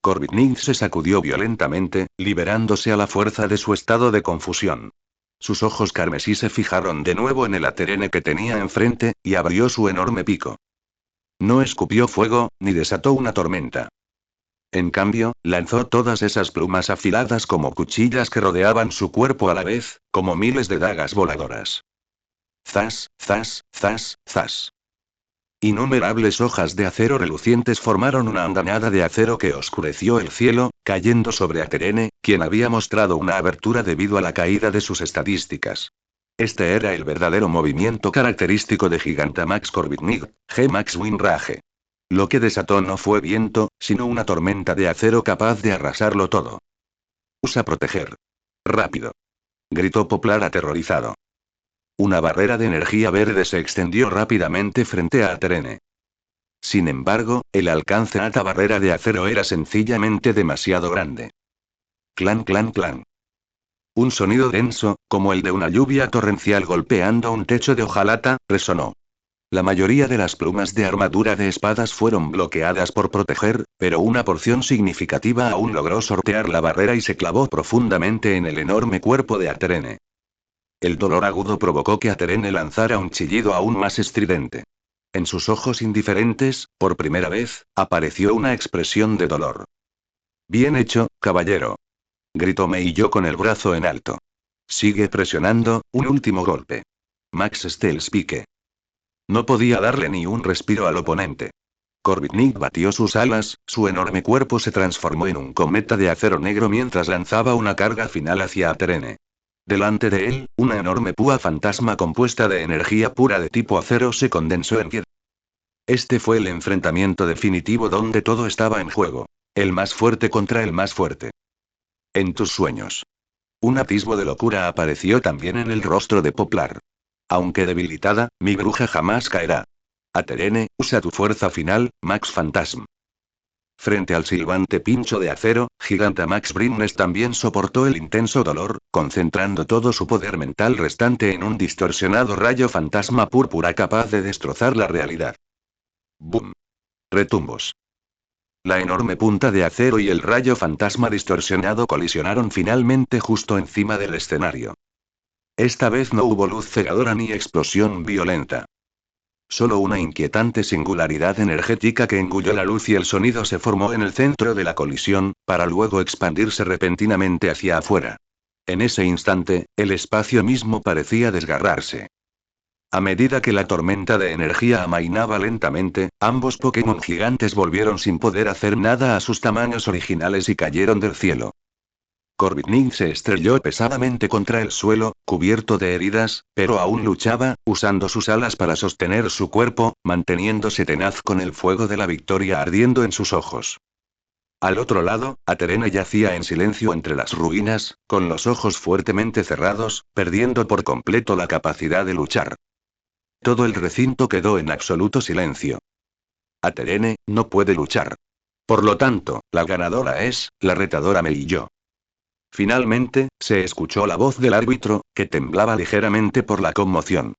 Speaker 1: Corvitnik se sacudió violentamente, liberándose a la fuerza de su estado de confusión. Sus ojos carmesí se fijaron de nuevo en el Aterene que tenía enfrente, y abrió su enorme pico. No escupió fuego, ni desató una tormenta. En cambio, lanzó todas esas plumas afiladas como cuchillas que rodeaban su cuerpo a la vez, como miles de dagas voladoras. Zas, zas, zas, zas. Innumerables hojas de acero relucientes formaron una andanada de acero que oscureció el cielo, cayendo sobre Aterene, quien había mostrado una abertura debido a la caída de sus estadísticas. Este era el verdadero movimiento característico de Gigantamax Corvitnik, G-Max Winrage. Lo que desató no fue viento, sino una tormenta de acero capaz de arrasarlo todo. Usa proteger. Rápido. Gritó Poplar aterrorizado. Una barrera de energía verde se extendió rápidamente frente a Aterene. Sin embargo, el alcance a esta barrera de acero era sencillamente demasiado grande. Clan clan clan. Un sonido denso, como el de una lluvia torrencial golpeando un techo de hojalata, resonó. La mayoría de las plumas de armadura de espadas fueron bloqueadas por proteger, pero una porción significativa aún logró sortear la barrera y se clavó profundamente en el enorme cuerpo de Aterene. El dolor agudo provocó que Aterene lanzara un chillido aún más estridente. En sus ojos indiferentes, por primera vez, apareció una expresión de dolor. Bien hecho, caballero. Gritó Meiyo con el brazo en alto. Sigue presionando, un último golpe. Max Steels pique. No podía darle ni un respiro al oponente. Corvitnik batió sus alas, su enorme cuerpo se transformó en un cometa de acero negro mientras lanzaba una carga final hacia Aterene. Delante de él, una enorme púa fantasma compuesta de energía pura de tipo acero se condensó en piedra. Este fue el enfrentamiento definitivo donde todo estaba en juego. El más fuerte contra el más fuerte. En tus sueños. Un atisbo de locura apareció también en el rostro de Poplar. Aunque debilitada, mi bruja jamás caerá. Aterene, usa tu fuerza final, Max Phantasm. Frente al silbante pincho de acero, Gigantamax Brimnes también soportó el intenso dolor, concentrando todo su poder mental restante en un distorsionado rayo fantasma púrpura capaz de destrozar la realidad. ¡Bum! Retumbos. La enorme punta de acero y el rayo fantasma distorsionado colisionaron finalmente justo encima del escenario. Esta vez no hubo luz cegadora ni explosión violenta. Solo una inquietante singularidad energética que engulló la luz y el sonido se formó en el centro de la colisión, para luego expandirse repentinamente hacia afuera. En ese instante, el espacio mismo parecía desgarrarse. A medida que la tormenta de energía amainaba lentamente, ambos Pokémon gigantes volvieron sin poder hacer nada a sus tamaños originales y cayeron del cielo. Corvigny se estrelló pesadamente contra el suelo, cubierto de heridas, pero aún luchaba, usando sus alas para sostener su cuerpo, manteniéndose tenaz con el fuego de la victoria ardiendo en sus ojos. Al otro lado, Aterene yacía en silencio entre las ruinas, con los ojos fuertemente cerrados, perdiendo por completo la capacidad de luchar. Todo el recinto quedó en absoluto silencio. Aterene no puede luchar. Por lo tanto, la ganadora es, la retadora Meillo. Finalmente, se escuchó la voz del árbitro, que temblaba ligeramente por la conmoción.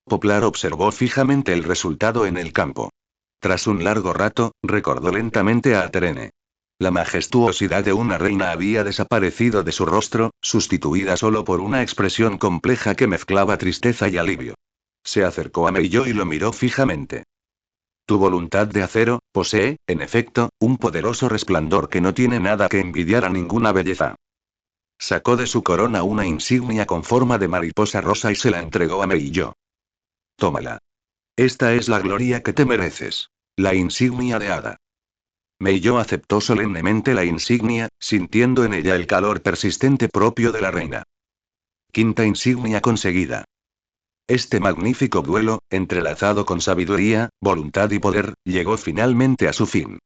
Speaker 1: Poplar observó fijamente el resultado en el campo. Tras un largo rato, recordó lentamente a Aterene. La majestuosidad de una reina había desaparecido de su rostro, sustituida solo por una expresión compleja que mezclaba tristeza y alivio. Se acercó a Meillo y lo miró fijamente. Tu voluntad de acero, posee, en efecto, un poderoso resplandor que no tiene nada que envidiar a ninguna belleza. Sacó de su corona una insignia con forma de mariposa rosa y se la entregó a Meillo. Tómala. Esta es la gloria que te mereces. La insignia de hada. Meillo aceptó solemnemente la insignia, sintiendo en ella el calor persistente propio de la reina. Quinta insignia conseguida. Este magnífico duelo, entrelazado con sabiduría, voluntad y poder, llegó finalmente a su fin.